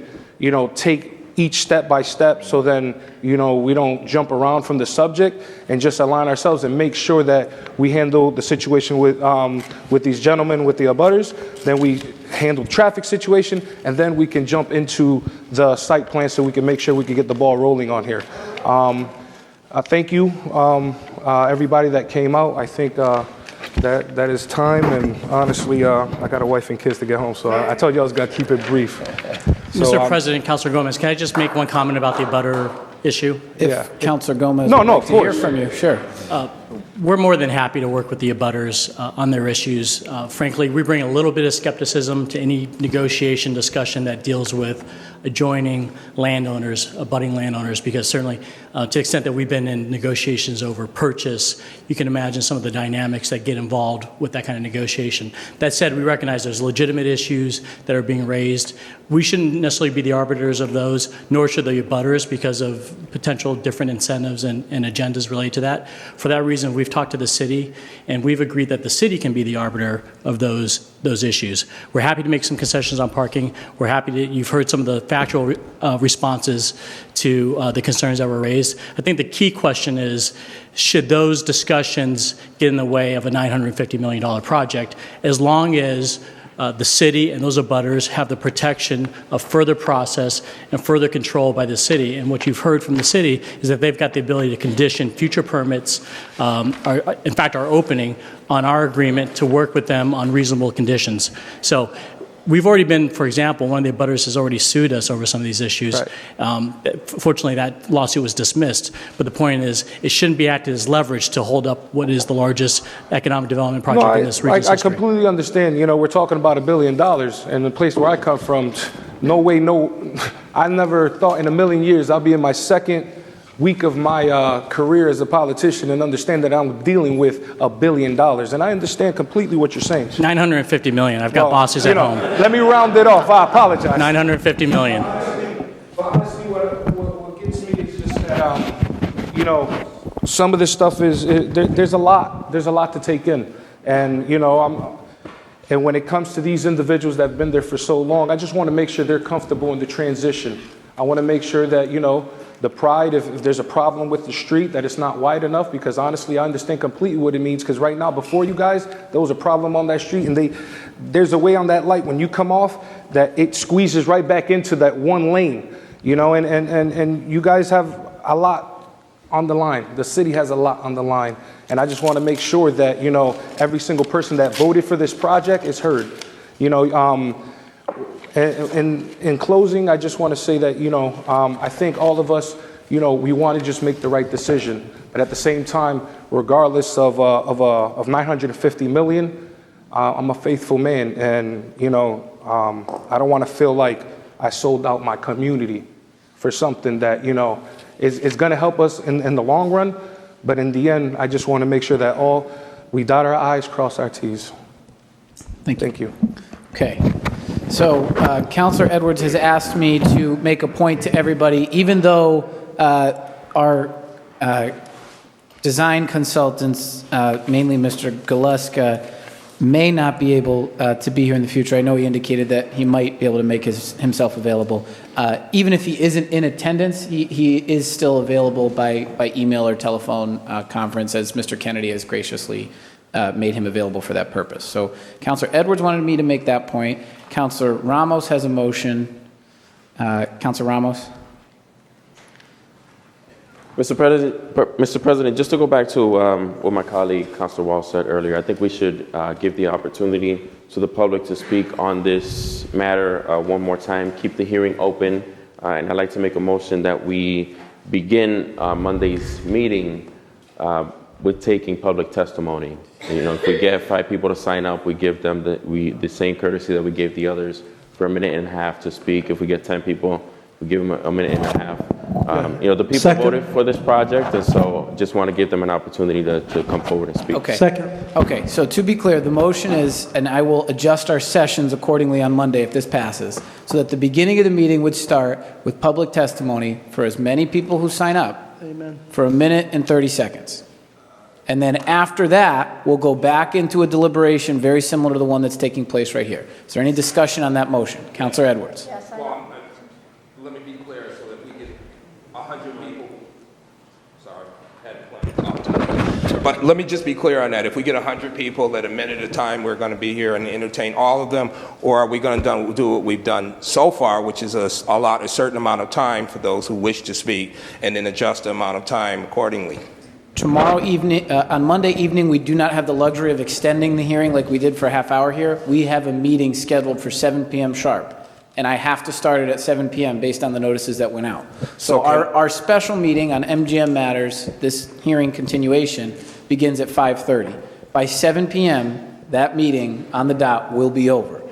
take each step by step, so then, we don't jump around from the subject and just align ourselves and make sure that we handle the situation with these gentlemen, with the abutters, then we handle traffic situation, and then we can jump into the site plan so we can make sure we can get the ball rolling on here. Thank you, everybody that came out. I think that is time, and honestly, I got a wife and kids to get home, so I told you I was going to keep it brief. Mr. President, Councilor Gomez, can I just make one comment about the abutter issue? If Councilor Gomez No, would no, like of to hear course. from you, sure. We're more than happy to work with the abutters on their issues. Frankly, we bring a little bit of skepticism to any negotiation discussion that deals with adjoining landowners, abutting landowners, because certainly to the extent that we've been in negotiations over purchase, you can imagine some of the dynamics that get involved with that kind of negotiation. That said, we recognize there's legitimate issues that are being raised. We shouldn't necessarily be the arbiters of those, nor should the abutters, because of potential different incentives and agendas related to that. For that reason, we've talked to the city, and we've agreed that the city can be the arbiter of those issues. We're happy to make some concessions on parking. We're happy to, you've heard some of the factual responses to the concerns that were raised. I think the key question is, should those discussions get in the way of a $950 million project, as long as the city and those abutters have the protection of further process and further control by the city. And what you've heard from the city is that they've got the ability to condition future permits, in fact, our opening, on our agreement to work with them on reasonable conditions. So we've already been, for example, one of the abutters has already sued us over some of these issues. Right. Fortunately, that lawsuit was dismissed. But the point is, it shouldn't be acted as leverage to hold up what is the largest economic development project in this region's history. I completely understand. We're talking about $1 billion, and the place where I come from, no way, no. I never thought in a million years I'll be in my second week of my career as a politician and understand that I'm dealing with $1 billion. And I understand completely what you're saying. $950 million. I've got bosses at home. Let me round it off. I apologize. $950 million. But honestly, what gets me is just that, some of this stuff is, there's a lot to take in. And, and when it comes to these individuals that have been there for so long, I just want to make sure they're comfortable in the transition. I want to make sure that, the pride, if there's a problem with the street, that it's not wide enough, because honestly, I understand completely what it means, because right now, before you guys, there was a problem on that street, and there's a way on that light, when you come off, that it squeezes right back into that one lane, and you guys have a lot on the line. The city has a lot on the line, and I just want to make sure that, every single person that voted for this project is heard. And in closing, I just want to say that, I think all of us, we want to just make the right decision. But at the same time, regardless of $950 million, I'm a faithful man. And, I don't want to feel like I sold out my community for something that, is going to help us in the long run. But in the end, I just want to make sure that we dot our I's, cross our T's. Thank you. Okay. So Councilor Edwards has asked me to make a point to everybody, even though our design consultants, mainly Mr. Galuska, may not be able to be here in the future. I know he indicated that he might be able to make himself available. Even if he isn't in attendance, he is still available by email or telephone conference, as Mr. Kennedy has graciously made him available for that purpose. So Councilor Edwards wanted me to make that point. Councilor Ramos has a motion. Councilor Ramos? Mr. President, just to go back to what my colleague, Councilor Wall, said earlier, I think we should give the opportunity to the public to speak on this matter one more time, keep the hearing open, and I'd like to make a motion that we begin Monday's meeting with taking public testimony. You know, if we get 5 people to sign up, we give them the same courtesy that we gave the others for a minute and a half to speak. If we get 10 people, we give them a minute and a half. You know, the people voted for this project, and so just want to give them an opportunity to come forward and speak. Okay. Okay, so to be clear, the motion is, and I will adjust our sessions accordingly on Monday if this passes, so that the beginning of the meeting would start with public testimony for as many people who sign up for a minute and 30 seconds. And then after that, we'll go back into a deliberation very similar to the one that's taking place right here. Is there any discussion on that motion? Councilor Edwards. Yes, Well, let me be clear, so that we get 100 people, sorry, but let me just be clear on that. If we get 100 people at a minute at a time, we're going to be here and entertain all of them, or are we going to do what we've done so far, which is allot a certain amount of time for those who wish to speak, and then adjust the amount of time accordingly? Tomorrow evening, on Monday evening, we do not have the luxury of extending the hearing like we did for a half hour here. We have a meeting scheduled for 7 p.m. sharp, and I have to start it at 7 p.m. based on the notices that went out. So our special meeting on MGM matters, this hearing continuation, begins at 5:30. By 7 p.m., that meeting on the dot will be over.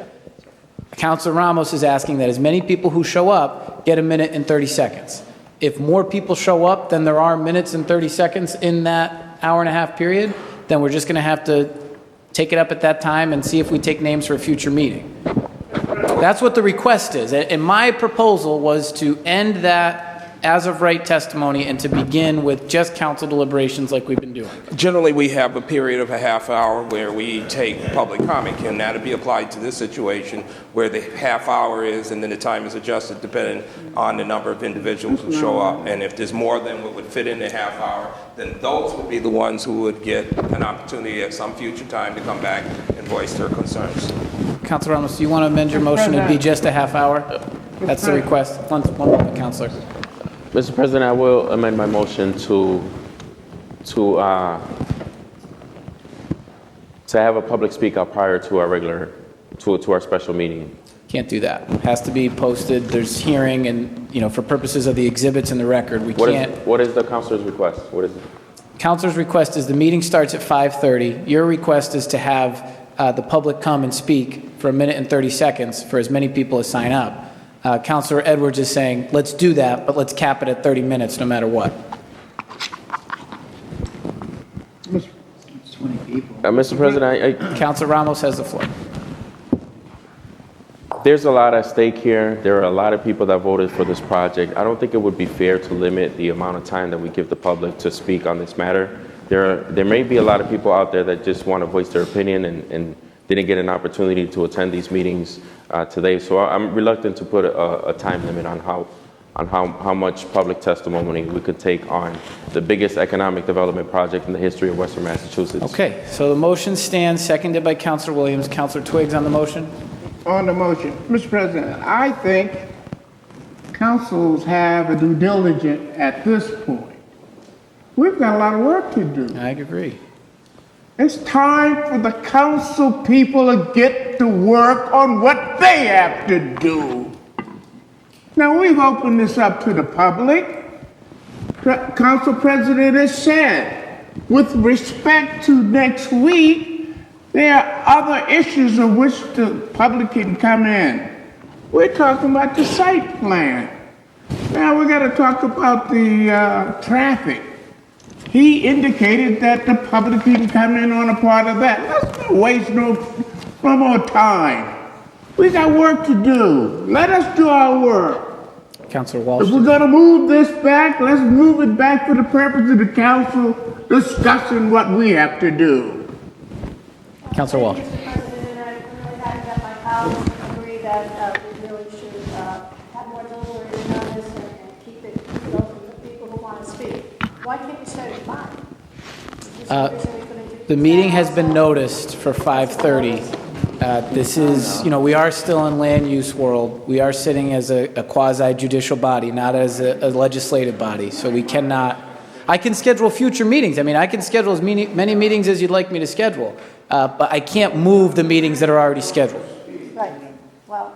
Councilor Ramos is asking that as many people who show up get a minute and 30 seconds. If more people show up than there are minutes and 30 seconds in that hour and a half period, then we're just going to have to take it up at that time and see if we take names for a future meeting. That's what the request is. And my proposal was to end that as of right testimony and to begin with just council deliberations like we've been doing. Generally, we have a period of a half hour where we take public comment. Can that be applied to this situation where the half hour is and then the time is adjusted depending on the number of individuals who show up? And if there's more than what would fit in the half hour, then those would be the ones who would get an opportunity at some future time to come back and voice their concerns. Councilor Ramos, do you want to amend your motion to be just a half hour? That's the request. One moment, Councilor. Mr. President, I will amend my motion to have a public speak out prior to our regular, to our special meeting. Can't do that. It has to be posted. There's hearing, and you know, for purposes of the exhibits and the record, we can't. What is the councilor's request? What is it? Councilor's request is the meeting starts at 5:30. Your request is to have the public come and speak for a minute and 30 seconds for as many people as sign up. Councilor Edwards is saying, let's do that, but let's cap it at 30 minutes no matter what. It's 20 people. Mr. President, Councilor Ramos has the floor. There's a lot at stake here. There are a lot of people that voted for this project. I don't think it would be fair to limit the amount of time that we give the public to speak on this matter. There may be a lot of people out there that just want to voice their opinion and didn't get an opportunity to attend these meetings today. So I'm reluctant to put a time limit on how much public testimony we could take on the biggest economic development project in the history of Western Massachusetts. Okay, so the motion stands, seconded by Councilor Williams. Councilor Twiggs on the motion. On the motion, Mr. President, I think councils have a due diligence at this point. We've got a lot of work to do. I agree. It's time for the council people to get to work on what they have to do. Now, we've opened this up to the public. Council President has said, with respect to next week, there are other issues of which the public can come in. We're talking about the site plan. Now, we got to talk about the traffic. He indicated that the public can come in on a part of that. Let's not waste no more time. We got work to do. Let us do our work. Councilor Walsh. If we're going to move this back, let's move it back for the purpose of the council discussing what we have to do. Councilor Walsh. Mr. President, I really had to get my colleagues to agree that we really should have more deliberation on this and keep it open for people who want to speak. Why can't we start at 5? The meeting has been noticed for 5:30. This is, you know, we are still in land use world. We are sitting as a quasi-judicial body, not as a legislative body. So we cannot, I can schedule future meetings. I mean, I can schedule as many meetings as you'd like me to schedule. But I can't move the meetings that are already scheduled. Right. Well,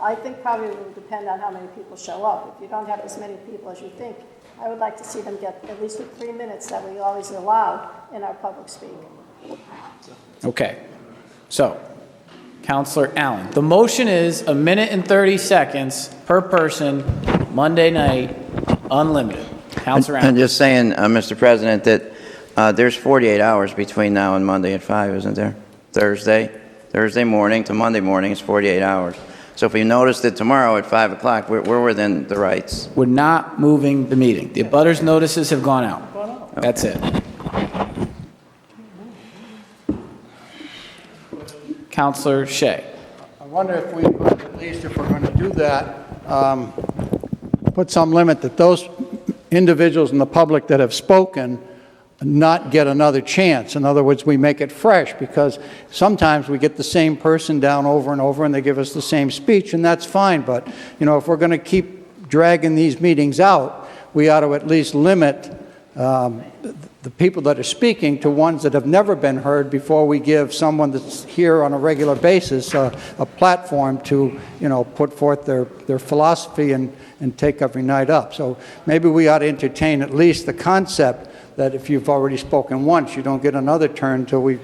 I think probably it will depend on how many people show up. If you don't have as many people as you think, I would like to see them get at least the 3 minutes that we always allow in our public speak. Okay. So, Counselor Allen, the motion is 1 minute and 30 seconds per person, Monday night, unlimited. Counselor Allen. I'm just saying, Mr. President, that there's 48 hours between now and Monday at 5, isn't there? Thursday morning to Monday morning is 48 hours. So if we noticed it tomorrow at 5 o'clock, we're within the rights. We're not moving the meeting. The abutters notices have gone out. That's it. Counselor Shea. I wonder if we could, at least if we're going to do that, put some limit that those individuals in the public that have spoken not get another chance. In other words, we make it fresh, because sometimes we get the same person down over and over and they give us the same speech, and that's fine. But, you know, if we're going to keep dragging these meetings out, we ought to at least limit the people that are speaking to ones that have never been heard before we give someone that's here on a regular basis a platform to, you know, put forth their philosophy and take every night up. So maybe we ought to entertain at least the concept that if you've already spoken once, you don't get another turn until we've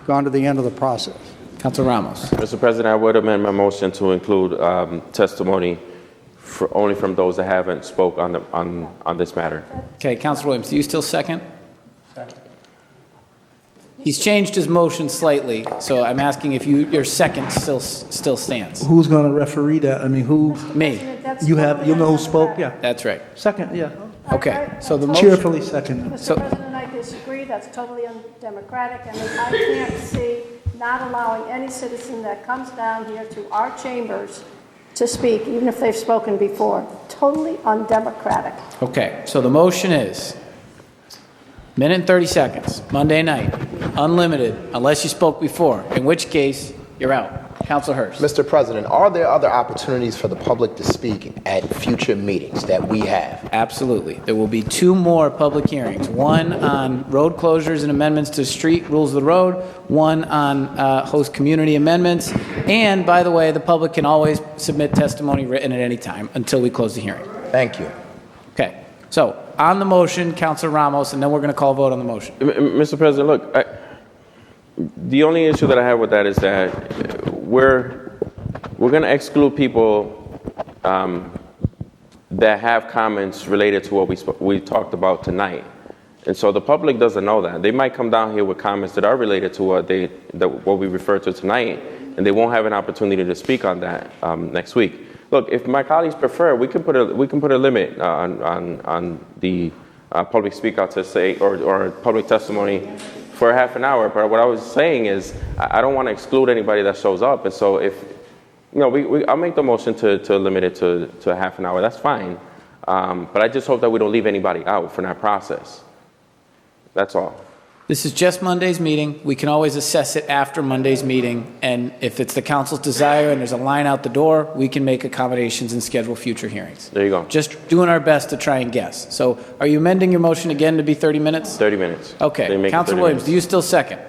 gone to the end of the process. Councilor Ramos. Mr. President, I would amend my motion to include testimony only from those that haven't spoke on this matter. Okay, Councilor Williams, do you still second? He's changed his motion slightly, so I'm asking if your second still stands. Who's going to referee that? I mean, who? Me. You know who spoke? Yeah. That's right. Second, yeah. Okay, so the motion... Cheerfully second. Mr. President, I disagree. That's totally undemocratic. I mean, I can't see not allowing any citizen that comes down here to our chambers to speak, even if they've spoken before. Totally undemocratic. Okay, so the motion is 1 minute and 30 seconds, Monday night, unlimited, unless you spoke before, in which case you're out. Councilor Hurst. Mr. President, are there other opportunities for the public to speak at future meetings that we have? Absolutely. There will be 2 more public hearings, one on road closures and amendments to street rules of the road, one on host community amendments, and by the way, the public can always submit testimony written at any time until we close the hearing. Thank you. Okay, so on the motion, Councilor Ramos, and then we're going to call a vote on the motion. Mr. President, look, the only issue that I have with that is that we're going to exclude people that have comments related to what we talked about tonight. And so the public doesn't know that. They might come down here with comments that are related to what we refer to tonight, and they won't have an opportunity to speak on that next week. Look, if my colleagues prefer, we can put a limit on the public speak out to say or public testimony for a half an hour. But what I was saying is I don't want to exclude anybody that shows up. And so if I'll make the motion to limit it to a half an hour. That's fine. But I just hope that we don't leave anybody out from that process. That's all. This is just Monday's meeting. We can always assess it after Monday's meeting, and if it's the council's desire and there's a line out the door, we can make accommodations and schedule future hearings. There you go. Just doing our best to try and guess. So are you amending your motion again to be 30 minutes? 30 minutes. Okay. Councilor Williams, do you still second?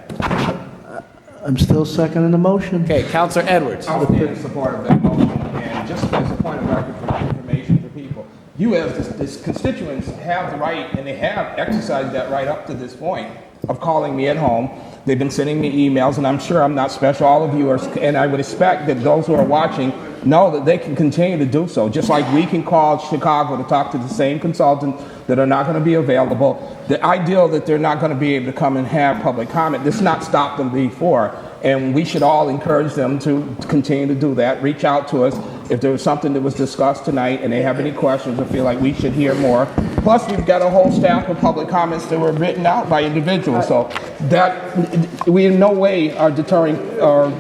I'm still seconding the motion. Okay. Councilor Edwards. I was in support of that motion, and just as a point of record for information for people, you as this constituents have the right, and they have exercised that right up to this point, of calling me at home. They've been sending me emails, and I'm sure I'm not special. All of you are, and I would expect that those who are watching know that they can continue to do so. Just like we can call Chicago to talk to the same consultants that are not going to be available. The ideal that they're not going to be able to come and have public comment, this not stopped them before. And we should all encourage them to continue to do that. Reach out to us if there was something that was discussed tonight and they have any questions or feel like we should hear more. Plus, we've got a whole stack of public comments that were written out by individuals. So that we in no way are deterring or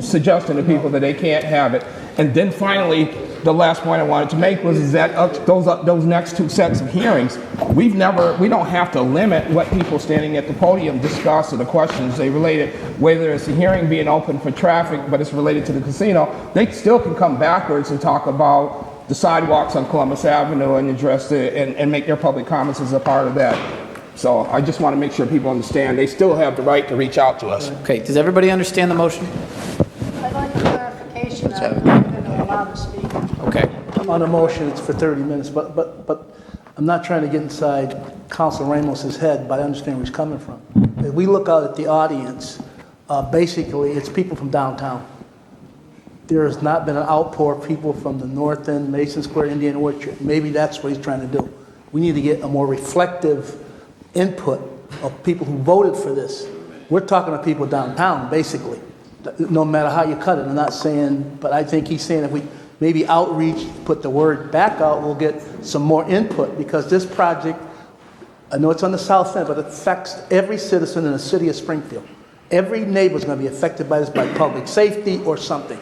suggesting to people that they can't have it. And then finally, the last point I wanted to make was that those next 2 sets of hearings, we don't have to limit what people standing at the podium discuss or the questions they related, whether it's a hearing being open for traffic, but it's related to the casino, they still can come backwards and talk about the sidewalks on Columbus Avenue and address and make their public comments as a part of that. So I just want to make sure people understand they still have the right to reach out to us. Okay, does everybody understand the motion? I'd like a clarification on whether you're going to allow to speak. Okay. On a motion, it's for 30 minutes, but I'm not trying to get inside Councilor Ramos's head, but I understand where he's coming from. If we look out at the audience, basically, it's people from downtown. There has not been an outpour of people from the North End, Mason Square, Indian Orchard. Maybe that's what he's trying to do. We need to get a more reflective input of people who voted for this. We're talking to people downtown, basically, no matter how you cut it. I'm not saying, but I think he's saying if we maybe outreach, put the word back out, we'll get some more input, because this project, I know it's on the south end, but it affects every citizen in the city of Springfield. Every neighbor is going to be affected by this, by public safety or something.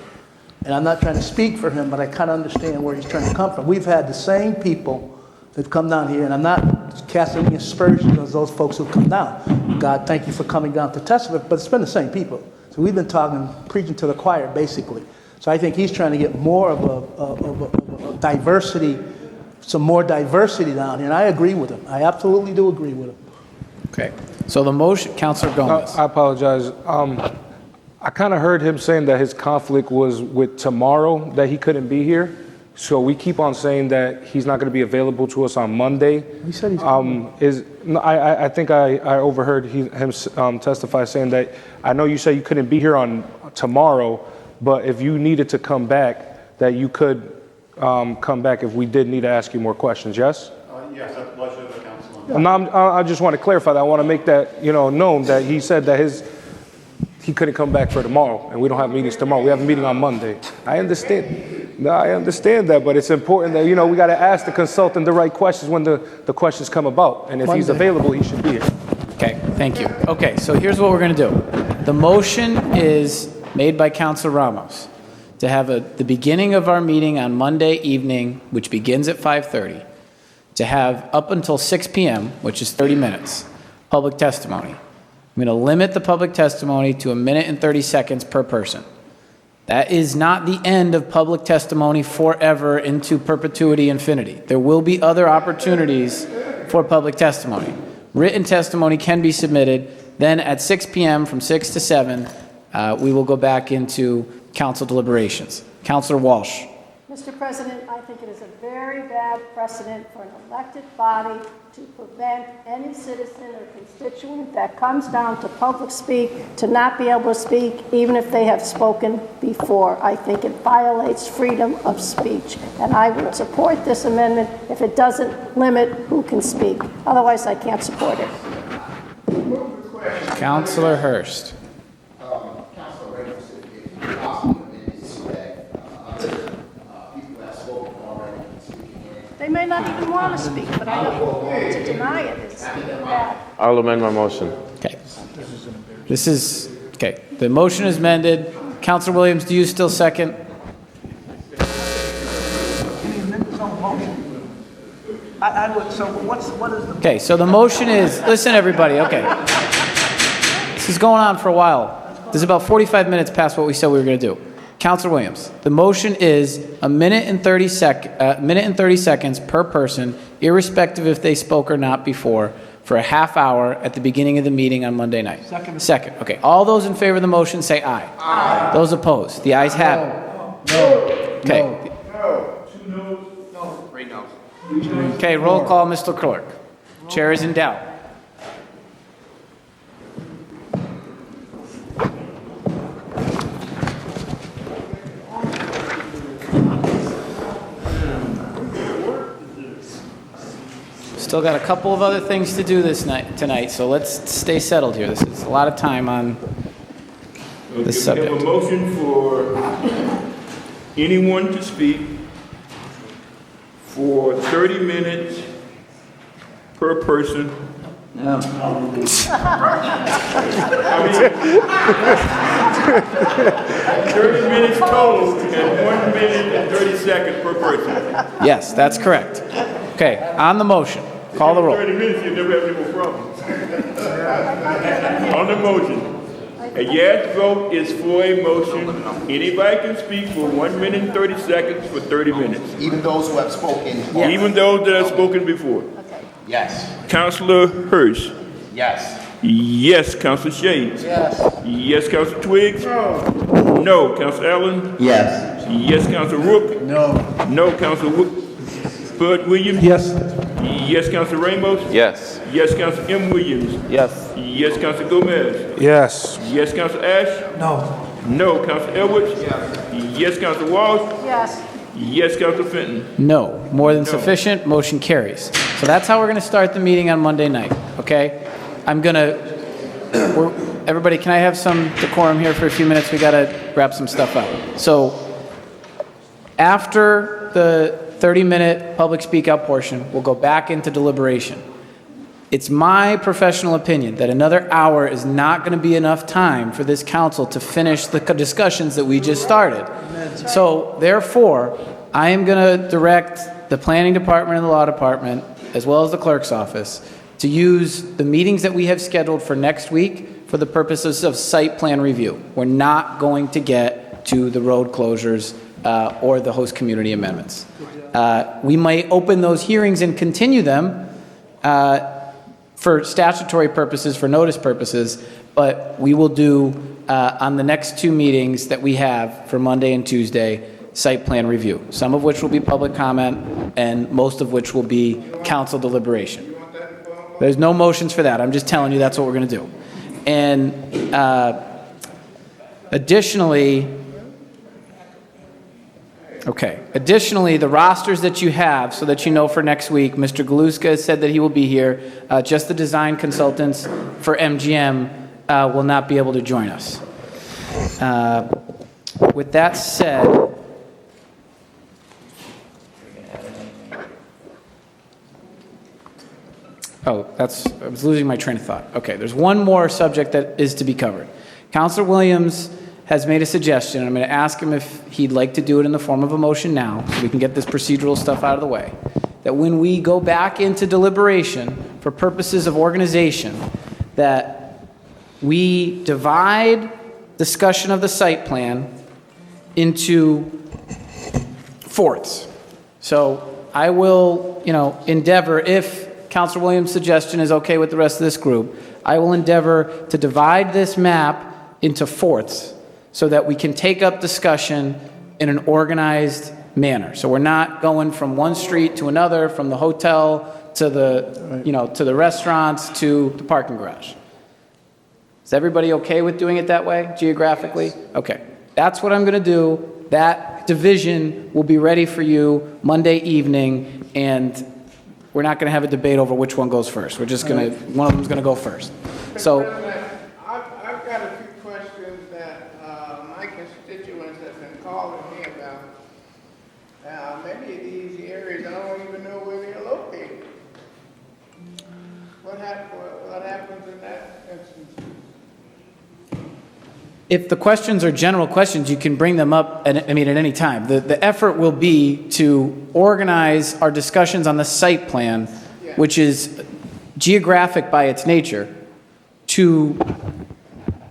And I'm not trying to speak for him, but I kind of understand where he's trying to come from. We've had the same people that come down here, and I'm not casting any aspersions on those folks who come down. God, thank you for coming down to testify, but it's been the same people. So we've been talking, preaching to the choir, basically. So I think he's trying to get more of a diversity, some more diversity down here, and I agree with him. I absolutely do agree with him. Okay. So the motion, Councilor Gomez. I apologize. I kind of heard him saying that his conflict was with tomorrow, that he couldn't be here. So we keep on saying that he's not going to be available to us on Monday. He said he's I think I overheard him testify saying that, I know you said you couldn't be here on tomorrow, but if you needed to come back, that you could come back if we did need to ask you more questions, yes? Yes, that's the pleasure of the council. And I just want to clarify that. I want to make that known that he said that he couldn't come back for tomorrow, and we don't have meetings tomorrow. We have a meeting on Monday. I understand. No, I understand that, but it's important that, we got to ask the consultant the right questions when the questions come about. And if he's available, he should be here. Okay, thank you. Okay, so here's what we're going to do. The motion is made by Councilor Ramos to have the beginning of our meeting on Monday evening, which begins at 5:30, to have up until 6 p.m., which is 30 minutes, public testimony. I'm going to limit the public testimony to 1 minute and 30 seconds per person. That is not the end of public testimony forever into perpetuity infinity. There will be other opportunities for public testimony. Written testimony can be submitted. Then at 6 p.m. from 6 to 7, we will go back into council deliberations. Councilor Walsh. Mr. President, I think it is a very bad precedent for an elected body to prevent any citizen or constituent that comes down to public speak to not be able to speak, even if they have spoken before. I think it violates freedom of speech, and I would support this amendment if it doesn't limit who can speak. Otherwise, I can't support it. Councilor Hurst. Councilor Reynolds, if you possibly amend this so that other people that have spoken already can speak again. They may not even want to speak, but I don't to deny it is bad. I'll amend my motion. Okay. Okay. The motion is amended. Councilor Williams, do you still second? Okay, so the motion is, listen everybody, okay. This is going on for a while. This is about 45 minutes past what we said we were going to do. Councilor Williams, the motion is 1 minute and 30 seconds per person, irrespective if they spoke or not before, for a half hour at the beginning of the meeting on Monday night. Second. Okay. All those in favor of the motion say aye. Aye. Those opposed? The ayes have it. No. Okay. No. 2 noes. No. 3 noes. Okay, roll call, Mr. Clerk. Chair is in doubt. Still got a couple of other things to do tonight, so let's stay settled here. This is a lot of time on this subject. We have a motion for anyone to speak for 30 minutes per person. No. 30 minutes total and 1 minute and 30 seconds per person. Yes, that's correct. Okay, on the motion, call the roll. 30 minutes, you never have any more problems. On the motion, a yes vote is for a motion. Anybody can speak for 1 minute and 30 seconds for 30 minutes. Even those who have spoken. Yes. Even those that have spoken before. Yes. Councilor Hurst. Yes. Yes. Councilor Shades. Yes. Yes. Councilor Twiggs. No. No. Councilor Allen. Yes. Yes. Councilor Rook. No. No. Councilor Bud Williams. Yes. Yes, Council Ramos? Yes. Yes, Council M. Williams? Yes. Yes, Council Gomez? Yes. Yes, Council Ash? No. No, Council Edwards? Yes, Council Walsh? Yes. Yes, Council Fenton? No. More than sufficient. Motion carries. So that's how we're going to start the meeting on Monday night, okay? Everybody, can I have some decorum here for a few minutes? We got to wrap some stuff up. So after the 30-minute public speak out portion, we'll go back into deliberation. It's my professional opinion that another hour is not going to be enough time for this council to finish the discussions that we just started. So therefore, I am going to direct the planning department and the law department, as well as the clerk's office, to use the meetings that we have scheduled for next week for the purposes of site plan review. We're not going to get to the road closures or the host community amendments. We might open those hearings and continue them for statutory purposes, for notice purposes, but we will do on the next two meetings that we have for Monday and Tuesday, site plan review, some of which will be public comment and most of which will be council deliberation. There's no motions for that. I'm just telling you that's what we're going to do. And additionally, the rosters that you have, so that you know for next week, Mr. Galuska has said that he will be here. Just the design consultants for MGM will not be able to join us. With that said, I was losing my train of thought. Okay, there's one more subject that is to be covered. Councilor Williams has made a suggestion. I'm going to ask him if he'd like to do it in the form of a motion now, so we can get this procedural stuff out of the way. That when we go back into deliberation for purposes of organization, that we divide discussion of the site plan into fourths. So I will, endeavor, if Councilor Williams' suggestion is okay with the rest of this group, I will endeavor to divide this map into fourths so that we can take up discussion in an organized manner. So we're not going from one street to another, from the hotel to the restaurants to the parking garage. Is everybody okay with doing it that way, geographically? Okay. That's what I'm going to do. That division will be ready for you Monday evening, and we're not going to have a debate over which one goes first. We're just going to, one of them's going to go first. So, I've got a few questions that my constituents have been calling me about. Maybe these areas, I don't even know where they're located. What happens in that instance? if the questions are general questions, you can bring them up at any time. The effort will be to organize our discussions on the site plan, which is geographic by its nature, to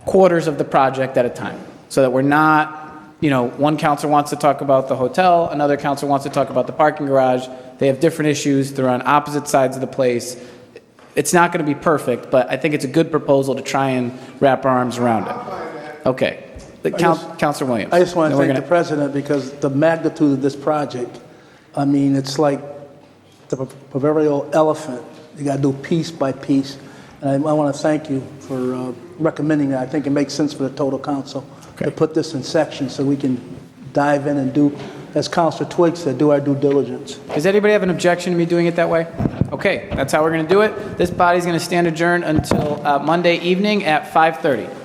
quarters of the project at a time, so that we're not, one councilor wants to talk about the hotel, another councilor wants to talk about the parking garage. They have different issues. They're on opposite sides of the place. It's not going to be perfect, but I think it's a good proposal to try and wrap our arms around it. Okay. Councilor Williams. I just want to thank the president, because the magnitude of this project, it's like the proverbial elephant. You got to do piece by piece. And I want to thank you for recommending that. I think it makes sense for the total council to put this in sections so we can dive in and do, as Councilor Twigg said, do our due diligence. Does anybody have an objection to me doing it that way? Okay, that's how we're going to do it. This body's going to stand adjourned until Monday evening at 5:30.